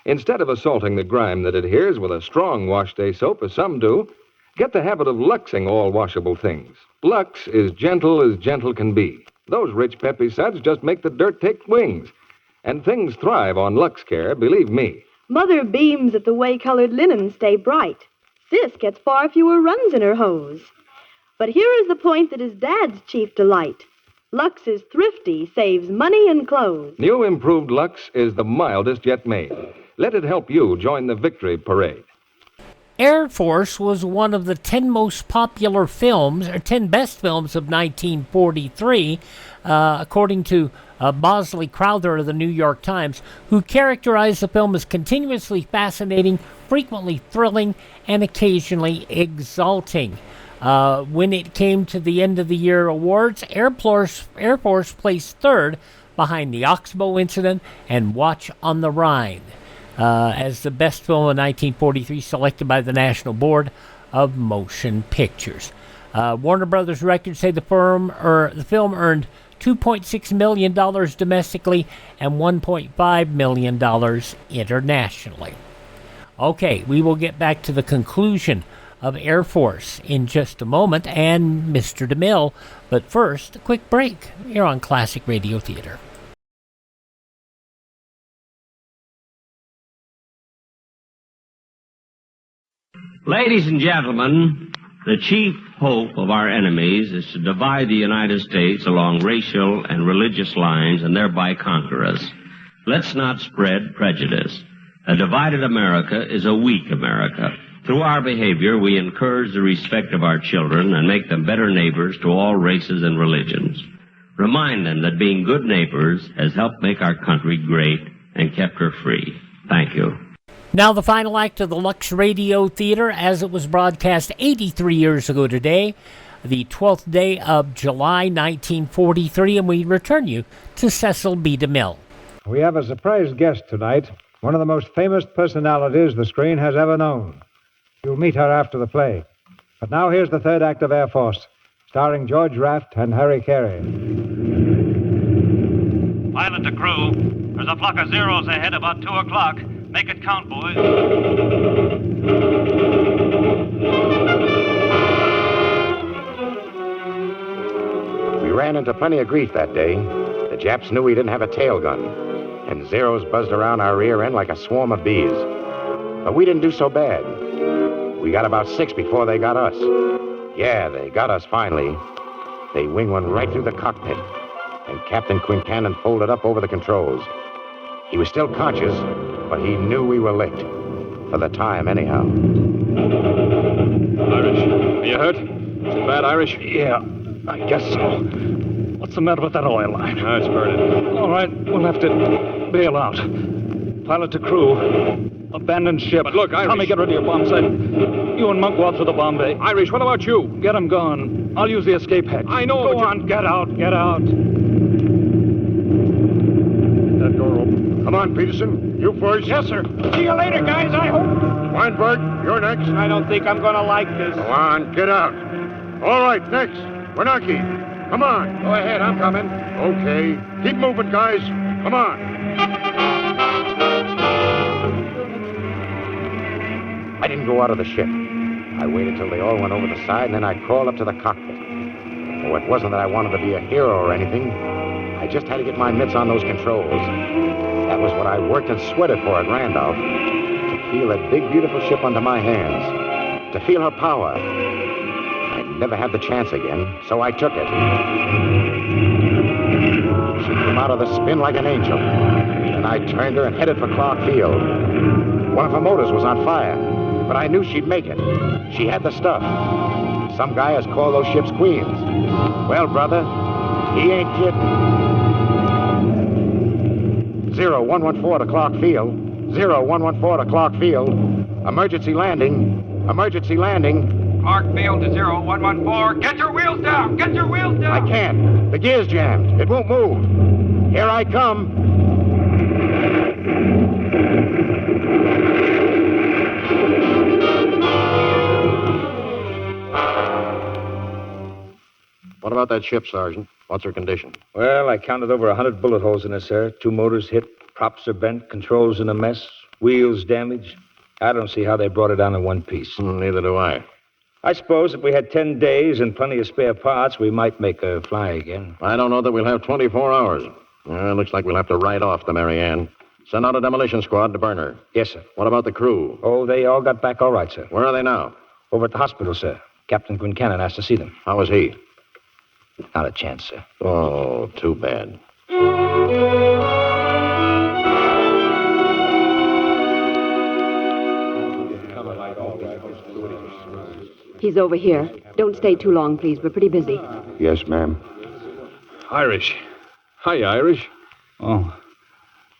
Instead of assaulting the grime that adheres with a strong wash-day soap, as some do, get the habit of Luxing all washable things. Lux is gentle as gentle can be. Those rich, peppy suds just make the dirt take wings. And things thrive on Lux Care, believe me. Mother beams at the way colored linens stay bright. Sis gets far fewer runs in her hose. But here is the point that is Dad's chief delight. Lux is thrifty, saves money and clothes. New improved Lux is the mildest yet made. Let it help you join the victory parade. Air Force was one of the 10 most popular films, or 10 best films of 1943, according to Bosley Crowther of the New York Times, who characterized the film as continuously fascinating, frequently thrilling, and occasionally exalting. When it came to the end of the year awards, Air Force placed third behind The Oxbow Incident and Watch on the Rhine. As the best film of 1943 selected by the National Board of Motion Pictures. Warner Brothers records say the film earned $2.6 million domestically and $1.5 million internationally. Okay, we will get back to the conclusion of Air Force in just a moment and Mr. DeMille, but first, a quick break here on Classic Radio Theater. Ladies and gentlemen, the chief hope of our enemies is to divide the United States along racial and religious lines and thereby conquer us. Let's not spread prejudice. A divided America is a weak America. Through our behavior, we encourage the respect of our children and make them better neighbors to all races and religions. Remind them that being good neighbors has helped make our country great and kept her free. Thank you. Now the final act of the Lux Radio Theater as it was broadcast 83 years ago today, the 12th day of July 1943, and we return you to Cecil B. DeMille. We have a surprise guest tonight, one of the most famous personalities the screen has ever known. You'll meet her after the play. But now here's the third act of Air Force, starring George Raft and Harry Carey. Pilot to crew, there's a flock of zeros ahead about 2 o'clock. Make it count, boys. We ran into plenty of grief that day. The Japs knew we didn't have a tail gun, and Zeros buzzed around our rear end like a swarm of bees. But we didn't do so bad. We got about 6 before they got us. Yeah, they got us finally. They winged one right through the cockpit, and Captain Quincannon folded up over the controls. He was still conscious, but he knew we were licked. For the time, anyhow. Irish, are you hurt? Is it bad, Irish? Yeah, I guess so. What's the matter with that oil line? It's burning. All right, we'll have to bail out. Pilot to crew. Abandoned ship. But look, Irish. Tommy, get rid of your bomb sight. You and Monk go out through the bomb bay. Irish, what about you? Get him gone. I'll use the escape hatch. I know, Go on, get out, get out. That door open. Come on, Peterson. You first. Yes, sir. See you later, guys, I hope. Weinberg, you're next. I don't think I'm going to like this. Go on, get out. All right, next. Winaki. Come on. Go ahead, I'm coming. Okay. Keep moving, guys. Come on. I didn't go out of the ship. I waited till they all went over the side, and then I crawled up to the cockpit. Oh, it wasn't that I wanted to be a hero or anything. I just had to get my mitts on those controls. That was what I worked and sweated for at Randolph. To feel that big, beautiful ship under my hands. To feel her power. I'd never had the chance again, so I took it. She came out of the spin like an angel. And I turned her and headed for Clark Field. One of her motors was on fire, but I knew she'd make it. She had the stuff. Some guy has called those ships queens. Well, brother, he ain't kidding. 0114 to Clark Field. 0114 to Clark Field. Emergency landing. Emergency landing. Clark Field to 0114. Get your wheels down! Get your wheels down! I can't. The gear's jammed. It won't move. Here I come. What about that ship, Sergeant? What's her condition? Well, I counted over 100 bullet holes in her, sir. 2 motors hit, props are bent, controls in a mess, wheels damaged. I don't see how they brought it down in one piece. Neither do I. I suppose if we had 10 days and plenty of spare parts, we might make her fly again. I don't know that we'll have 24 hours. Looks like we'll have to ride off the Mary Ann. Send out a demolition squad to burn her. Yes, sir. What about the crew? Oh, they all got back all right, sir. Where are they now? Over at the hospital, sir. Captain Quincannon asked to see them. How is he? Not a chance, sir. Oh, too bad. He's over here. Don't stay too long, please. We're pretty busy. Yes, ma'am. Irish. Hi, Irish. Oh,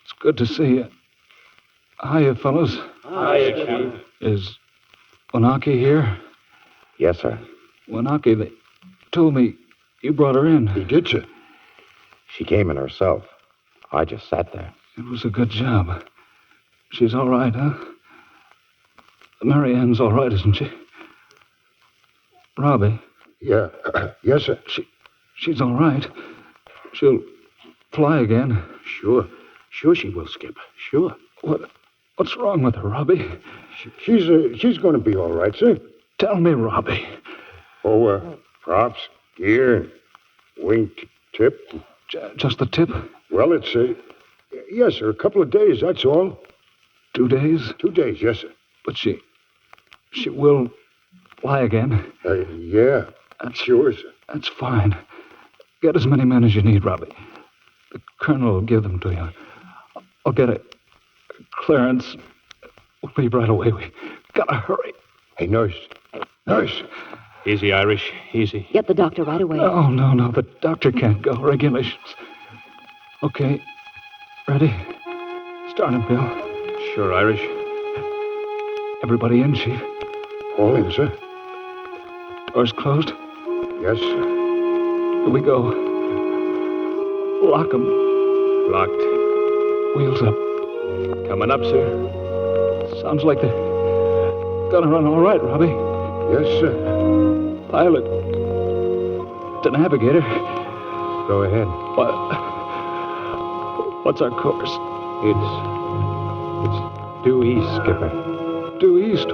it's good to see you. Hiya, fellows. Hiya, Chief. Is Wanaki here? Yes, sir. Wanaki, they told me you brought her in. He did, sir. She came in herself. I just sat there. It was a good job. She's all right, huh? Mary Ann's all right, isn't she? Robbie. Yeah. Yes, sir. She's all right. She'll fly again. Sure. Sure she will, Skip. Sure. What's wrong with her, Robbie? She's going to be all right, sir. Tell me, Robbie. Oh, props, gear, wing tip. Just the tip? Well, it's, yes, sir, a couple of days, that's all. 2 days? 2 days, yes, sir. But she will fly again? Yeah, sure, sir. That's fine. Get as many men as you need, Robbie. The colonel will give them to you. I'll get a clearance. We'll leave right away. We gotta hurry. Hey, nurse. Nurse. Easy, Irish. Easy. Get the doctor right away. No. The doctor can't go. Regulations. Okay. Ready? Start him, Bill. Sure, Irish. Everybody in, Chief? All in, sir. Doors closed? Yes, sir. Here we go. Lock 'em. Locked. Wheels up. Coming up, sir. Sounds like they're gonna run all right, Robbie. Yes, sir. Pilot. The navigator. Go ahead. What's our course? It's due east, Skipper. Due east?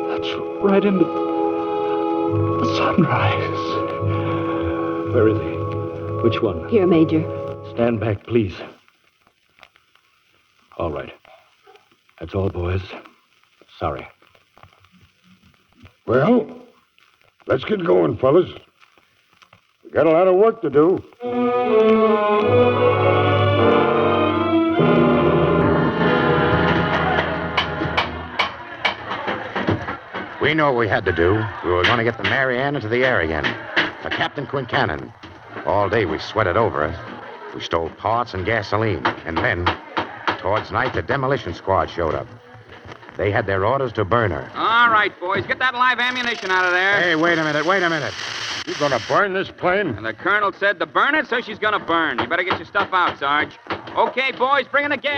That's right into the sunrise. Where is he? Which one? Here, Major. Stand back, please. All right. That's all, boys. Sorry. Well, let's get going, fellas. We got a lot of work to do. We know what we had to do. We were going to get the Mary Ann into the air again. For Captain Quincannon. All day we sweated over it. We stole parts and gasoline. And then, towards night, the demolition squad showed up. They had their orders to burn her. All right, boys, get that live ammunition out of there. Hey, wait a minute. You gonna burn this plane? And the colonel said to burn it, so she's gonna burn. You better get your stuff out, Sarge. Okay, boys, bring in the gas.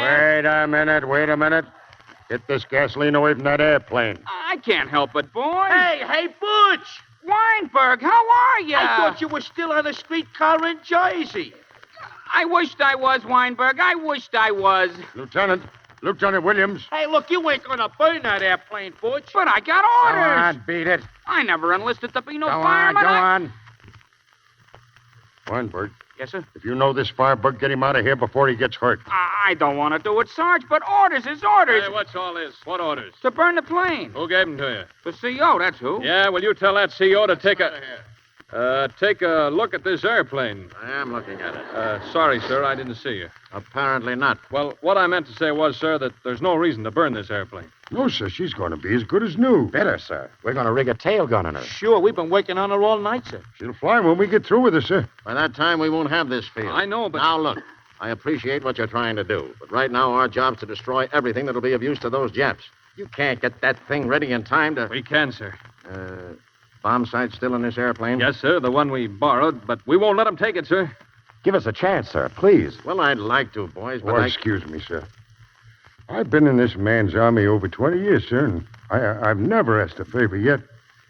Wait a minute. Get this gasoline away from that airplane. I can't help it, boys. Hey, Butch! Weinberg, how are you? I thought you were still on a streetcar in Jersey. I wished I was, Weinberg. I wished I was. Lieutenant Williams. Hey, look, you ain't gonna burn that airplane, Butch. But I got orders. Come on, beat it. I never enlisted to be no Go fireman. on. Weinberg. Yes, sir? If you know this firebug, get him out of here before he gets hurt. I don't want to do it, Sarge, but orders is orders. Hey, what's all this? What orders? To burn the plane. Who gave them to you? The CO, that's who. Yeah, well, you tell that CO to take a look at this airplane. I am looking at it. Sorry, sir, I didn't see you. Apparently not. Well, what I meant to say was, sir, that there's no reason to burn this airplane. No, sir, she's going to be as good as new. Better, sir. We're going to rig a tail gun on her. Sure, we've been working on her all night, sir. She'll fly when we get through with her, sir. By that time, we won't have this field. I know, but... Now, look, I appreciate what you're trying to do, but right now our job's to destroy everything that'll be of use to those Japs. You can't get that thing ready in time to... We can, sir. Bomb sight still in this airplane? Yes, sir, the one we borrowed, but we won't let them take it, sir. Give us a chance, sir, please. Well, I'd like to, boys, but Excuse me, sir. I've been in this man's army over 20 years, sir, and I've never asked a favor yet.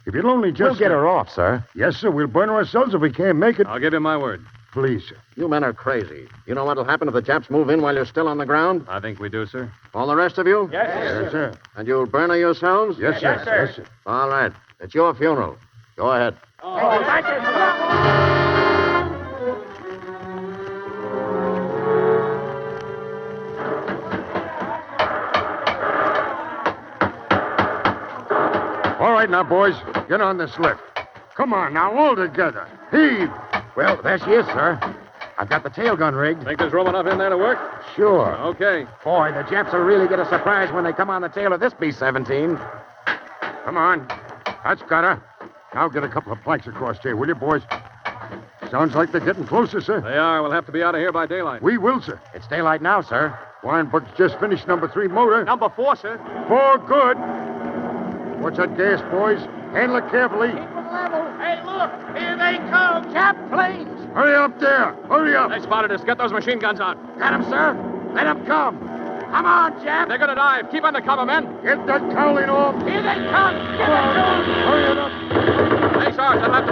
If you'll only just... We'll get her off, sir. Yes, sir, we'll burn her ourselves if we can't make it. I'll give you my word. Please, sir. You men are crazy. You know what'll happen if the Japs move in while you're still on the ground? I think we do, sir. All the rest of you? Yes, sir. And you'll burn her yourselves? Yes, sir. Yes, sir. All right. It's your funeral. Go ahead. Oh, thank you. All right, now, boys, get on this lift. Come on, now, all together. Heave. Well, there she is, sir. I've got the tail gun rigged. Think there's room enough in there to work? Sure. Okay. Boy, the Japs will really get a surprise when they come on the tail of this B-17. Come on. That's got her. Now get a couple of planks across here, will you, boys? Sounds like they're getting closer, sir. They are. We'll have to be out of here by daylight. We will, sir. It's daylight now, sir. Weinberg's just finished number 3 motor. Number 4, sir. 4 good. Watch that gas, boys. Handle it carefully. Keep it level. Hey, look. Here they come. Jap planes. Hurry up there. Hurry up. They spotted us. Get those machine guns out. Got him, sir. Let him come. Come on, Jap. They're going to dive. Keep under cover, men. Get that cowling off. Here they come. Get it to them. Hurry it up.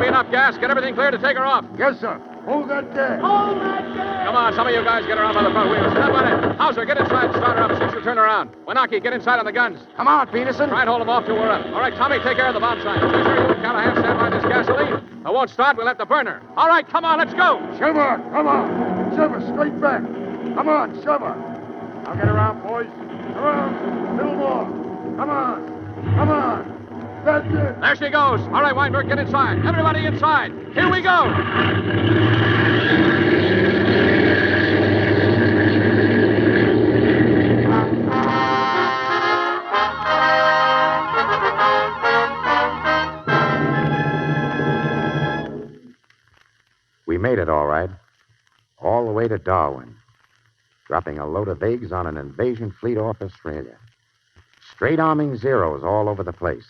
be enough gas. Get everything clear to take her off. Yes, sir. Hold that gas. Come on, some of you guys get her on by the front wheel. Step on it. Hauser, get inside and start her up. See she'll turn around. Wanaki, get inside on the guns. Come on, Peterson. Try and hold them off till we're up. All right, Tommy, take care of the bomb sign. Make sure you and Callahan stand by this gasoline. If it won't start, we'll have to burn her. All right, come on, let's go. Shove her. Come on. Shove her straight back. Come on, shove her. Now get around, boys. Around. A little more. Come on. Come on. That's it. There she goes. All right, Weinberg, get inside. Everybody inside. Here we go. We made it all right. All the way to Darwin. Dropping a load of eggs on an invasion fleet off Australia. Straight arming Zeros all over the place.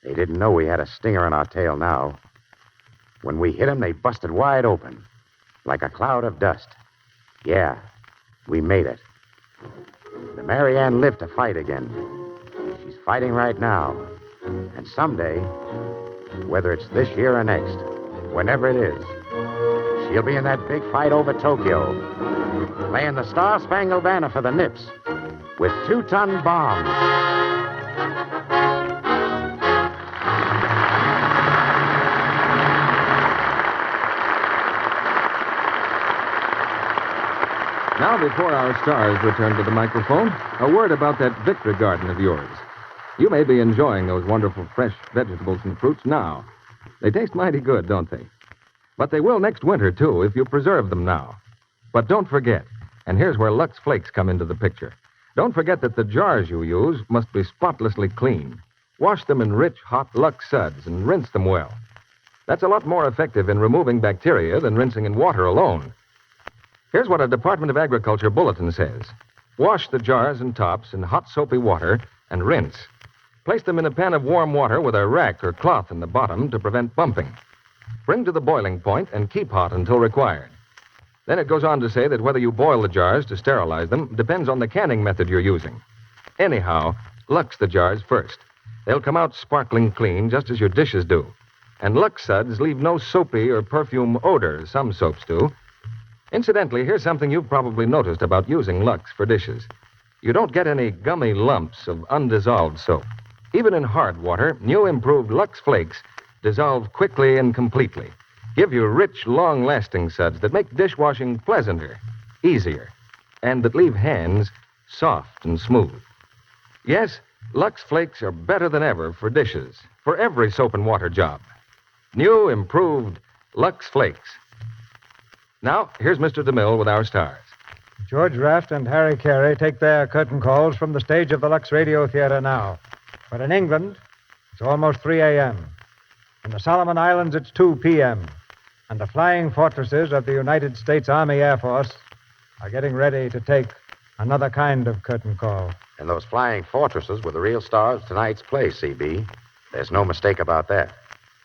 They didn't know we had a stinger on our tail now. When we hit them, they busted wide open, like a cloud of dust. Yeah, we made it. The Marianne lived to fight again. She's fighting right now. And someday, whether it's this year or next, whenever it is, she'll be in that big fight over Tokyo, laying the Star-Spangled Banner for the Nips with 2-ton bombs. Now, before our stars return to the microphone, a word about that Victory Garden of yours. You may be enjoying those wonderful fresh vegetables and fruits now. They taste mighty good, don't they? But they will next winter, too, if you preserve them now. But don't forget, and here's where Lux Flakes come into the picture. Don't forget that the jars you use must be spotlessly clean. Wash them in rich, hot Lux suds and rinse them well. That's a lot more effective in removing bacteria than rinsing in water alone. Here's what a Department of Agriculture bulletin says. Wash the jars and tops in hot soapy water and rinse. Place them in a pan of warm water with a rack or cloth in the bottom to prevent bumping. Bring to the boiling point and keep hot until required. Then it goes on to say that whether you boil the jars to sterilize them depends on the canning method you're using. Anyhow, Lux the jars first. They'll come out sparkling clean just as your dishes do. And Lux suds leave no soapy or perfume odor as some soaps do. Incidentally, here's something you've probably noticed about using Lux for dishes. You don't get any gummy lumps of undissolved soap. Even in hard water, new improved Lux Flakes dissolve quickly and completely. Give you rich, long-lasting suds that make dishwashing pleasanter, easier, and that leave hands soft and smooth. Yes, Lux Flakes are better than ever for dishes, for every soap and water job. New, improved Lux Flakes. Now, here's Mr. DeMille with our stars. George Raft and Harry Carey take their curtain calls from the stage of the Lux Radio Theater now. But in England, it's almost 3 a.m. In the Solomon Islands, it's 2 p.m. And the flying fortresses of the United States Army Air Force are getting ready to take another kind of curtain call. And those flying fortresses were the real stars of tonight's play, C.B. There's no mistake about that.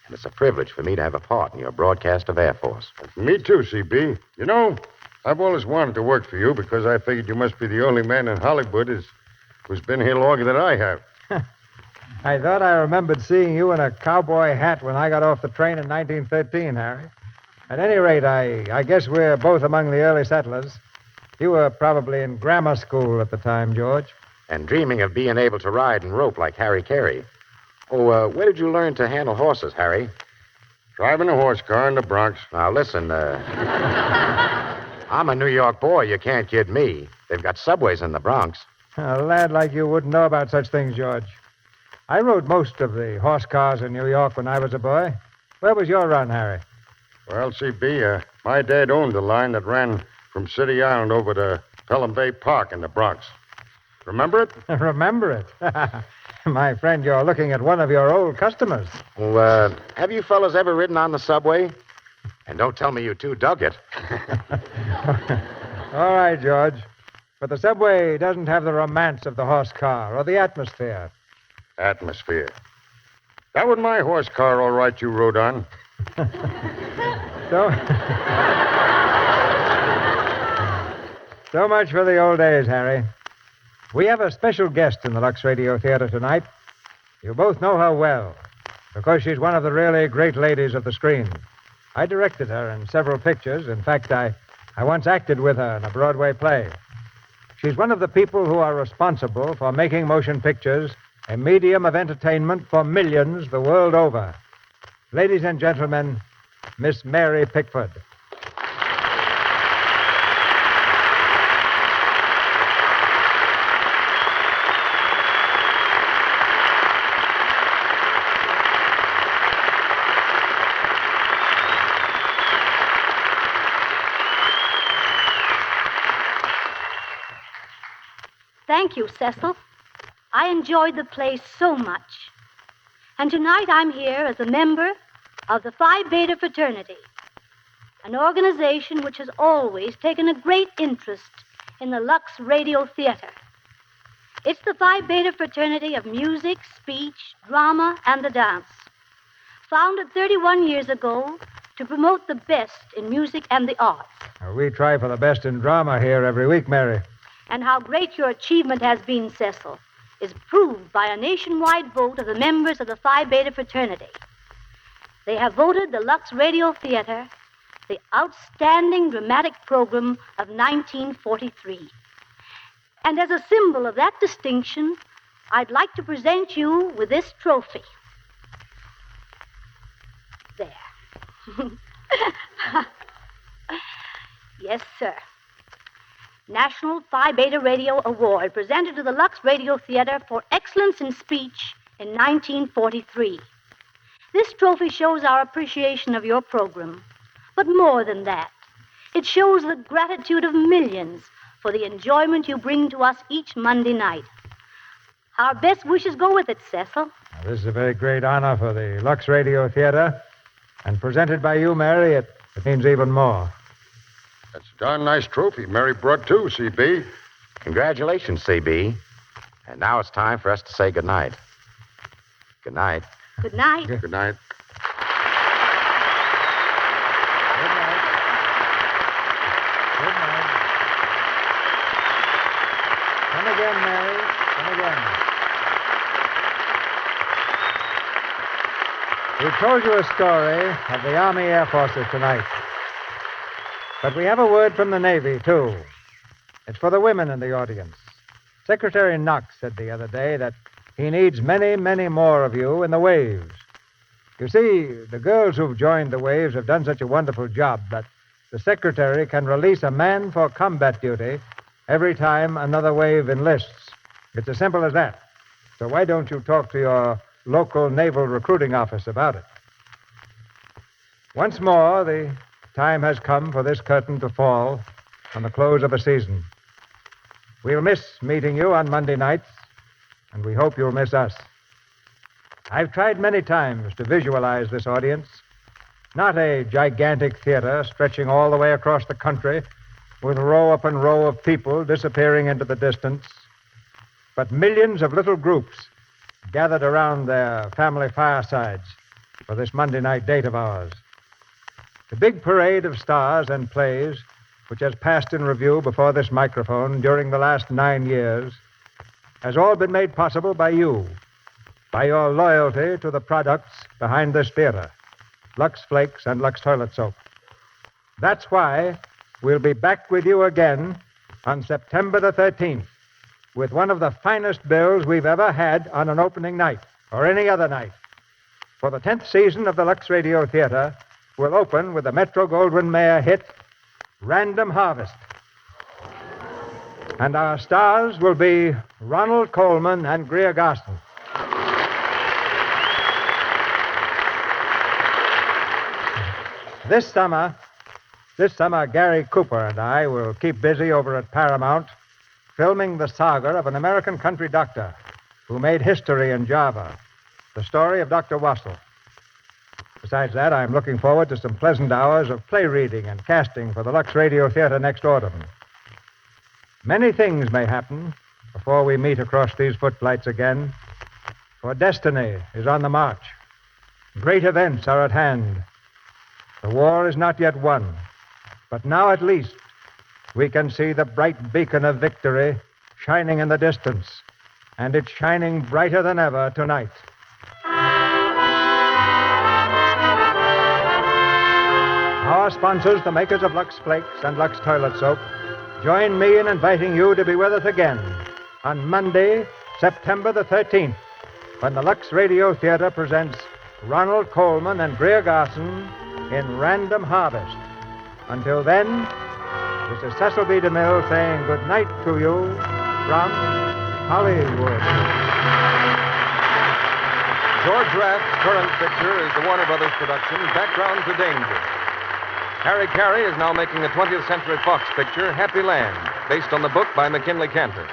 And it's a privilege for me to have a part in your broadcast of Air Force. Me too, C.B. You know, I've always wanted to work for you because I figured you must be the only man in Hollywood who's been here longer than I have. I thought I remembered seeing you in a cowboy hat when I got off the train in 1913, Harry. At any rate, I guess we're both among the early settlers. You were probably in grammar school at the time, George. And dreaming of being able to ride and rope like Harry Carey. Oh, where did you learn to handle horses, Harry? Driving a horse car in the Bronx. Now, listen, I'm a New York boy. You can't kid me. They've got subways in the Bronx. A lad like you wouldn't know about such things, George. I rode most of the horse cars in New York when I was a boy. Where was your run, Harry? Well, C.B., my dad owned a line that ran from City Island over to Pelham Bay Park in the Bronx. Remember it? Remember it? My friend, you're looking at one of your old customers. Well, have you fellas ever ridden on the subway? And don't tell me you two dug it. All right, George. But the subway doesn't have the romance of the horse car or the atmosphere. Atmosphere. That was my horse car, all right, you rode on. So much for the old days, Harry. We have a special guest in the Lux Radio Theater tonight. You both know her well. because she's one of the really great ladies of the screen. I directed her in several pictures. In fact, I once acted with her in a Broadway play. She's one of the people who are responsible for making motion pictures a medium of entertainment for millions the world over. Ladies and gentlemen, Miss Mary Pickford. Thank you, Cecil. I enjoyed the play so much. And tonight I'm here as a member of the Phi Beta Fraternity, an organization which has always taken a great interest in the Lux Radio Theater. It's the Phi Beta Fraternity of music, speech, drama, and the dance, founded 31 years ago to promote the best in music and the arts. We try for the best in drama here every week, Mary. And how great your achievement has been, Cecil, is proved by a nationwide vote of the members of the Phi Beta Fraternity. They have voted the Lux Radio Theater the outstanding dramatic program of 1943. And as a symbol of that distinction, I'd like to present you with this trophy. There. Yes, sir. National Phi Beta Radio Award presented to the Lux Radio Theater for excellence in speech in 1943. This trophy shows our appreciation of your program. But more than that, it shows the gratitude of millions for the enjoyment you bring to us each Monday night. Our best wishes go with it, Cecil. Now, this is a very great honor for the Lux Radio Theater. And presented by you, Mary, it means even more. That's a darn nice trophy Mary brought too, CB. Congratulations, CB. And now it's time for us to say goodnight. Good night. Good night. Good night. Come again, Mary. Come again. We told you a story of the Army Air Forces tonight. But we have a word from the Navy, too. It's for the women in the audience. Secretary Knox said the other day that he needs many, many more of you in the waves. You see, the girls who've joined the waves have done such a wonderful job that the Secretary can release a man for combat duty every time another wave enlists. It's as simple as that. So why don't you talk to your local naval recruiting office about it? Once more, the time has come for this curtain to fall on the close of a season. We'll miss meeting you on Monday nights, and we hope you'll miss us. I've tried many times to visualize this audience. Not a gigantic theater stretching all the way across the country with row upon row of people disappearing into the distance, but millions of little groups gathered around their family firesides for this Monday night date of ours. The big parade of stars and plays, which has passed in review before this microphone during the last 9 years, has all been made possible by you, by your loyalty to the products behind this theater, Lux Flakes and Lux Toilet Soap. That's why we'll be back with you again on September the 13th with one of the finest bills we've ever had on an opening night or any other night. For the 10th season of the Lux Radio Theater, we'll open with the Metro-Goldwyn-Mayer hit, Random Harvest. And our stars will be Ronald Colman and Greer Garson. This summer, Gary Cooper and I will keep busy over at Paramount filming the saga of an American country doctor who made history in Java, the story of Dr. Wassel. Besides that, I'm looking forward to some pleasant hours of play reading and casting for the Lux Radio Theater next autumn. Many things may happen before we meet across these footlights again, for destiny is on the march. Great events are at hand. The war is not yet won, but now at least we can see the bright beacon of victory shining in the distance, and it's shining brighter than ever tonight. our sponsors, the makers of Lux Flakes and Lux Toilet Soap, join me in inviting you to be with us again on Monday, September the 13th, when the Lux Radio Theater presents Ronald Colman and Greer Garson in Random Harvest. Until then, this is Cecil B. DeMille saying good night to you from Hollywood. George Raft's current picture is the Warner Brothers production, Background to Danger. Carey is now making a 20th Century Fox picture, Happy Land, based on the book by McKinley Cantor.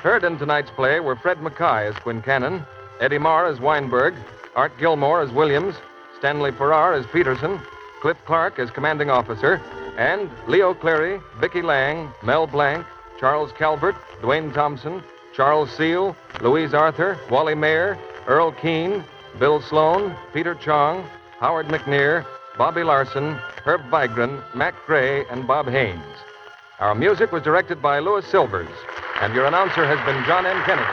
Heard in tonight's play were Fred Mackay as Quincannon, Eddie Marr as Weinberg, Art Gilmore as Williams, Stanley Farrar as Peterson, Cliff Clark as Commanding Officer, and Leo Cleary, Vicki Lang, Mel Blanc, Charles Calvert, Dwayne Thompson, Charles Seal, Louise Arthur, Wally Mayer, Earl Keane, Bill Sloan, Peter Chong, Howard McNear, Bobby Larson, Herb Vigran, Mac Gray, and Bob Haynes. Our music was directed by Louis Silvers, and your announcer has been John M. Kennedy.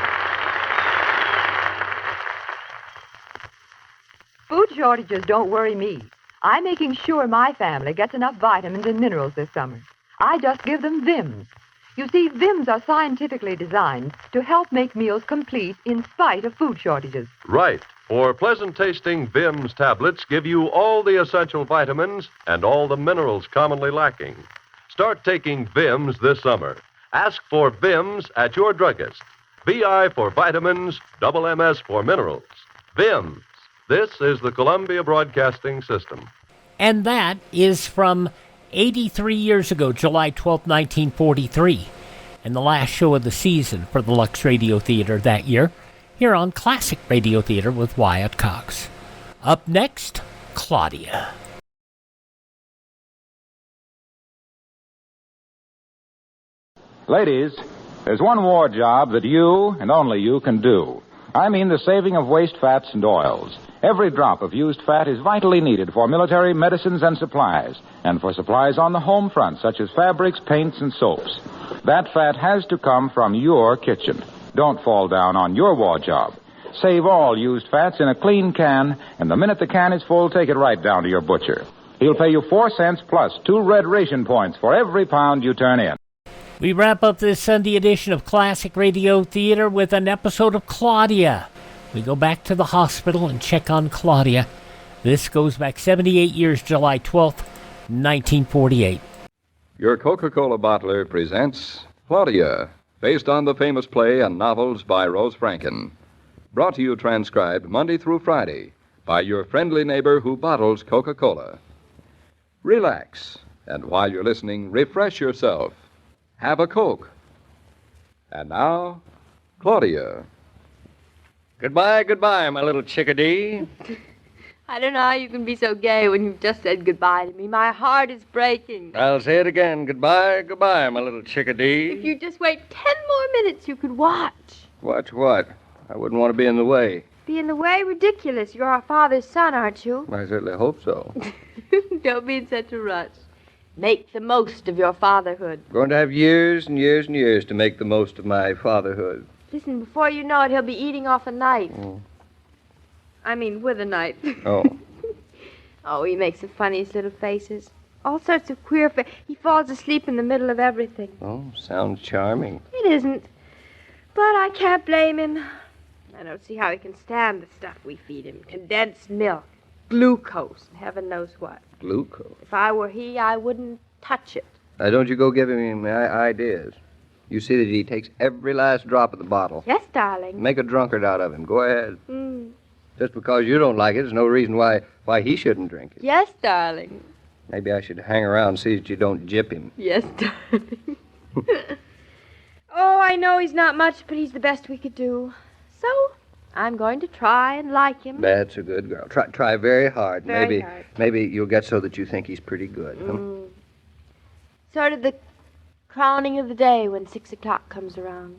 Food shortages don't worry me. I'm making sure my family gets enough vitamins and minerals this summer. I just give them Vims. You see, Vims are scientifically designed to help make meals complete in spite of food shortages. Right. For pleasant-tasting Vims tablets give you all the essential vitamins and all the minerals commonly lacking. Start taking Vims this summer. Ask for Vims at your druggist. VI for vitamins, double MS for minerals. Vims. This is the Columbia Broadcasting System. And that is from 83 years ago, July 12, 1943, and the last show of the season for the Lux Radio Theater that year, here on Classic Radio Theater with Wyatt Cox. Up next, Claudia. Ladies, there's one war job that you and only you can do. I mean the saving of waste fats and oils. Every drop of used fat is vitally needed for military medicines and supplies, and for supplies on the home front, such as fabrics, paints, and soaps. That fat has to come from your kitchen. Don't fall down on your war job. Save all used fats in a clean can, and the minute the can is full, take it right down to your butcher. He'll pay you 4 cents plus 2 red ration points for every pound you turn in. We wrap up this Sunday edition of Classic Radio Theater with an episode of Claudia. We go back to the hospital and check on Claudia. This goes back 78 years, July 12th, 1948. Your Coca-Cola bottler presents Claudia, based on the famous play and novels by Rose Franken. Brought to you transcribed Monday through Friday by your friendly neighbor who bottles Coca-Cola. Relax, and while you're listening, refresh yourself. Have a Coke. And now, Claudia. Goodbye, goodbye, my little chickadee. I don't know how you can be so gay when you've just said goodbye to me. My heart is breaking. I'll say it again. Goodbye, goodbye, my little chickadee. If you just wait 10 more minutes, you could watch. Watch what? I wouldn't want to be in the way. Be in the way? Ridiculous. You're our father's son, aren't you? I certainly hope so. Don't be in such a rush. Make the most of your fatherhood. Going to have years and years and years to make the most of my fatherhood. Listen, before you know it, he'll be eating off a knife. Oh. I mean, with a knife. Oh. Oh, he makes the funniest little faces. All sorts of queer faces. He falls asleep in the middle of everything. Oh, sounds charming. It isn't. But I can't blame him. I don't see how he can stand the stuff we feed him. Condensed milk, glucose, and heaven knows what. Glucose. If I were he, I wouldn't touch it. Now, don't you go giving him ideas. You see that he takes every last drop of the bottle. Yes, darling. Make a drunkard out of him. Go ahead. Mm. Just because you don't like it is no reason why he shouldn't drink it. Yes, darling. Maybe I should hang around and see that you don't jip him. Yes, darling. Oh, I know he's not much, but he's the best we could do. So, I'm going to try and like him. That's a good girl. Try very hard. Very hard. Maybe you'll get so that you think he's pretty good. Huh? Sort of the crowning of the day when 6 o'clock comes around.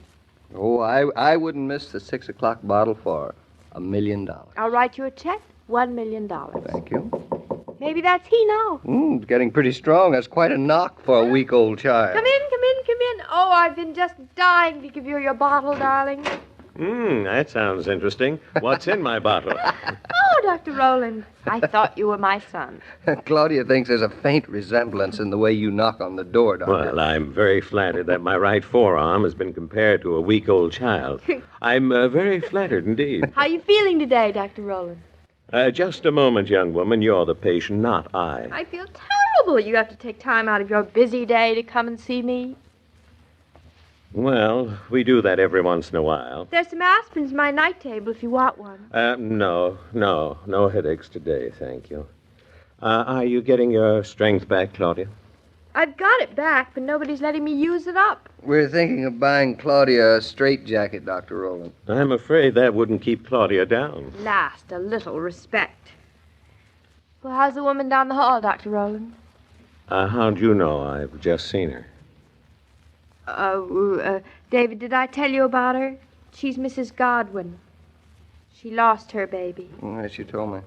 Oh, I wouldn't miss the 6 o'clock bottle for $1 million. I'll write you a check, $1 million. Thank you. Maybe that's he now. It's getting pretty strong. That's quite a knock for a week-old child. Come in, come in, come in. Oh, I've been just dying to give you your bottle, darling. That sounds interesting. What's in my bottle? Oh, Hello, Dr. Rowland. I thought you were my son. Claudia thinks there's a faint resemblance in the way you knock on the door, Doctor. Well, I'm very flattered that my right forearm has been compared to a week-old child. I'm very flattered indeed. How are you feeling today, Dr. Rowland? Just a moment, young woman. You're the patient, not I. I feel terrible. You have to take time out of your busy day to come and see me. Well, we do that every once in a while. There's some aspirins in my night table if you want one. No headaches today, thank you. Are you getting your strength back, Claudia? I've got it back, but nobody's letting me use it up. We're thinking of buying Claudia a straitjacket, Dr. Rowland. I'm afraid that wouldn't keep Claudia down. Last, a little respect. Well, how's the woman down the hall, Dr. Rowland? How'd you know? I've just seen her. David, did I tell you about her? She's Mrs. Godwin. She lost her baby. Yes, you told me.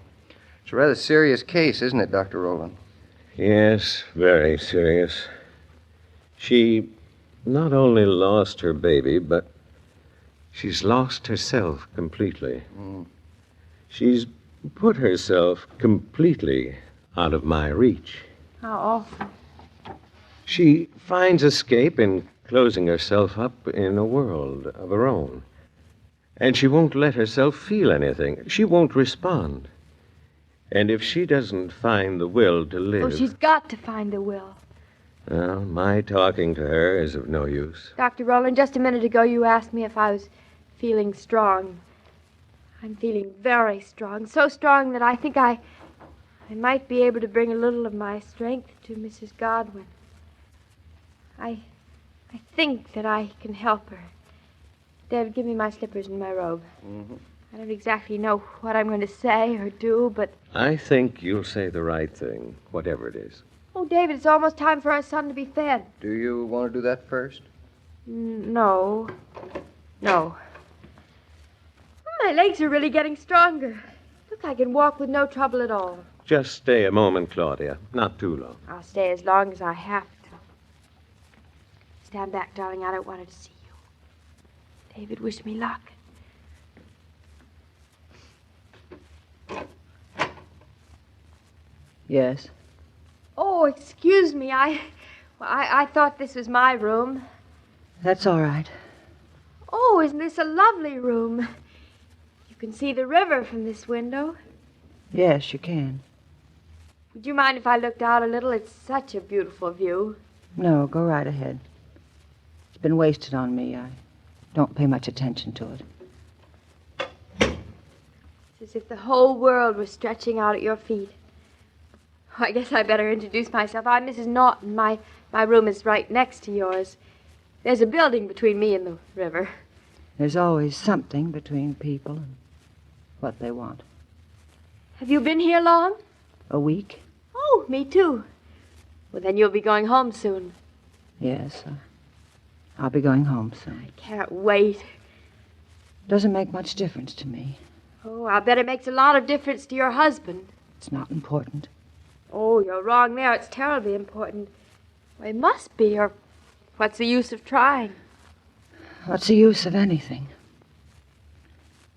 It's a rather serious case, isn't it, Dr. Rowland? Yes, very serious. She not only lost her baby, but she's lost herself completely. She's put herself completely out of my reach. How awful. She finds escape in closing herself up in a world of her own. And she won't let herself feel anything. She won't respond. And if she doesn't find the will to live... Oh, she's got to find the will. Well, my talking to her is of no use. Dr. Rowland, just a minute ago you asked me if I was feeling strong. I'm feeling very strong. So strong that I think I might be able to bring a little of my strength to Mrs. Godwin. I think that I can help her. David, give me my slippers and my robe. Mm-hmm. I don't exactly know what I'm going to say or do, but... I think you'll say the right thing, whatever it is. Oh, David, it's almost time for our son to be fed. Do you want to do that first? No. My legs are really getting stronger. Look, I can walk with no trouble at all. Just stay a moment, Claudia. Not too long. I'll stay as long as I have to. Stand back, darling. I don't want her to see you. David, wish me luck. Yes. Oh, excuse me. I thought this was my room. That's all right. Oh, isn't this a lovely room? You can see the river from this window. Yes, you can. Would you mind if I looked out a little? It's such a beautiful view. No, go right ahead. It's been wasted on me. I don't pay much attention to it. It's as if the whole world was stretching out at your feet. Oh, I guess I better introduce myself. I'm Mrs. Norton. My room is right next to yours. There's a building between me and the river. There's always something between people and what they want. Have you been here long? A week? Oh, me too. Well, then you'll be going home soon. Yes, I'll be going home soon. I can't wait. Doesn't make much difference to me. Oh, I'll bet it makes a lot of difference to your husband. It's not important. Oh, you're wrong there. It's terribly important. Well, it must be, or what's the use of trying? What's the use of anything?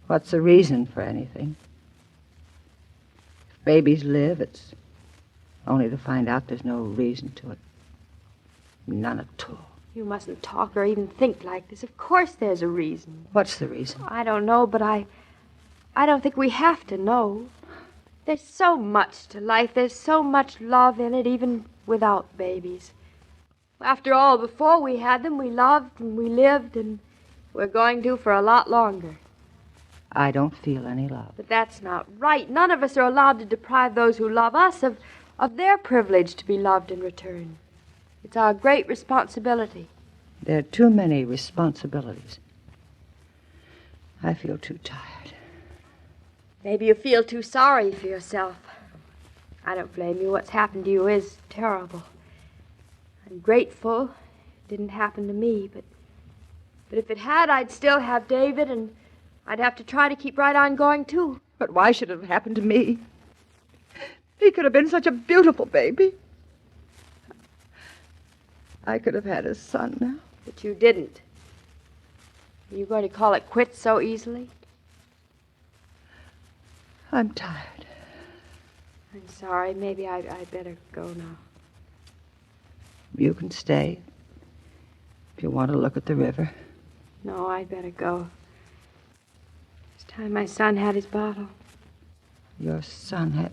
What's the reason for anything? If babies live, it's only to find out there's no reason to it. None at all. You mustn't talk or even think like this. Of course there's a reason. What's the reason? I don't know, but I don't think we have to know. There's so much to life. There's so much love in it, even without babies. After all, before we had them, we loved and we lived, and we're going to for a lot longer. I don't feel any love. But that's not right. None of us are allowed to deprive those who love us of their privilege to be loved in return. It's our great responsibility. There are too many responsibilities. I feel too tired. Maybe you feel too sorry for yourself. I don't blame you. What's happened to you is terrible. I'm grateful it didn't happen to me, but if it had, I'd still have David, and I'd have to try to keep right on going, too. But why should it have happened to me? He could have been such a beautiful baby. I could have had a son now. But you didn't. Are you going to call it quits so easily? I'm tired. I'm sorry. Maybe I'd better go now. You can stay if you want to look at the river. No, I'd better go. It's time my son had his bottle. Your son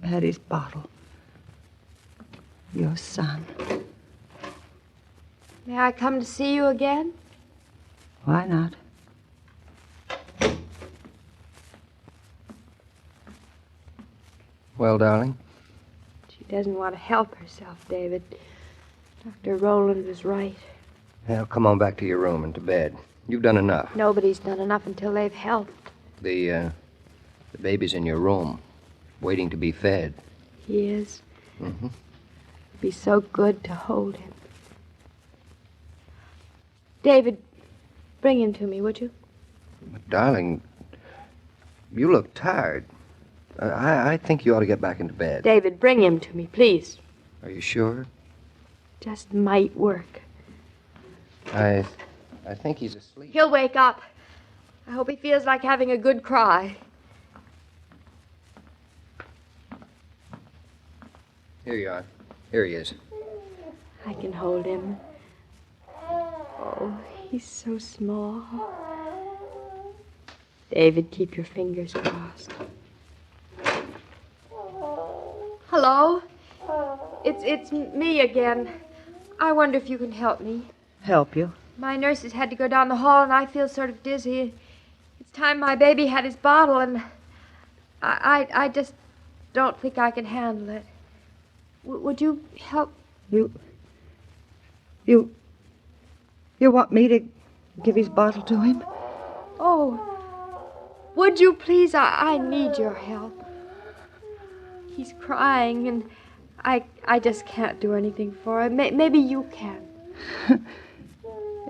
had his bottle. Your son. May I come to see you again? Why not? Well, darling? She doesn't want to help herself, David. Dr. Rowland was right. Well, come on back to your room and to bed. You've done enough. Nobody's done enough until they've helped. The baby's in your room, waiting to be fed. He is. Mm-hmm. It'd be so good to hold him. David, bring him to me, would you? Darling, you look tired. I think you ought to get back into bed. David, bring him to me, please. Are you sure? Just might work. I think he's asleep. He'll wake up. I hope he feels like having a good cry. Here you are. Here he is. I can hold him. Oh, he's so small. David, keep your fingers crossed. Hello? It's me again. I wonder if you can help me. Help you? My nurses had to go down the hall, and I feel sort of dizzy. It's time my baby had his bottle, and I just don't think I can handle it. Would you help? You want me to give his bottle to him? Oh, would you please? I need your help. He's crying, and I just can't do anything for him. Maybe you can.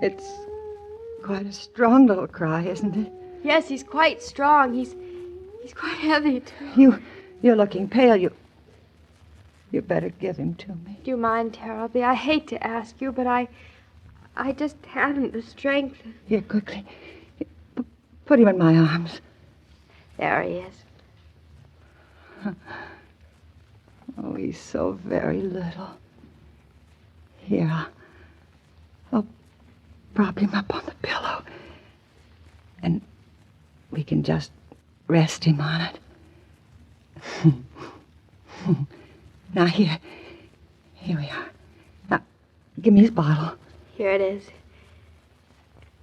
It's quite a strong little cry, isn't it? Yes, he's quite strong. He's quite heavy, too. You're looking pale. You better give him to me. Do you mind terribly? I hate to ask you, but I just haven't the strength. Here, quickly. Put him in my arms. There he is. Oh, he's so very little. Here, I'll prop him up on the pillow. And we can just rest him on it. Now, here we are. Now, give me his bottle. Here it is.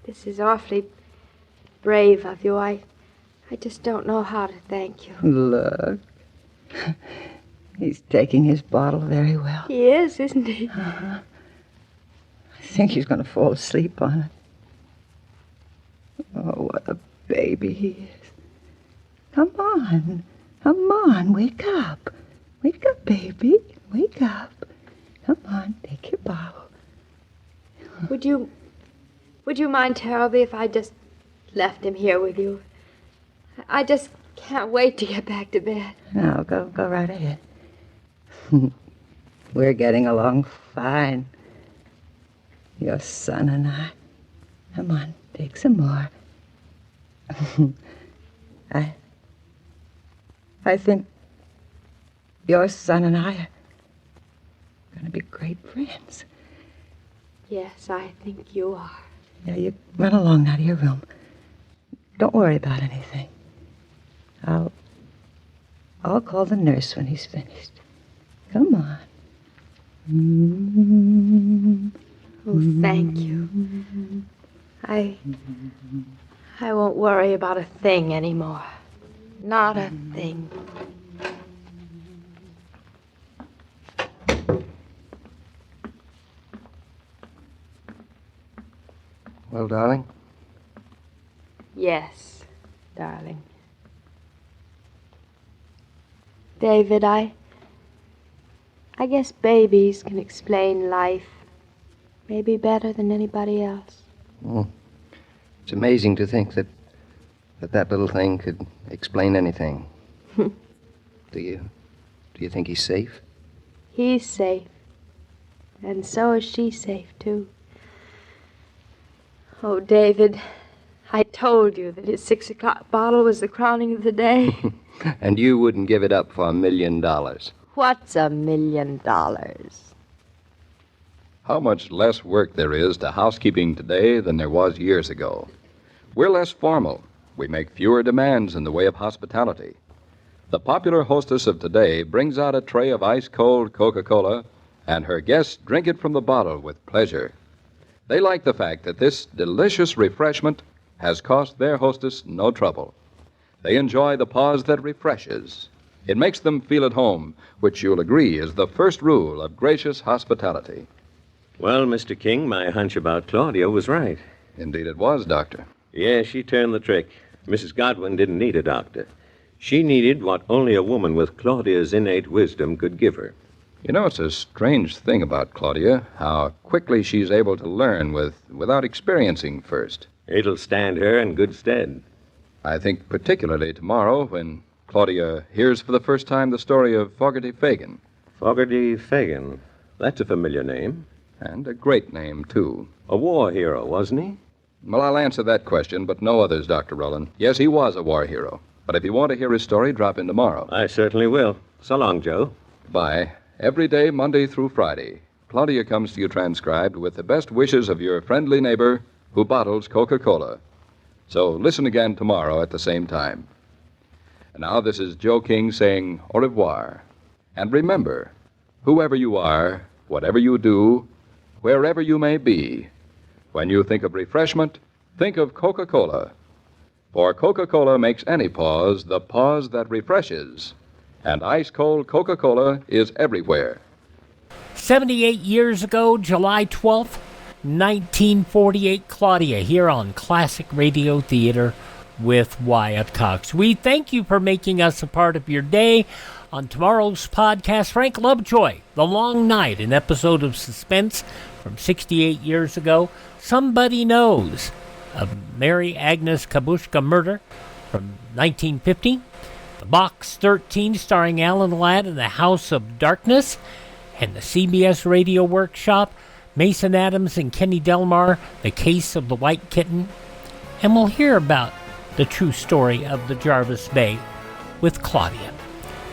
This is awfully brave of you. I just don't know how to thank you. Look. He's taking his bottle very well. He is, isn't he? Uh-huh. I think he's going to fall asleep on it. Oh, what a baby he is. Come on. Come on, wake up. Wake up, baby. Wake up. Come on, take your bottle. Would you mind terribly if I just left him here with you? I just can't wait to get back to bed. No, go right ahead. We're getting along fine. Your son and I. Come on, take some more. I think your son and I are going to be great friends. Yes, I think you are. Yeah, you run along now to your room. Don't worry about anything. I'll call the nurse when he's finished. Come on. Oh, thank you. I won't worry about a thing anymore. Not a thing. Well, darling? Yes, darling. David, I guess babies can explain life maybe better than anybody else. Oh, it's amazing to think that little thing could explain anything. Do you think he's safe? He's safe. And so is she safe, too. Oh, David, I told you that his 6 o'clock bottle was the crowning of the day. And you wouldn't give it up for $1 million. What's $1 million? How much less work there is to housekeeping today than there was years ago. We're less formal. We make fewer demands in the way of hospitality. The popular hostess of today brings out a tray of ice-cold Coca-Cola, and her guests drink it from the bottle with pleasure. They like the fact that this delicious refreshment has cost their hostess no trouble. They enjoy the pause that refreshes. It makes them feel at home, which you'll agree is the first rule of gracious hospitality. Well, Mr. King, my hunch about Claudia was right. Indeed it was, Doctor. Yeah, she turned the trick. Mrs. Godwin didn't need a doctor. She needed what only a woman with Claudia's innate wisdom could give her. You know, it's a strange thing about Claudia, how quickly she's able to learn without experiencing first. It'll stand her in good stead. I think particularly tomorrow when Claudia hears for the first time the story of Fogarty Fagan. Fogarty Fagan. That's a familiar name. And a great name, too. A war hero, wasn't he? Well, I'll answer that question, but no others, Dr. Rowland. Yes, he was a war hero. But if you want to hear his story, drop in tomorrow. I certainly will. So long, Joe. Bye. Every day, Monday through Friday, Claudia comes to you transcribed with the best wishes of your friendly neighbor who bottles Coca-Cola. So listen again tomorrow at the same time. And now this is Joe King saying au revoir. And remember, whoever you are, whatever you do, wherever you may be, when you think of refreshment, think of Coca-Cola. For Coca-Cola makes any pause the pause that refreshes. And ice-cold Coca-Cola is everywhere. 78 years ago, July 12th, 1948, Claudia here on Classic Radio Theater with Wyatt Cox. We thank you for making us a part of your day. On tomorrow's podcast, Frank Lovejoy, The Long Night, an episode of suspense from 68 years ago. Somebody Knows, a Mary Agnes Kabushka murder from 1950. The Box 13, starring Alan Ladd in The House of Darkness. And the CBS Radio Workshop, Mason Adams and Kenny Delmar, The Case of the White Kitten. And we'll hear about the true story of the Jarvis Bay with Claudia.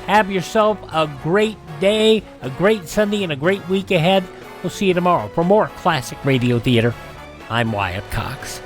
Have yourself a great day, a great Sunday, and a great week ahead. We'll see you tomorrow for more Classic Radio Theater. I'm Wyatt Cox.